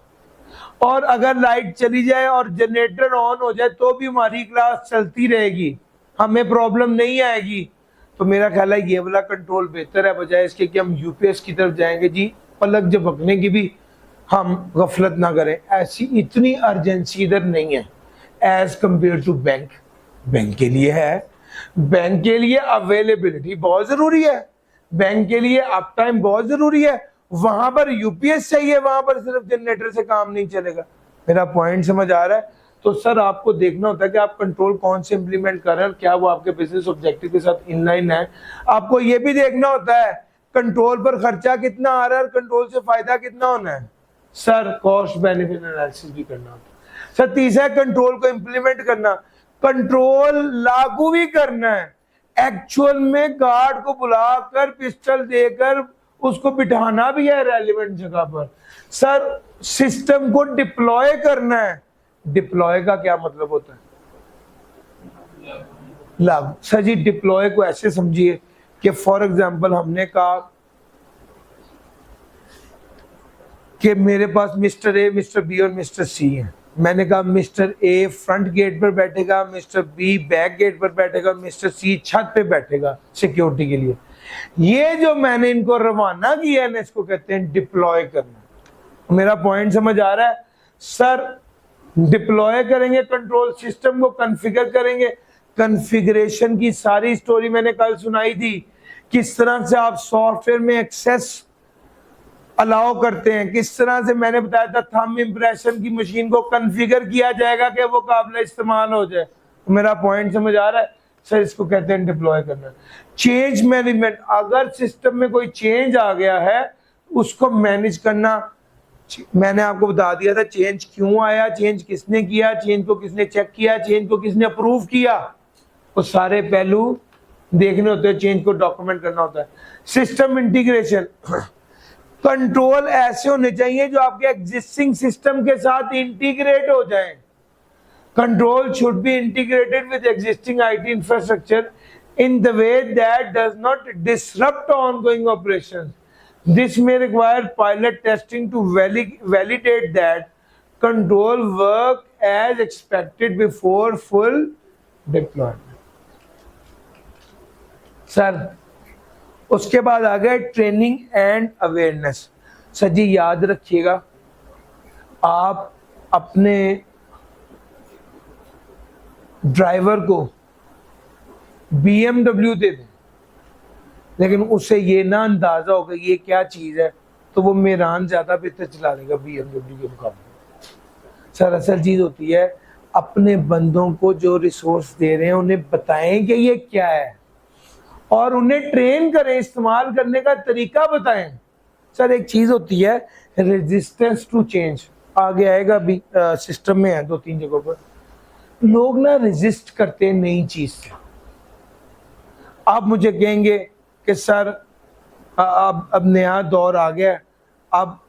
और अगर लाइट चली जाए और जनरेटर ऑन हो जाए तो भी हमारी क्लास चलती रहेगी, हमें प्रॉब्लम नहीं आएगी। तो मेरा ख्याल है ये वाला कंट्रोल बेहतर है, बजाय इसके कि हम यूपीएस की तरफ जाएंगे जी, पलक झपकने की भी हम गफलत ना करें। ऐसी इतनी अर्जेंसी इधर नहीं है as compare to bank. Bank के लिए है, बैंक के लिए अवेलेबिलिटी बहुत जरूरी है, बैंक के लिए अप टाइम बहुत जरूरी है। वहां पर यूपीएस चाहिए, वहां पर सिर्फ जनरेटर से काम नहीं चलेगा। मेरा पॉइंट समझ आ रहा है? तो सर आपको देखना होता है कि आप कंट्रोल कौन से इंप्लीमेंट कर रहे हैं और क्या वो आपके बिजनेस ऑब्जेक्टिव के साथ इनलाइन है। आपको ये भी देखना होता है कंट्रोल पर खर्चा कितना आ रहा है और कंट्रोल से फायदा कितना होना है। सर कॉस्ट बेनिफिट एनालिसिस भी करना होता है। सर तीसरा कंट्रोल को इंप्लीमेंट करना, कंट्रोल लागू भी करना है। एक्चुअल में गार्ड को बुलाकर पिस्टल देकर उसको बिठाना भी है रेलिवेंट जगह पर। सर सिस्टम को डिप्लॉय करना है। डिप्लॉय का क्या मतलब होता है? लागू। सर जी डिप्लॉय को ऐसे समझिए कि फॉर एग्जांपल हमने कहा कि मेरे पास मिस्टर ए, मिस्टर बी और मिस्टर सी है। मैंने कहा मिस्टर ए फ्रंट गेट पर बैठेगा, मिस्टर बी बैक गेट पर बैठेगा, मिस्टर सी छत पे बैठेगा सिक्योरिटी के लिए। ये जो मैंने इनको रवाना किया है ना, इसको कहते हैं डिप्लॉय करना। मेरा पॉइंट समझ आ रहा है? सर डिप्लॉय करेंगे, कंट्रोल सिस्टम को कॉन्फ़िगर करेंगे। कॉन्फ़िगरेशन की सारी स्टोरी मैंने कल सुनाई थी, किस तरह से आप सॉफ्टवेयर में एक्सेस अलाउ करते हैं, किस तरह से मैंने बताया था थंब इंप्रेशन की मशीन को कॉन्फ़िगर किया जाएगा कि वो काबिल इस्तेमाल हो जाए। मेरा पॉइंट समझ आ रहा है? सर इसको कहते हैं डिप्लॉय करना। चेंज मैनेजमेंट, अगर सिस्टम में कोई चेंज आ गया है उसको मैनेज करना। मैंने आपको बता दिया था चेंज क्यों आया, चेंज किसने किया, चेंज को किसने चेक किया, चेंज को किसने अप्रूव किया, वो सारे पहलू देखने होते हैं, चेंज को डॉक्यूमेंट करना होता है। सिस्टम इंटीग्रेशन, कंट्रोल ऐसे होने चाहिए जो आपके एग्जिस्टिंग सिस्टम के साथ इंटीग्रेट हो जाएं। Control should be integrated with existing IT infrastructure in the way that does not disrupt ongoing operations. This may require pilot testing to validate that control work as expected before full deployment. Sir उसके बाद आ गया training and awareness. Sir जी याद रखिएगा, आप अपने driver को BMW दे दें, लेकिन उससे ये ना अंदाजा होगा ये क्या चीज है, तो वो मेरान ज्यादा बेहतर चला लेगा BMW के मुकाबले। सर असल चीज होती है अपने बंदों को जो रिसोर्स दे रहे हैं उन्हें बताएं कि ये क्या है और उन्हें ट्रेन करें, इस्तेमाल करने का तरीका बताएं। सर एक चीज होती है रेजिस्टेंस टू चेंज, आगे आएगा अभी सिस्टम में है 2-3 जगहों पर। लोग ना रेजिस्ट करते हैं नई चीज से। आप मुझे कहेंगे कि सर अब नया दौर आ गया। अब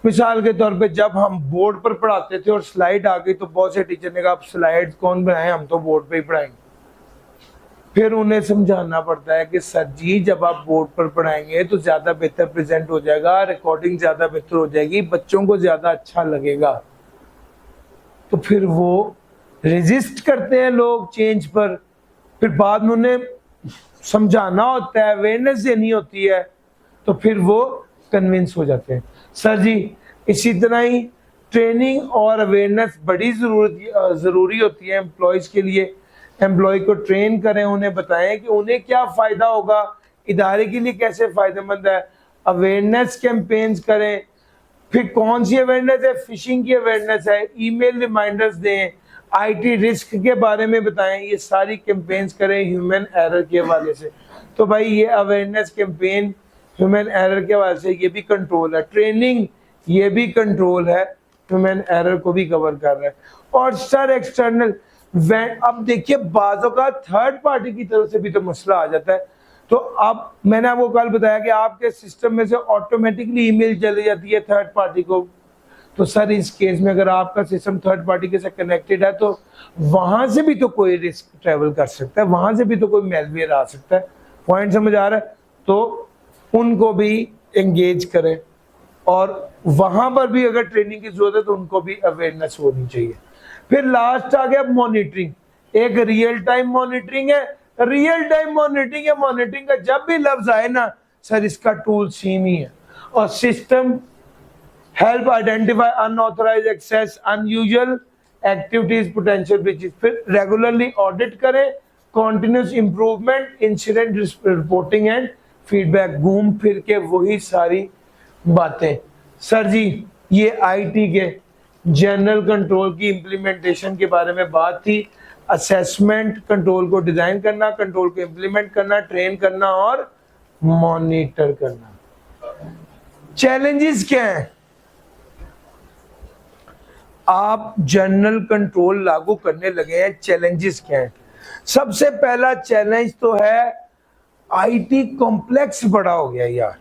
मिसाल के तौर पे जब हम बोर्ड पर पढ़ाते थे और स्लाइड आ गई तो बहुत से टीचर ने कहा अब स्लाइड कौन बनाए, हम तो बोर्ड पे ही पढ़ाएंगे। फिर उन्हें समझाना पड़ता है कि सर जी जब आप बोर्ड पर पढ़ाएंगे तो ज्यादा बेहतर प्रेजेंट हो जाएगा, रिकॉर्डिंग ज्यादा बेहतर हो जाएगी, बच्चों को ज्यादा अच्छा लगेगा। तो फिर वो रेजिस्ट करते हैं लोग चेंज पर, फिर बाद में उन्हें समझाना होता है, अवेयरनेस देनी होती है, तो फिर वो कन्विंस हो जाते हैं। सर जी इसी तरह ही ट्रेनिंग और अवेयरनेस बड़ी ज़रूरी होती है एम्प्लॉयज़ के लिए। एम्प्लॉय को ट्रेन करें, उन्हें बताएं कि उन्हें क्या फ़ायदा होगा, इदारे के लिए कैसे फ़ायदेमंद है। अवेयरनेस कैंपेन्स करें। फिर कौन सी अवेयरनेस है? फिशिंग की अवेयरनेस है, ईमेल रिमाइंडर्स दें, आईटी रिस्क के बारे में बताएं, ये सारी कैंपेन्स करें ह्यूमन एरर के हवाले से। तो भाई ये अवेयरनेस कैंपेन ह्यूमन एरर के हवाले से ये भी कंट्रोल है, ट्रेनिंग ये भी कंट्रोल है, ह्यूमन एरर को भी कवर कर रहा है। और सर एक्सटर्नल अब देखिए बाजों का थर्ड पार्टी की तरफ से भी तो मसला आ जाता है। तो अब मैंने आपको कल बताया कि आपके सिस्टम में से ऑटोमेटिकली ईमेल चली जाती है थर्ड पार्टी को, तो सर इस केस में अगर आपका सिस्टम थर्ड पार्टी के साथ कनेक्टेड है तो वहां से भी तो कोई रिस्क ट्रेवल कर सकता है, वहां से भी तो कोई मेलवेयर आ सकता है। पॉइंट समझ आ रहा है? तो उनको भी एंगेज करें और वहां पर भी अगर ट्रेनिंग की जरूरत है तो उनको भी अवेयरनेस होनी चाहिए। फिर लास्ट आ गया मॉनिटरिंग। एक रियल टाइम मॉनिटरिंग है, रियल टाइम मॉनिटरिंग है। मॉनिटरिंग का जब भी लफ्ज आए ना सर इसका टूल सेम ही है। और system help identify unauthorized access, unusual activities, potential breaches. फिर रेगुलरली ऑडिट करें, continuous improvement, incident reporting and feedback. घूम फिर के वही सारी बातें। सर जी ये आईटी के जनरल कंट्रोल की इंप्लीमेंटेशन के बारे में बात थी। असेसमेंट, कंट्रोल को डिजाइन करना, कंट्रोल को इंप्लीमेंट करना, ट्रेन करना और मॉनिटर करना। चैलेंजेस क्या हैं? आप जनरल कंट्रोल लागू करने लगे हैं, चैलेंजेस क्या हैं? सबसे पहला चैलेंज तो है आईटी कॉम्प्लेक्स बड़ा हो गया यार।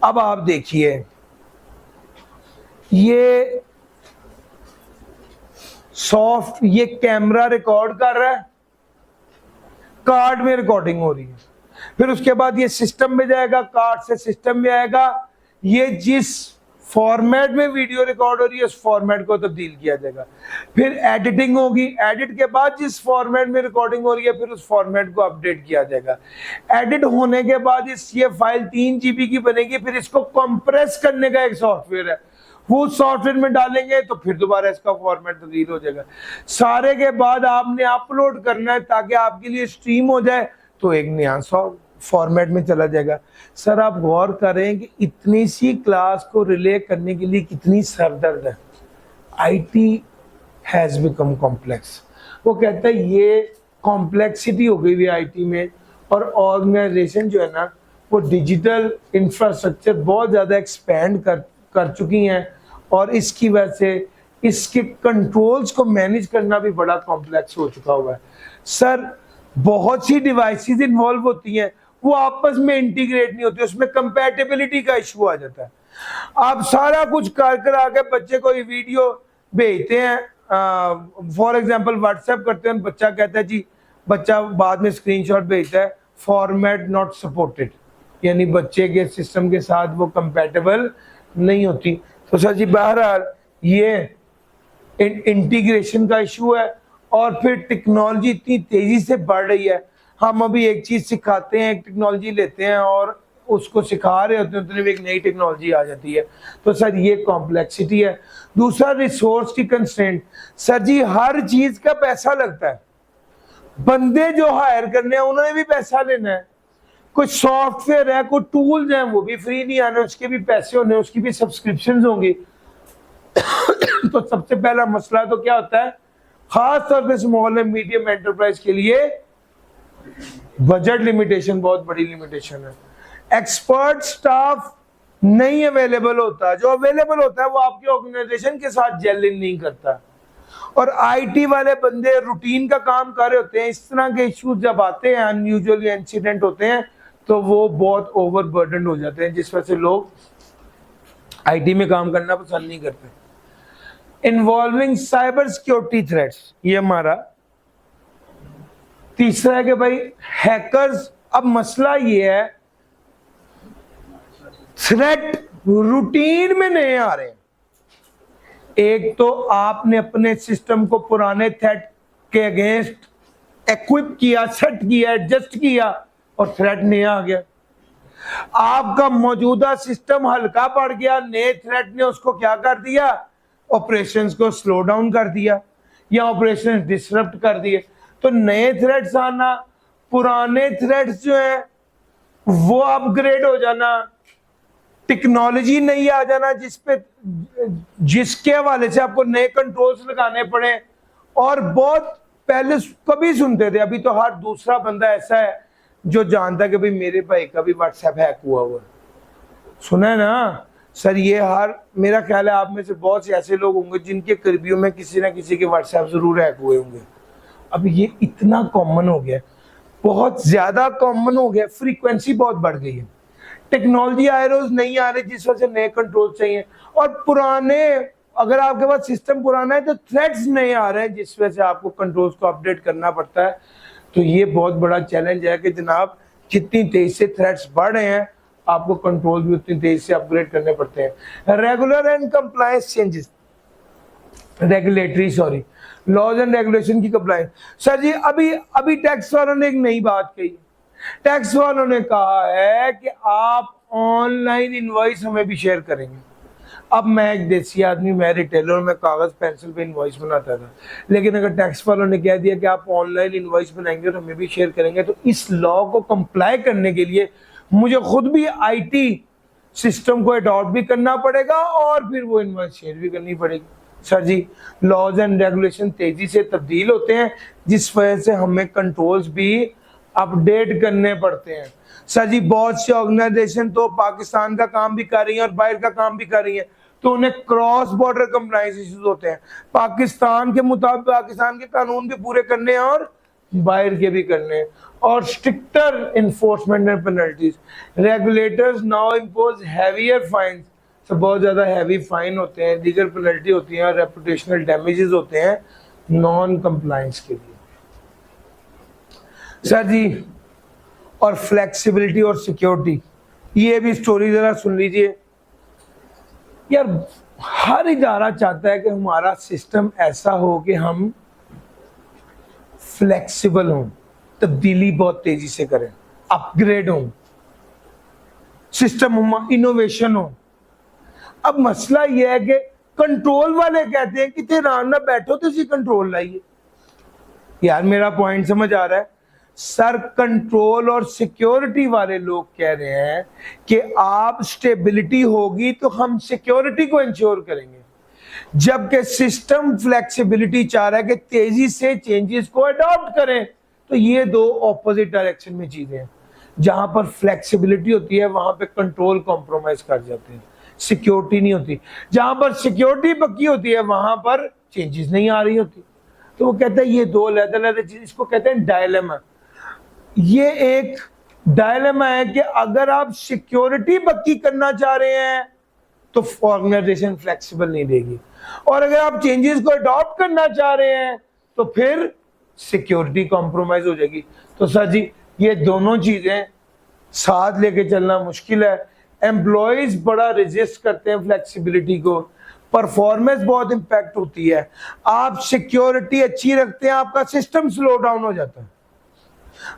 अब आप देखिए ये सॉफ्ट, ये कैमरा रिकॉर्ड कर रहा है, कार्ड में रिकॉर्डिंग हो रही है, फिर उसके बाद ये सिस्टम में जाएगा, कार्ड से सिस्टम में आएगा, ये जिस फॉर्मेट में वीडियो रिकॉर्ड हो रही है उस फॉर्मेट को तब्दील किया जाएगा, फिर एडिटिंग होगी, एडिट के बाद जिस फॉर्मेट में रिकॉर्डिंग हो रही है फिर उस फॉर्मेट को अपडेट किया जाएगा। एडिट होने के बाद इस ये फाइल 3 GB की बनेगी, फिर इसको कंप्रेस करने का एक सॉफ्टवेयर है, वो सॉफ्टवेयर में डालेंगे तो फिर दोबारा इसका फॉर्मेट तब्दील हो जाएगा। सारे के बाद आपने अपलोड करना है ताकि आपके लिए स्ट्रीम हो जाए तो एक नया फॉर्मेट में चला जाएगा। सर आप गौर करें कि इतनी सी क्लास को रिले करने के लिए कितनी सरदर्द है। IT has become complex. वो कहता है ये कॉम्प्लेक्सिटी हो गई हुई आईटी में, और ऑर्गेनाइजेशन जो है ना वो डिजिटल इंफ्रास्ट्रक्चर बहुत ज़्यादा एक्सपेंड कर चुकी हैं, और इसकी वजह से इसके कंट्रोल्स को मैनेज करना भी बड़ा कॉम्प्लेक्स हो चुका हुआ है। सर बहुत सी डिवाइसेस इन्वॉल्व होती हैं, वो आपस में इंटीग्रेट नहीं होती, उसमें कंपैटिबिलिटी का इशू आ जाता है। आप सारा कुछ कर आके बच्चे को ये वीडियो भेजते हैं, फॉर एग्जांपल व्हाट्सएप करते हैं, बच्चा कहता है जी, बच्चा बाद में स्क्रीनशॉट भेजता है फॉर्मेट नॉट सपोर्टेड, यानी बच्चे के सिस्टम के साथ वो कंपैटिबल नहीं होती। तो सर जी बहरहाल ये इंटीग्रेशन का इशू है, और फिर टेक्नोलॉजी इतनी तेजी से बढ़ रही है, हम अभी एक चीज सिखाते हैं, एक टेक्नोलॉजी लेते हैं और उसको सिखा रहे होते हैं, उतने में एक नई टेक्नोलॉजी आ जाती है। तो सर ये कॉम्प्लेक्सिटी है। दूसरा रिसोर्स की कंस्ट्रेंट। सर जी हर चीज का पैसा लगता है, बंदे जो हायर करने हैं उन्होंने भी पैसा लेना है, कोई सॉफ्टवेयर है, कोई टूल्स हैं, वो भी फ्री नहीं आने, उसके भी पैसे होने, उसकी भी सब्सक्रिप्शन होंगी। तो सबसे पहला मसला तो क्या होता है, खास तौर पे स्मॉल एंड मीडियम एंटरप्राइज के लिए बजट लिमिटेशन बहुत बड़ी लिमिटेशन है। एक्सपर्ट स्टाफ नहीं अवेलेबल होता, जो अवेलेबल होता है वो आपके ऑर्गेनाइजेशन के साथ जेल इन नहीं करता, और आईटी वाले बंदे रूटीन का काम कर रहे होते हैं। इस तरह के इश्यूज जब आते हैं, अनयूजुअल इंसिडेंट होते हैं, तो वो बहुत ओवरबर्डन हो जाते हैं, जिस वजह से लोग आईटी में काम करना पसंद नहीं करते। इन्वॉल्विंग साइबर सिक्योरिटी थ्रेट्स, ये हमारा तीसरा है कि भाई हैकर्स। अब मसला ये है थ्रेट रूटीन में नहीं आ रहे हैं। एक तो आपने अपने सिस्टम को पुराने थ्रेट के अगेंस्ट इक्विप किया, सेट किया, एडजस्ट किया, और थ्रेट नया आ गया। आपका मौजूदा सिस्टम हल्का पड़ गया, नए थ्रेट ने उसको क्या कर दिया, ऑपरेशंस को स्लो डाउन कर दिया या ऑपरेशंस डिसरप्ट कर दिए। तो नए थ्रेट्स आना, पुराने थ्रेट्स जो है वो अपग्रेड हो जाना, टेक्नोलॉजी नहीं आ जाना जिसके हवाले से आपको नए कंट्रोल्स लगाने पड़े। और बहुत पहले कभी सुनते थे, अभी तो हर दूसरा बंदा ऐसा है जो जानता है कि भाई मेरे भाई का भी व्हाट्सएप हैक हुआ। सुना है ना सर, ये मेरा ख्याल है आप में से बहुत से ऐसे लोग होंगे जिनके करीबियों में किसी ना किसी के व्हाट्सएप जरूर हैक हुए होंगे। अब ये इतना कॉमन हो गया, बहुत ज्यादा कॉमन हो गया, फ्रीक्वेंसी बहुत बढ़ गई है। टेक्नोलॉजी आए रोज नहीं आ रही, जिस वजह से नए कंट्रोल चाहिए, और पुराने, अगर आपके पास सिस्टम पुराना है तो थ्रेट्स नहीं आ रहे हैं, जिस वजह से आपको कंट्रोल्स को अपडेट करना पड़ता है। तो ये बहुत बड़ा चैलेंज है कि जनाब जितनी तेजी से थ्रेट्स बढ़ रहे हैं, आपको कंट्रोल भी उतनी तेजी से अपग्रेड करने पड़ते हैं। Regular and compliance changes, regulatory laws and regulation की कंप्लायंस। सर जी अभी टैक्स वालों ने एक नई बात कही। टैक्स वालों ने कहा है कि आप ऑनलाइन इनवॉइस हमें भी शेयर करेंगे। अब मैं एक देसी आदमी, मैं रिटेलर, मैं कागज पेंसिल पे इनवॉइस बनाता था, लेकिन अगर टैक्स वालों ने कह दिया कि आप ऑनलाइन इनवॉइस बनाएंगे और हमें भी शेयर करेंगे, तो इस लॉ को कंप्लाई करने के लिए मुझे खुद भी आईटी सिस्टम को अडॉप्ट भी करना पड़ेगा और फिर वो इनवॉइस शेयर भी करनी पड़ेगी। Sir ji laws and regulation तेजी से तब्दील होते हैं, जिस वजह से हमें कंट्रोल्स भी अपडेट करने पड़ते हैं। सर जी बहुत सी ऑर्गेनाइजेशन तो पाकिस्तान का काम भी कर रही है और बाहर का काम भी कर रही है, तो उन्हें क्रॉस बॉर्डर कंप्लायंस इश्यूज होते हैं। पाकिस्तान के मुताबिक पाकिस्तान के कानून भी पूरे करने हैं और बाहर के भी करने हैं, और stricter enforcement and penalties. Regulators now impose heavier fines, तो बहुत ज्यादा हैवी फाइन होते हैं, लीगल पेनल्टी होती है और रेपुटेशनल डैमेजेस होते हैं नॉन कंप्लायंस के लिए। सर जी और फ्लेक्सिबिलिटी और सिक्योरिटी, ये भी स्टोरी जरा सुन लीजिए यार। हर इदारा चाहता है कि हमारा सिस्टम ऐसा हो कि हम फ्लेक्सिबल हों, तब्दीली बहुत तेजी से करें, अपग्रेड हों, सिस्टम इनोवेशन हो। अब मसला यह है कि कंट्रोल वाले कहते हैं कि तेहरान ना बैठो तो इसी कंट्रोल लाइए। यार मेरा पॉइंट समझ आ रहा है? सर कंट्रोल और सिक्योरिटी वाले लोग कह रहे हैं कि आप स्टेबिलिटी होगी तो हम सिक्योरिटी को इंश्योर करेंगे, जबकि सिस्टम फ्लेक्सिबिलिटी चाह रहा है कि तेजी से चेंजेस को अडॉप्ट करें। तो ये दो ऑपोजिट डायरेक्शन में चीजें हैं। जहां पर फ्लेक्सिबिलिटी होती है वहां पे कंट्रोल कॉम्प्रोमाइज कर जाते हैं, सिक्योरिटी नहीं होती। जहां पर सिक्योरिटी पक्की होती है वहां पर चेंजेस नहीं आ रही होती। तो वो कहते हैं ये दो अलग-अलग चीज, इसको कहते हैं डायलेमा। ये एक डायलेमा है कि अगर आप सिक्योरिटी पक्की करना चाह रहे हैं तो ऑर्गेनाइजेशन फ्लेक्सिबल नहीं देगी, और अगर आप चेंजेस को अडॉप्ट करना चाह रहे हैं तो फिर सिक्योरिटी कॉम्प्रोमाइज हो जाएगी। तो सर जी ये दोनों चीजें साथ लेके चलना मुश्किल है। एम्प्लॉयज बड़ा रेजिस्ट करते हैं फ्लेक्सिबिलिटी को, परफॉर्मेंस बहुत इंपैक्ट होती है। आप सिक्योरिटी अच्छी रखते हैं, आपका सिस्टम स्लो डाउन हो जाता है।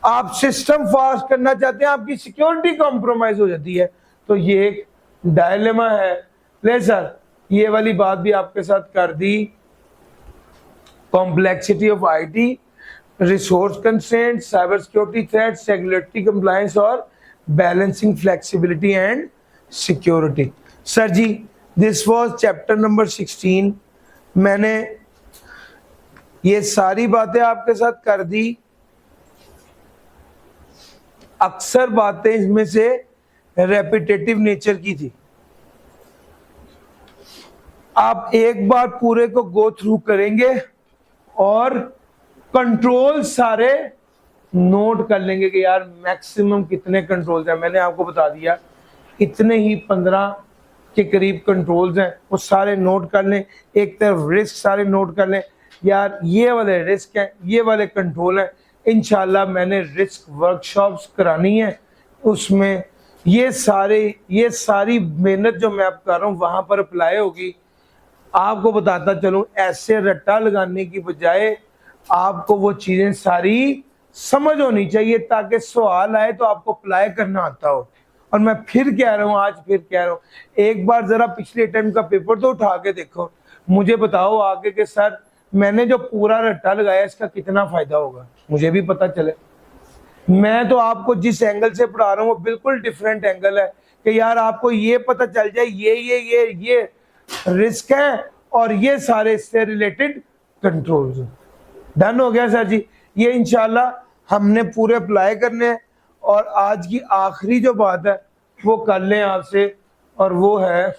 आप सिस्टम फास्ट करना चाहते हैं, आपकी सिक्योरिटी कॉम्प्रोमाइज हो जाती है। तो ये एक डायलेमा है। ले सर ये वाली बात भी आपके साथ कर दी, complexity of IT, resource constraint, cyber security threats, regulatory compliance और balancing flexibility and security. Sir ji this was chapter number 16। मैंने ये सारी बातें आपके साथ कर दी। अक्सर बातें इसमें से रेपिटेटिव नेचर की थी। आप एक बार पूरे को गो थ्रू करेंगे और कंट्रोल सारे नोट कर लेंगे कि यार मैक्सिमम कितने कंट्रोल्स हैं। मैंने आपको बता दिया इतने ही 15 के करीब कंट्रोल्स हैं, वो सारे नोट कर लें। एक तरफ रिस्क सारे नोट कर लें, यार ये वाले रिस्क हैं, ये वाले कंट्रोल हैं। इंशाल्लाह मैंने रिस्क वर्कशॉप्स करानी है, उसमें ये सारी मेहनत जो मैं अब कर रहा हूँ वहां पर अप्लाई होगी। आपको बताता चलूं, ऐसे रट्टा लगाने की बजाय आपको वो चीजें सारी समझ होनी चाहिए ताकि सवाल आए तो आपको अप्लाई करना आता हो। और मैं फिर कह रहा हूँ, आज फिर कह रहा हूँ, एक बार जरा पिछले अटेम्प्ट का पेपर तो उठा के देखो, मुझे बताओ आगे के सर मैंने जो पूरा रट्टा लगाया इसका कितना फायदा होगा, मुझे भी पता चले। मैं तो आपको जिस एंगल से पढ़ा रहा हूँ वो बिल्कुल डिफरेंट एंगल है कि यार आपको ये पता चल जाए ये रिस्क है और ये सारे इससे रिलेटेड कंट्रोल्स। डन हो गया सर जी। ये इंशाल्लाह हमने पूरे अप्लाई करने हैं। और आज की आखिरी जो बात है वो कर लें आपसे, और वो है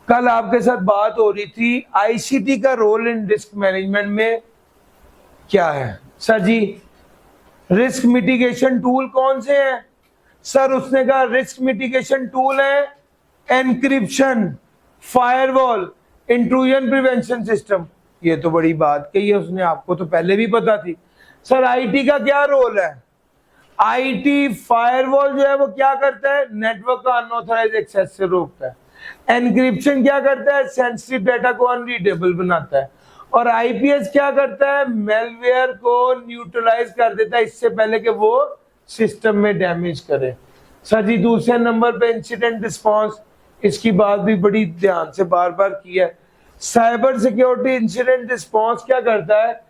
कल आपके साथ बात हो रही थी आईसीटी का रोल इन रिस्क मैनेजमेंट में क्या है। सर जी रिस्क मिटिगेशन टूल कौन से हैं? सर उसने कहा रिस्क मिटिगेशन टूल है encryption, firewall, intrusion prevention system. ये तो बड़ी बात कही है उसने, आपको तो पहले भी पता थी। सर आईटी का क्या रोल है? आईटी फायरवॉल जो है वो क्या करता है? नेटवर्क का अनऑथराइज्ड एक्सेस से रोकता है। एनक्रिप्शन क्या करता है? सेंसिटिव डाटा को अनरीडेबल बनाता है। और आईपीएस क्या करता है? मेलवेयर को न्यूट्रलाइज कर देता है इससे पहले कि वो सिस्टम में डैमेज करे। सर जी दूसरे नंबर पे इंसिडेंट रिस्पांस, इसकी बात भी बड़ी ध्यान से बार बार की है। साइबर सिक्योरिटी इंसिडेंट रिस्पांस क्या करता है?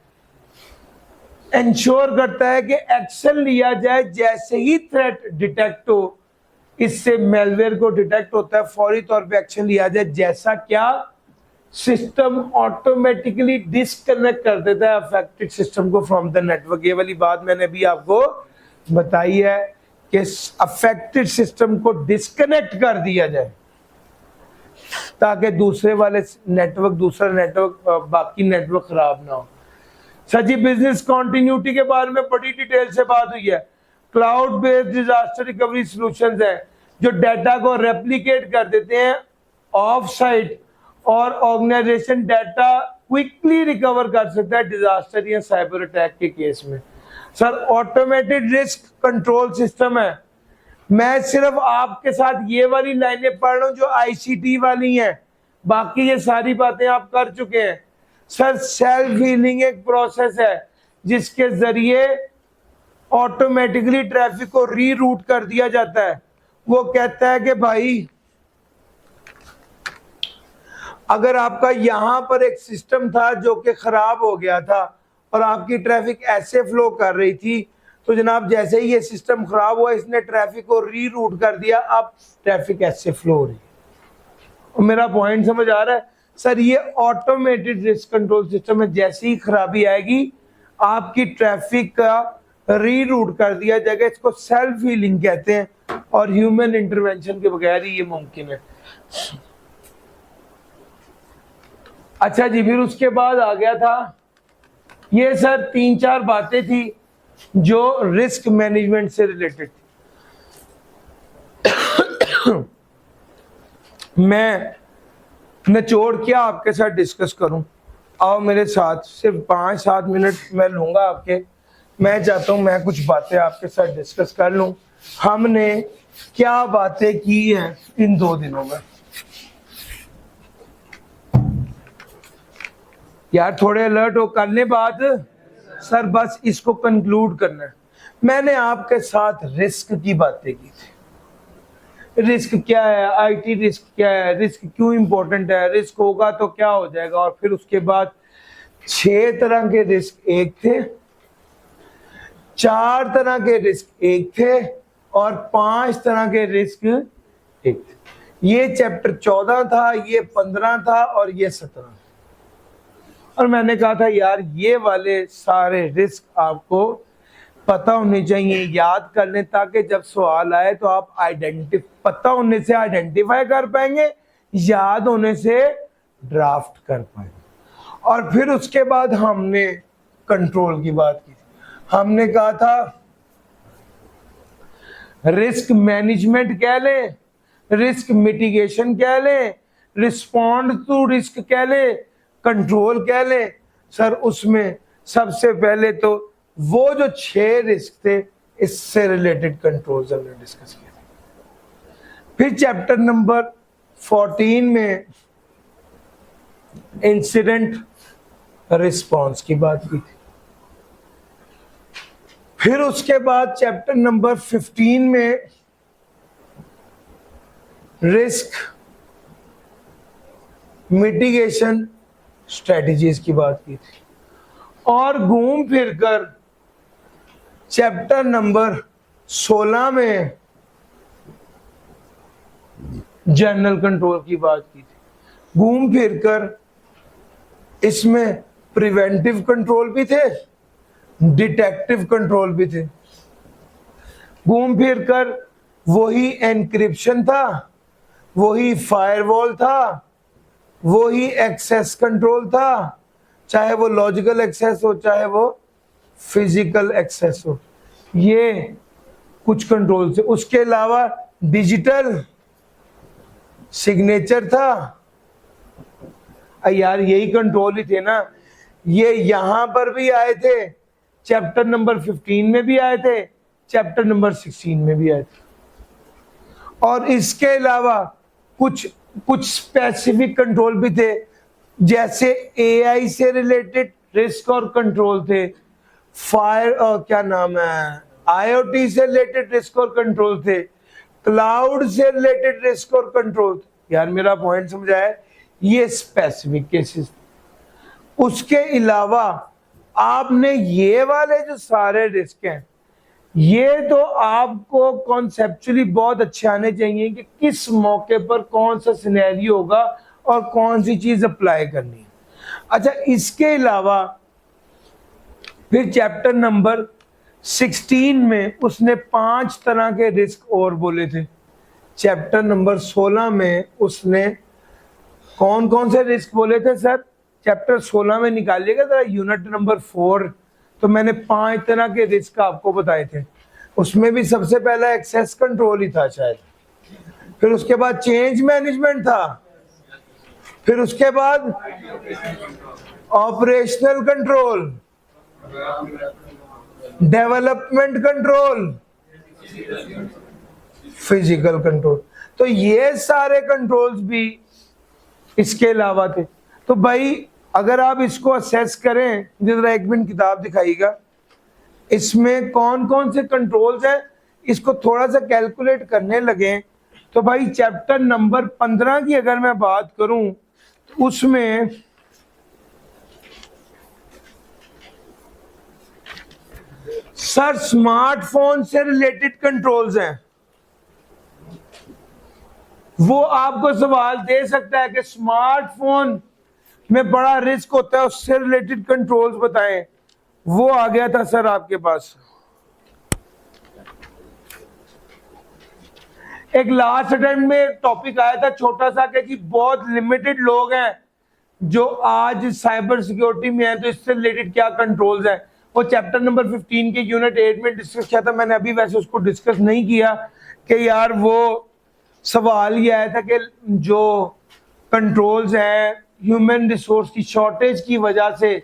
इंश्योर करता है कि एक्शन लिया जाए जैसे ही थ्रेट डिटेक्ट हो। इससे मेलवेयर को डिटेक्ट होता है, फौरी तौर पे एक्शन लिया जाए। जैसा क्या? सिस्टम ऑटोमेटिकली डिस्कनेक्ट कर देता है अफेक्टेड सिस्टम को फ्रॉम द नेटवर्क। ये वाली बात मैंने भी आपको बताई है कि अफेक्टेड सिस्टम को डिस्कनेक्ट कर दिया जाए ताकि दूसरे वाले नेटवर्क, दूसरा नेटवर्क, बाकी नेटवर्क खराब ना हो। सर जी बिजनेस कॉन्टिन्यूटी के बारे में बड़ी डिटेल से बात हुई है। Cloud based disaster recovery solutions है जो डाटा को रेप्लिकेट कर देते हैं ऑफ साइट, और ऑर्गेनाइजेशन डाटा क्विकली रिकवर कर सकता है डिजास्टर या साइबर अटैक के केस में। Sir automated risk control system है। मैं सिर्फ आपके साथ ये वाली लाइनें पढ़ रहा हूं जो आईसीटी वाली हैं, बाकी ये सारी बातें आप कर चुके हैं। सर सेल्फ हीलिंग एक प्रोसेस है जिसके जरिए ऑटोमेटिकली ट्रैफिक को रीरूट कर दिया जाता है। वो कहता है कि भाई अगर आपका यहां पर एक सिस्टम था जो कि खराब हो गया था और आपकी ट्रैफिक ऐसे फ्लो कर रही थी, तो जनाब जैसे ही ये सिस्टम खराब हुआ इसने ट्रैफिक को रीरूट कर दिया, अब ट्रैफिक ऐसे फ्लो हो रही है। और मेरा पॉइंट समझ आ रहा है? सर ये ऑटोमेटेड रिस्क कंट्रोल सिस्टम है, जैसी ही खराबी आएगी आपकी ट्रैफिक का रीरूट कर दिया जाएगा। इसको सेल्फ हीलिंग कहते हैं और ह्यूमन इंटरवेंशन के बगैर ही ये मुमकिन है। अच्छा जी, फिर उसके बाद आ गया था ये सर 3-4 बातें थी जो रिस्क मैनेजमेंट से रिलेटेड थी। मैं निचोड़ क्या आपके साथ डिस्कस करूं? आओ मेरे साथ, सिर्फ 5-7 मिनट मैं लूंगा आपके। मैं चाहता हूं मैं कुछ बातें आपके साथ डिस्कस कर लूं। हमने क्या बातें की हैं इन 2 दिनों में? यार थोड़े अलर्ट हो, करने बात सर, बस इसको कंक्लूड करना है। मैंने आपके साथ रिस्क की बातें की थी। रिस्क क्या है, आईटी रिस्क क्या है, रिस्क क्यों इंपॉर्टेंट है, रिस्क होगा तो क्या हो जाएगा, और फिर उसके बाद 6 तरह के रिस्क एक थे, 4 तरह के रिस्क एक थे, और 5 तरह के रिस्क एक थे। ये चैप्टर 14 था, ये 15 था और ये 17। और मैंने कहा था यार ये वाले सारे रिस्क आपको पता होने चाहिए, याद कर लें, ताकि जब सवाल आए तो आप पता होने से आइडेंटिफाई कर पाएंगे, याद होने से ड्राफ्ट कर पाएंगे। और फिर उसके बाद हमने कंट्रोल की बात की। हमने कहा था रिस्क मैनेजमेंट कह लें, रिस्क मिटिगेशन कह लें, रिस्पॉन्ड टू रिस्क कह लें, कंट्रोल कह लें। सर उसमें सबसे पहले तो वो जो 6 रिस्क थे इससे रिलेटेड कंट्रोल्स हमने डिस्कस किए थे। फिर चैप्टर नंबर 14 में इंसिडेंट रिस्पॉन्स की बात की थी। फिर उसके बाद चैप्टर नंबर 15 में रिस्क मिटिगेशन स्ट्रेटजीज की बात की थी। और घूम फिर कर चैप्टर नंबर 16 में जनरल कंट्रोल की बात की थी। घूम फिर कर इसमें प्रिवेंटिव कंट्रोल भी थे, डिटेक्टिव कंट्रोल भी थे। घूम फिर कर वही एनक्रिप्शन था, वही फायरवॉल था, वही एक्सेस कंट्रोल था, चाहे वो लॉजिकल एक्सेस हो चाहे वो फिजिकल एक्सेस हो। ये कुछ कंट्रोल थे। उसके अलावा डिजिटल सिग्नेचर था, यार यही कंट्रोल ही थे ना, ये यहां पर भी आए थे, चैप्टर नंबर 15 में भी आए थे, चैप्टर नंबर 16 में भी आए थे। और इसके अलावा कुछ कुछ स्पेसिफिक कंट्रोल भी थे, जैसे एआई से रिलेटेड रिस्क और कंट्रोल थे, फायर क्या नाम है, आईओटी से रिलेटेड रिस्क और कंट्रोल थे, क्लाउड से रिलेटेड रिस्क और कंट्रोल। यार मेरा पॉइंट समझ आया, ये स्पेसिफिक केसेस। उसके अलावा आपने ये वाले जो सारे रिस्क हैं, ये तो आपको कॉन्सेप्चुअली बहुत अच्छे आने चाहिए कि किस मौके पर कौन सा सिनेरियो होगा और कौन सी चीज अप्लाई करनी है। अच्छा, इसके अलावा फिर चैप्टर नंबर 16 में उसने 5 तरह के रिस्क और बोले थे। चैप्टर नंबर 16 में उसने कौन कौन से रिस्क बोले थे सर? चैप्टर 16 में निकालिएगा जरा यूनिट नंबर 4, तो मैंने 5 तरह के रिस्क आपको बताए थे। उसमें भी सबसे पहला एक्सेस कंट्रोल ही था शायद, फिर उसके बाद चेंज मैनेजमेंट था, फिर उसके बाद operational control, development control, physical control. तो ये सारे कंट्रोल्स भी इसके अलावा थे। तो भाई अगर आप इसको असेस करें, जरा एक मिनट किताब दिखाइएगा, इसमें कौन कौन से कंट्रोल्स हैं, इसको थोड़ा सा कैलकुलेट करने लगे तो भाई चैप्टर नंबर 15 की अगर मैं बात करूं तो उसमें सर स्मार्टफोन से रिलेटेड कंट्रोल्स हैं। वो आपको सवाल दे सकता है कि स्मार्टफोन में बड़ा रिस्क होता है, उससे रिलेटेड कंट्रोल्स बताएं। वो आ गया था सर आपके पास। एक लास्ट अटेम्प्ट में टॉपिक आया था छोटा सा कि बहुत लिमिटेड लोग हैं जो आज साइबर सिक्योरिटी में हैं, तो इससे रिलेटेड क्या कंट्रोल्स हैं। वो चैप्टर नंबर 15 के यूनिट 8 में डिस्कस किया था। मैंने अभी वैसे उसको डिस्कस नहीं किया कि यार वो सवाल ये आया था कि जो कंट्रोल्स हैं ह्यूमन रिसोर्स की शॉर्टेज की वजह से,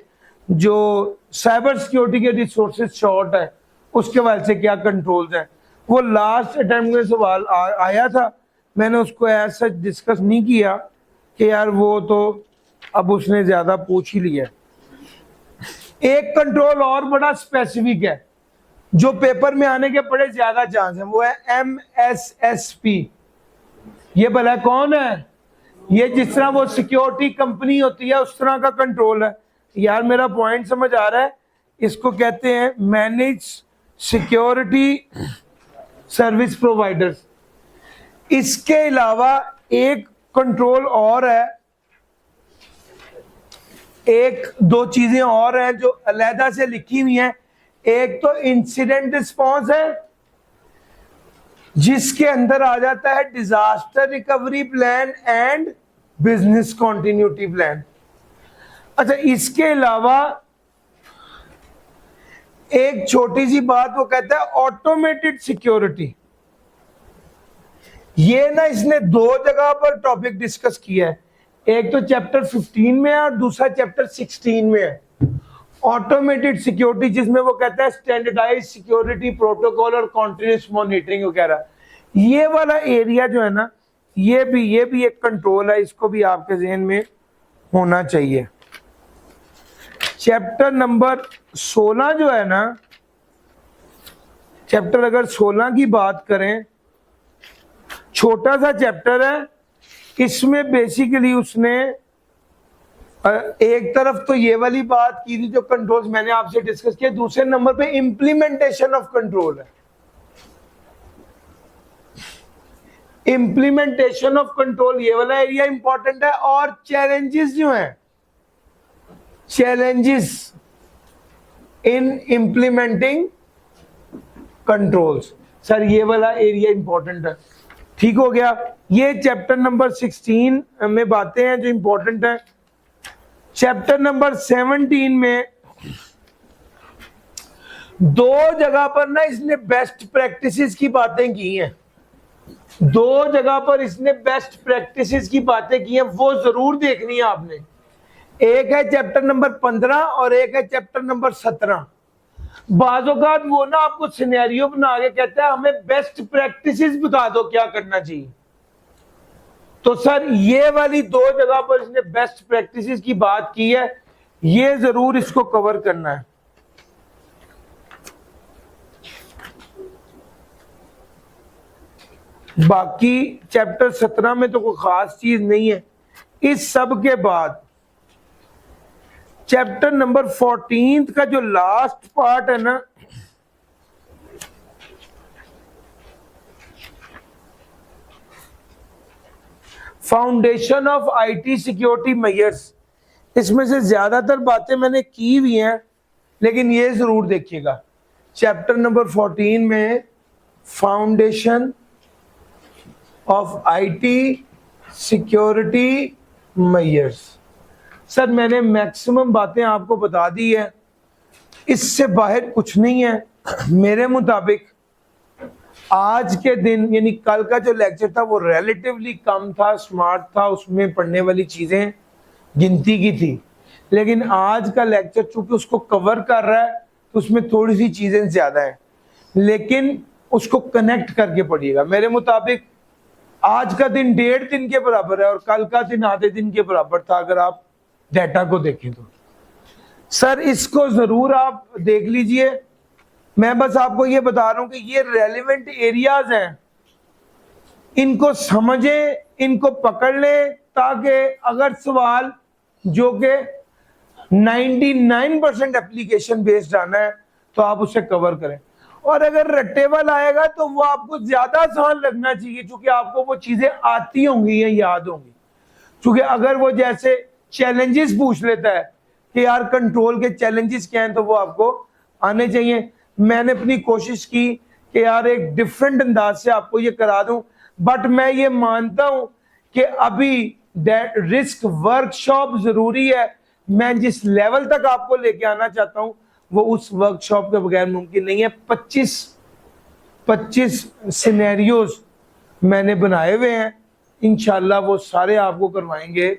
जो साइबर सिक्योरिटी के रिसोर्सेज शॉर्ट है, उसके वजह से क्या कंट्रोल्स हैं। वो लास्ट अटेम्प्ट में सवाल आया था, मैंने उसको ऐसा डिस्कस नहीं किया कि यार वो तो अब उसने ज्यादा पूछ ही लिया। एक कंट्रोल और बड़ा स्पेसिफिक है जो पेपर में आने के बड़े ज्यादा चांस हैं, वो है MSSP। ये भला कौन है? ये जिस तरह वो सिक्योरिटी कंपनी होती है उस तरह का कंट्रोल है। यार मेरा पॉइंट समझ आ रहा है? इसको कहते हैं मैनेज सिक्योरिटी सर्विस प्रोवाइडर्स। इसके अलावा एक कंट्रोल और है, एक दो चीजें और हैं जो अलहदा से लिखी हुई हैं। एक तो इंसिडेंट रिस्पॉन्स है जिसके अंदर आ जाता है disaster recovery plan and business continuity plan. अच्छा, इसके अलावा एक छोटी सी बात वो कहता है ऑटोमेटेड सिक्योरिटी। ये ना इसने 2 जगह पर टॉपिक डिस्कस किया है, एक तो चैप्टर 15 में है और दूसरा चैप्टर 16 में है। ऑटोमेटेड सिक्योरिटी जिसमें वो कहता है स्टैंडर्डाइज सिक्योरिटी प्रोटोकॉल और कॉन्टिन्यूस मॉनिटरिंग वगैरह। ये वाला एरिया जो है ना, ये भी एक कंट्रोल है, इसको भी आपके ज़हन में होना चाहिए। चैप्टर नंबर 16 जो है ना, चैप्टर अगर 16 की बात करें, छोटा सा चैप्टर है। इसमें बेसिकली उसने एक तरफ तो ये वाली बात की थी जो कंट्रोल्स मैंने आपसे डिस्कस किया, दूसरे नंबर पे इंप्लीमेंटेशन ऑफ कंट्रोल है। इंप्लीमेंटेशन ऑफ कंट्रोल ये वाला एरिया इंपॉर्टेंट है। और चैलेंजेस जो हैं, challenges in implementing controls, sir ये वाला एरिया इंपॉर्टेंट है। ठीक हो गया। ये चैप्टर नंबर 16 में बातें हैं जो इंपॉर्टेंट है। चैप्टर नंबर 17 में दो जगह पर ना इसने बेस्ट प्रैक्टिसेस की बातें की हैं, दो जगह पर इसने बेस्ट प्रैक्टिसेस की बातें की हैं, वो जरूर देखनी है आपने। एक है चैप्टर नंबर 15 और एक है चैप्टर नंबर 17। बाज़-औक़ात वो ना आपको सिनेरियो बना के कहता है हमें बेस्ट प्रैक्टिसेस बता दो क्या करना चाहिए। तो सर ये वाली दो जगह पर इसने बेस्ट प्रैक्टिसेस की बात की है, ये जरूर इसको कवर करना है। बाकी चैप्टर 17 में तो कोई खास चीज नहीं है। इस सब के बाद चैप्टर नंबर 14 का जो लास्ट पार्ट है ना, foundation of IT security measures, इसमें से ज्यादातर बातें मैंने की हुई हैं, लेकिन ये जरूर देखिएगा चैप्टर नंबर 14 में foundation of IT security measures. Sir मैंने मैक्सिमम बातें आपको बता दी है, इससे बाहर कुछ नहीं है। मेरे मुताबिक आज के दिन यानी कल का जो लेक्चर था वो रिलेटिवली कम था, स्मार्ट था, उसमें पढ़ने वाली चीजें गिनती की थी, लेकिन आज का लेक्चर चूंकि उसको कवर कर रहा है तो उसमें थोड़ी सी चीजें ज्यादा हैं, लेकिन उसको कनेक्ट करके पढ़िएगा। मेरे मुताबिक आज का दिन 1.5 दिन के बराबर है और कल का दिन आधे दिन के बराबर था, अगर आप डाटा को देखें तो। सर इसको जरूर आप देख लीजिए, मैं बस आपको ये बता रहा हूं कि ये रेलेवेंट एरियाज हैं, इनको समझें, इनको पकड़ लें, ताकि अगर सवाल जो कि 99% एप्लीकेशन बेस्ड आना है तो आप उसे कवर करें, और अगर रट्टेबल आएगा तो वो आपको ज्यादा आसान लगना चाहिए, क्योंकि आपको वो चीजें आती होंगी या याद होंगी। क्योंकि अगर वो जैसे चैलेंजेस पूछ लेता है कि यार कंट्रोल के चैलेंजेस क्या हैं, तो वो आपको आने चाहिए। मैंने अपनी कोशिश की कि यार एक डिफरेंट अंदाज से आपको ये करा दूं, बट मैं ये मानता हूं कि अभी रिस्क वर्कशॉप जरूरी है। मैं जिस लेवल तक आपको लेके आना चाहता हूं वो उस वर्कशॉप के बगैर मुमकिन नहीं है। 25 सिनेरियोज मैंने बनाए हुए हैं, इंशाल्लाह वो सारे आपको करवाएंगे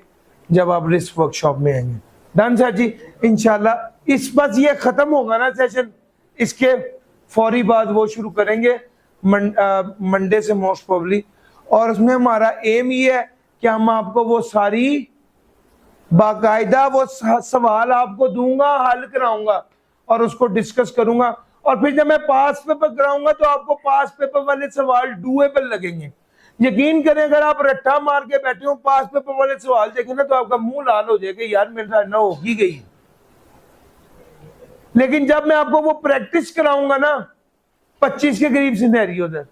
जब आप रिस्क वर्कशॉप में आएंगे। डन सर जी, इंशाल्लाह। इस बस ये खत्म होगा ना सेशन, इसके फौरी बाद वो शुरू करेंगे मंडे से मोस्ट प्रोबेबली, और उसमें हमारा एम ये है कि हम आपको वो सारी बाकायदा वो सवाल आपको दूंगा, हल कराऊंगा और उसको डिस्कस करूंगा, और फिर जब मैं पास पेपर कराऊंगा तो आपको पास पेपर वाले सवाल डूएबल लगेंगे। यकीन करें अगर आप रट्टा मार के बैठे हो, पास पेपर वाले सवाल देखें ना तो आपका मुंह लाल हो जाएगा, यार मेरे साथ ना होगी गई। लेकिन जब मैं आपको वो प्रैक्टिस कराऊंगा ना 25 के करीब सिनेरियो है,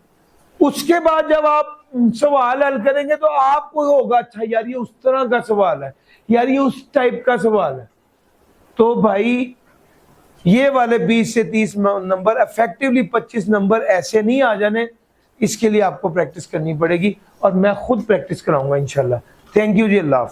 उसके बाद जब आप सवाल हल करेंगे तो आपको होगा अच्छा यार ये उस तरह का सवाल है, यार ये उस टाइप का सवाल है। तो भाई ये वाले 20 से 30 नंबर इफेक्टिवली 25 नंबर ऐसे नहीं आ जाने, इसके लिए आपको प्रैक्टिस करनी पड़ेगी और मैं खुद प्रैक्टिस कराऊंगा इंशाल्लाह। थैंक यू जी, अल्लाह हाफ़िज़।